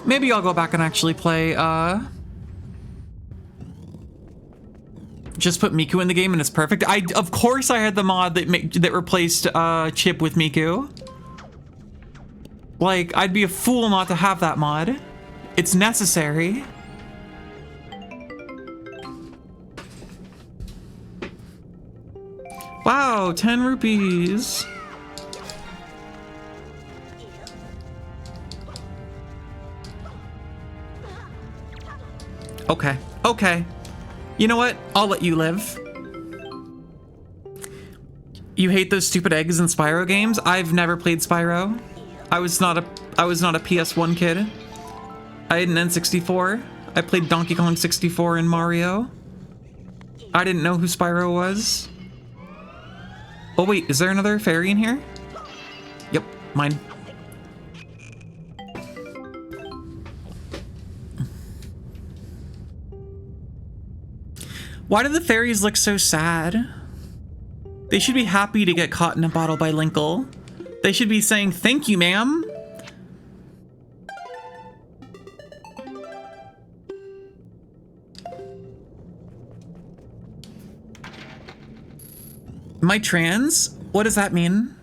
maybe I'll go back and actually play, just put Miku in the game and it's perfect. Of course I had the mod that replaced, Chip with Miku. Like, I'd be a fool not to have that mod. It's necessary. Wow, 10 rupees. Okay, okay. You know what? I'll let you live. You hate those stupid eggs in Spyro games? I've never played Spyro. I was not a PS1 kid. I had an N64. I played Donkey Kong 64 and Mario. I didn't know who Spyro was. Oh wait, is there another fairy in here? Yep, mine. Why do the fairies look so sad? They should be happy to get caught in a bottle by Linkle. They should be saying, thank you, ma'am. Am I trans? What does that mean?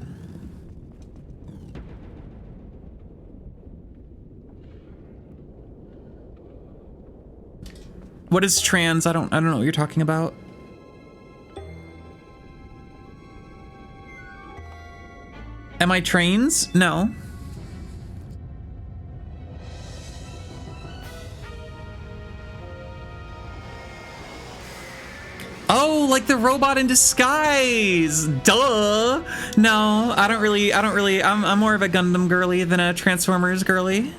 What is trans? I don't know what you're talking about. Am I trains? No. Oh, like the robot in disguise. Duh. No, I don't really, I'm more of a Gundam girly than a Transformers girly.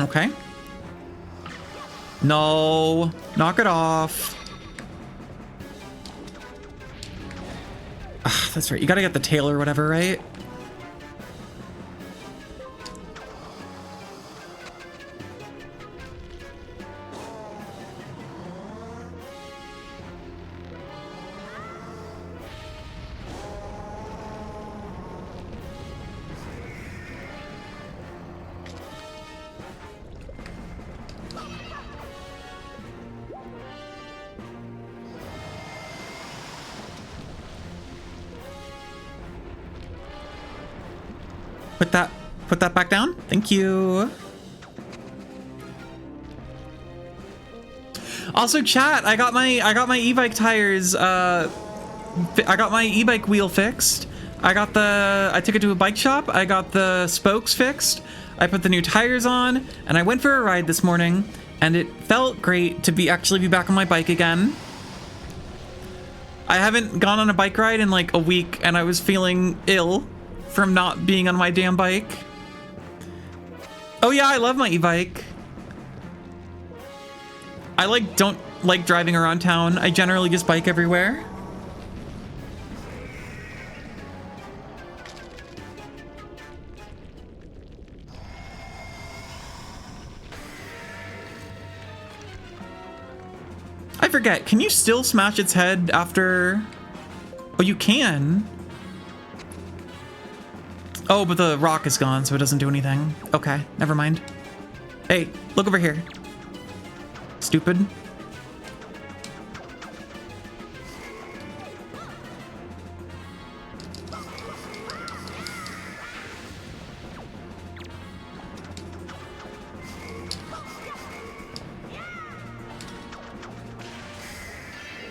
Okay. No, knock it off. Ah, that's right. You gotta get the tail or whatever, right? Put that back down. Thank you. Also, chat, I got my e-bike tires. I got my e-bike wheel fixed. I took it to a bike shop. I got the spokes fixed. I put the new tires on, and I went for a ride this morning, and it felt great to actually be back on my bike again. I haven't gone on a bike ride in like a week, and I was feeling ill from not being on my damn bike. Oh yeah, I love my e-bike. I don't like driving around town. I generally just bike everywhere. I forget, can you still smash its head after... Oh, you can. Oh, but the rock is gone, so it doesn't do anything. Okay, never mind. Hey, look over here. Stupid.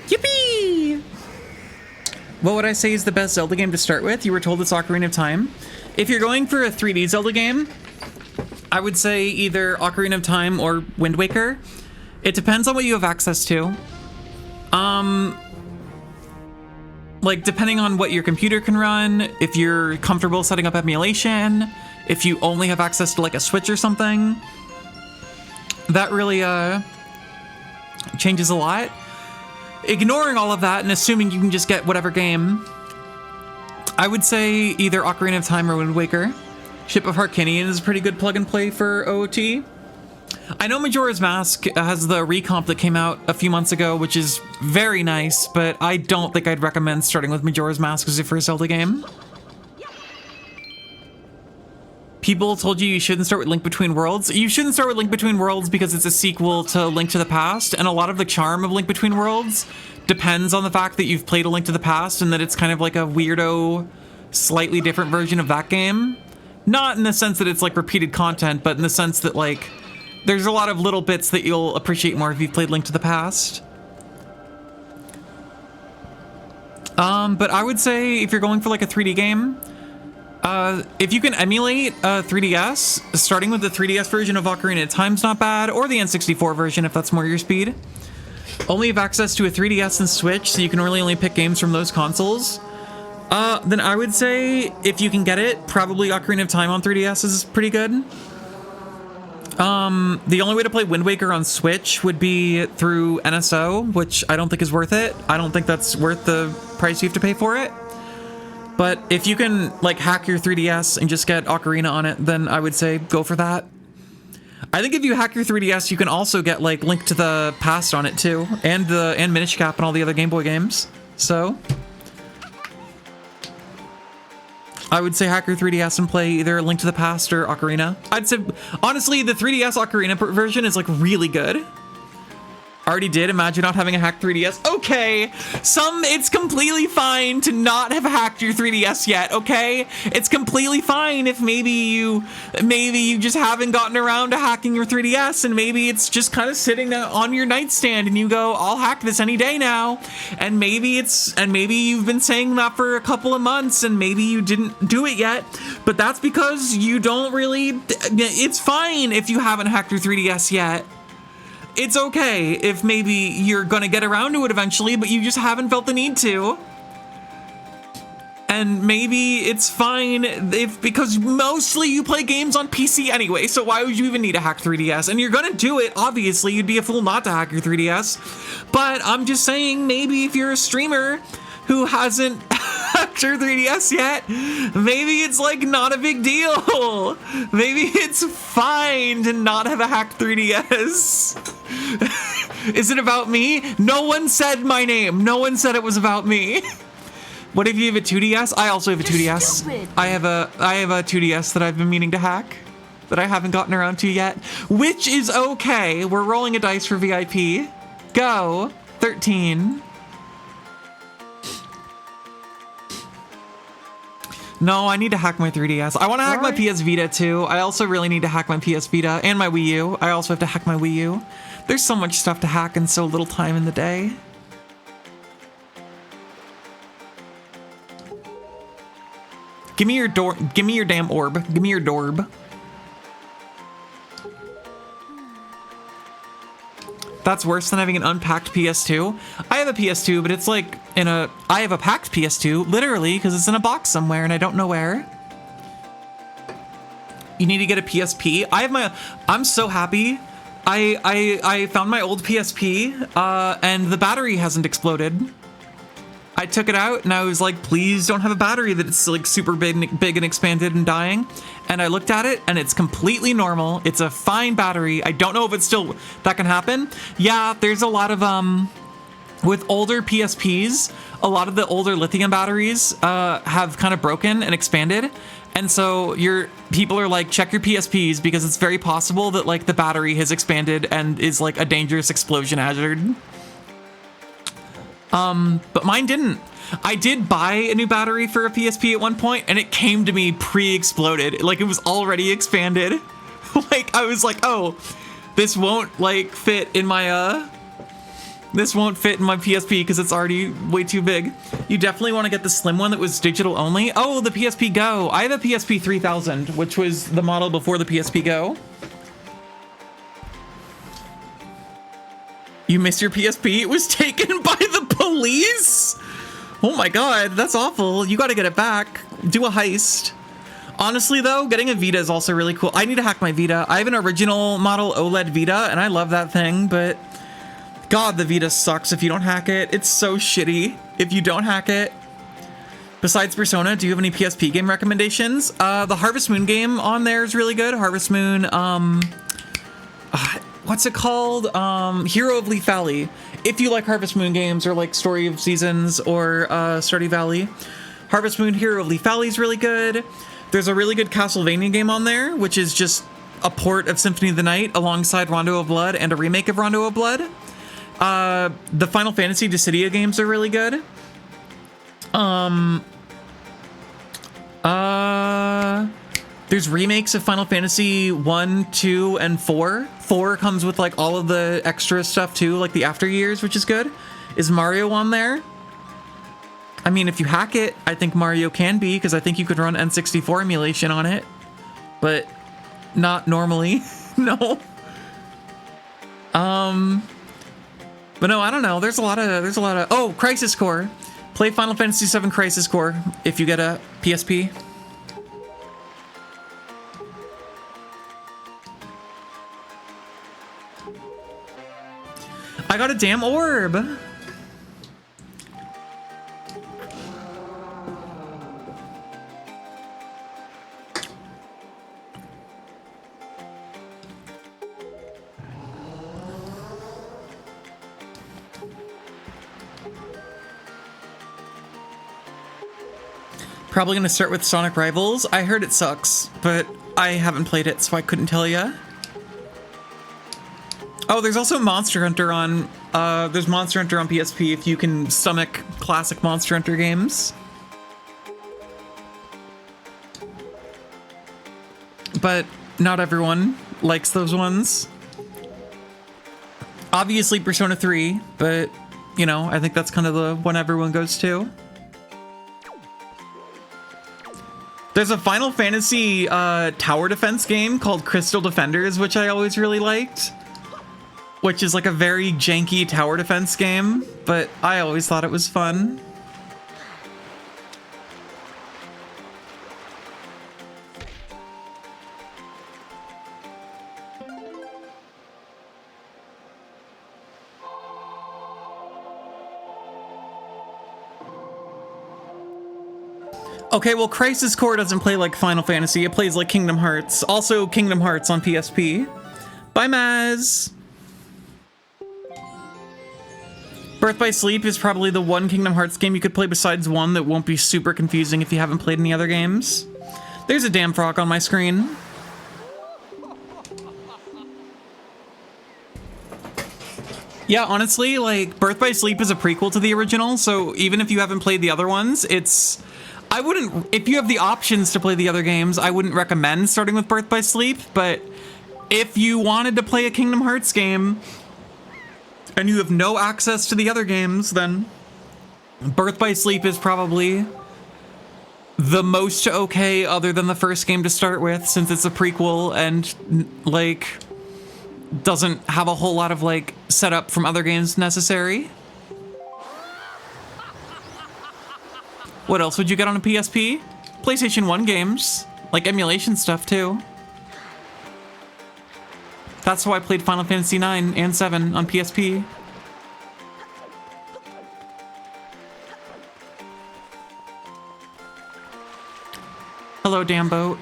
Yippee! What would I say is the best Zelda game to start with? You were told it's Ocarina of Time. If you're going for a 3D Zelda game, I would say either Ocarina of Time or Wind Waker. It depends on what you have access to. Like, depending on what your computer can run, if you're comfortable setting up emulation, if you only have access to, like, a Switch or something, that really, changes a lot. Ignoring all of that and assuming you can just get whatever game, I would say either Ocarina of Time or Wind Waker. Ship of Harkinian is a pretty good plug and play for OOT. I know Majora's Mask has the recomp that came out a few months ago, which is very nice, but I don't think I'd recommend starting with Majora's Mask as your first Zelda game. People told you shouldn't start with Link Between Worlds. You shouldn't start with Link Between Worlds because it's a sequel to Link to the Past, and a lot of the charm of Link Between Worlds depends on the fact that you've played A Link to the Past and that it's kind of like a weirdo, slightly different version of that game. Not in the sense that it's like repeated content, but in the sense that like there's a lot of little bits that you'll appreciate more if you've played Link to the Past. But I would say if you're going for like a 3D game, if you can emulate 3DS, starting with the 3DS version of Ocarina of Time's not bad, or the N64 version if that's more your speed. Only have access to a 3DS and Switch, so you can really only pick games from those consoles. Then I would say, if you can get it, probably Ocarina of Time on 3DS is pretty good. The only way to play Wind Waker on Switch would be through NSO, which I don't think is worth it. I don't think that's worth the price you have to pay for it. But if you can, like, hack your 3DS and just get Ocarina on it, then I would say go for that. I think if you hack your 3DS, you can also get, like, Link to the Past on it, too. And Minish Cap and all the other Game Boy games. So I would say hack your 3DS and play either Link to the Past or Ocarina. I'd say, honestly, the 3DS Ocarina version is, like, really good. Already did. Imagine not having a hacked 3DS. Okay, it's completely fine to not have hacked your 3DS yet, okay? It's completely fine if maybe you just haven't gotten around to hacking your 3DS, and maybe it's just kind of sitting on your nightstand and you go, I'll hack this any day now. And maybe you've been saying that for a couple of months and maybe you didn't do it yet, but that's because you don't really, it's fine if you haven't hacked your 3DS yet. It's okay if maybe you're gonna get around to it eventually, but you just haven't felt the need to. And maybe it's fine because mostly you play games on PC anyway, so why would you even need a hacked 3DS? And you're gonna do it, obviously, you'd be a fool not to hack your 3DS. But I'm just saying, maybe if you're a streamer who hasn't hacked your 3DS yet, maybe it's like not a big deal. Maybe it's fine to not have a hacked 3DS. Is it about me? No one said my name. No one said it was about me. What if you have a 2DS? I also have a 2DS. Stupid. I have a 2DS that I've been meaning to hack that I haven't gotten around to yet, which is okay. We're rolling a dice for VIP. Go. 13. No, I need to hack my 3DS. I want to hack my PS Vita too. I also really need to hack my PS Vita and my Wii U. I also have to hack my Wii U. There's so much stuff to hack in so little time in the day. Give me your damn orb. Give me your dorb. That's worse than having an unpacked PS2. I have a PS2, but it's like I have a packed PS2, literally, because it's in a box somewhere and I don't know where. You need to get a PSP. I'm so happy. I found my old PSP, and the battery hasn't exploded. I took it out and I was like, please don't have a battery that's like super big and expanded and dying. And I looked at it and it's completely normal. It's a fine battery. I don't know if it's still, that can happen. Yeah, there's a lot of, with older PSPs, a lot of the older lithium batteries have kind of broken and expanded. And so people are like, check your PSPs because it's very possible that like the battery has expanded and is like a dangerous explosion hazard. But mine didn't. I did buy a new battery for a PSP at one point and it came to me pre-exploded. Like it was already expanded. Like I was like, oh, this won't like fit in my PSP because it's already way too big. You definitely want to get the slim one that was digital only. Oh, the PSP Go. I have a PSP 3000, which was the model before the PSP Go. You missed your PSP? It was taken by the police? Oh my god, that's awful. You gotta get it back. Do a heist. Honestly though, getting a Vita is also really cool. I need to hack my Vita. I have an original model OLED Vita and I love that thing, but God, the Vita sucks if you don't hack it. It's so shitty if you don't hack it. Besides Persona, do you have any PSP game recommendations? The Harvest Moon game on there is really good. Harvest Moon, what's it called? Hero of Leaf Valley. If you like Harvest Moon games or like Story of Seasons or Stardew Valley, Harvest Moon Hero of Leaf Valley is really good. There's a really good Castlevania game on there, which is just a port of Symphony of the Night alongside Rondo of Blood and a remake of Rondo of Blood. The Final Fantasy Dissidia games are really good. There's remakes of Final Fantasy 1, 2, and 4. 4 comes with like all of the extra stuff too, like the after years, which is good. Is Mario on there? I mean, if you hack it, I think Mario can be, because I think you could run N64 emulation on it, but not normally. No. But no, I don't know. There's a lot of oh, Crisis Core. Play Final Fantasy VII Crisis Core if you get a PSP. I got a damn orb. Probably gonna start with Sonic Rivals. I heard it sucks, but I haven't played it, so I couldn't tell ya. Oh, there's also Monster Hunter on, there's Monster Hunter on PSP if you can stomach classic Monster Hunter games. But not everyone likes those ones. Obviously Persona 3, but, you know, I think that's kind of the one everyone goes to. There's a Final Fantasy tower defense game called Crystal Defenders, which I always really liked. Which is like a very janky tower defense game, but I always thought it was fun. Okay, well, Crisis Core doesn't play like Final Fantasy. It plays like Kingdom Hearts. Also, Kingdom Hearts on PSP. Bye, Maz. Birth by Sleep is probably the one Kingdom Hearts game you could play besides one that won't be super confusing if you haven't played any other games. There's a damn frog on my screen. Yeah, honestly, like, Birth by Sleep is a prequel to the original, so even if you haven't played the other ones, it's... I wouldn't... If you have the options to play the other games, I wouldn't recommend starting with Birth by Sleep, but if you wanted to play a Kingdom Hearts game and you have no access to the other games, then Birth by Sleep is probably the most okay other than the first game to start with, since it's a prequel and, like, doesn't have a whole lot of, like, setup from other games necessary. What else would you get on a PSP? PlayStation 1 games, like emulation stuff too. That's how I played Final Fantasy 9 and 7 on PSP. Hello, damn boat.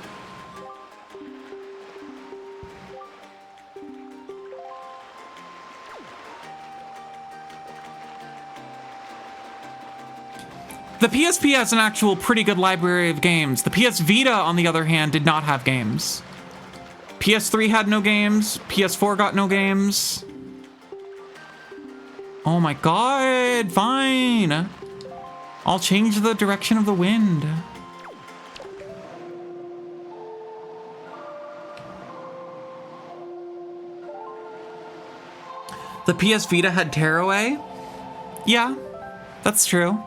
The PSP has an actual pretty good library of games. The PS Vita, on the other hand, did not have games. PS3 had no games. PS4 got no games. Oh my god, fine. I'll change the direction of the wind. The PS Vita had tearaway? Yeah, that's true.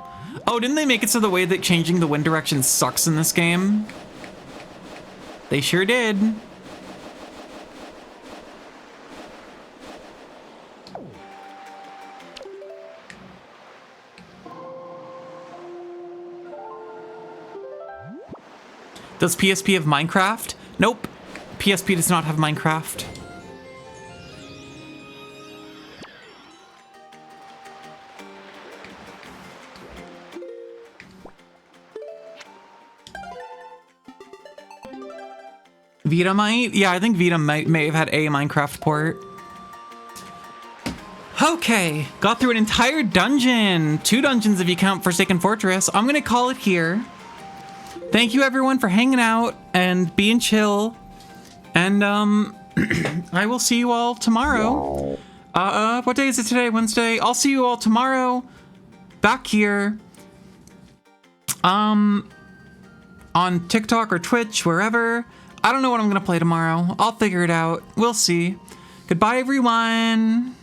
Oh, didn't they make it so the way that changing the wind direction sucks in this game? They sure did. Does PSP have Minecraft? Nope. PSP does not have Minecraft. Vita might? Yeah, I think Vita may have had a Minecraft port. Okay, got through an entire dungeon. 2 dungeons if you count Forsaken Fortress. I'm gonna call it here. Thank you everyone for hanging out and being chill. And I will see you all tomorrow. What day is it today? Wednesday? I'll see you all tomorrow back here. On TikTok or Twitch, wherever. I don't know what I'm gonna play tomorrow. I'll figure it out. We'll see. Goodbye, everyone.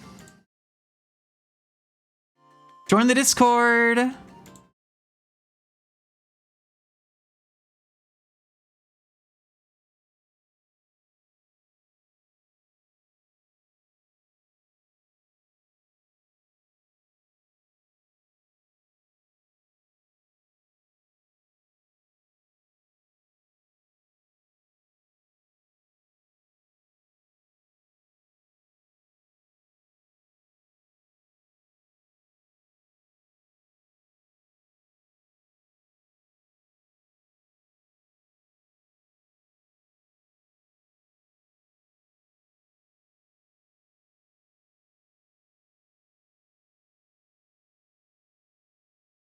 Join the Discord.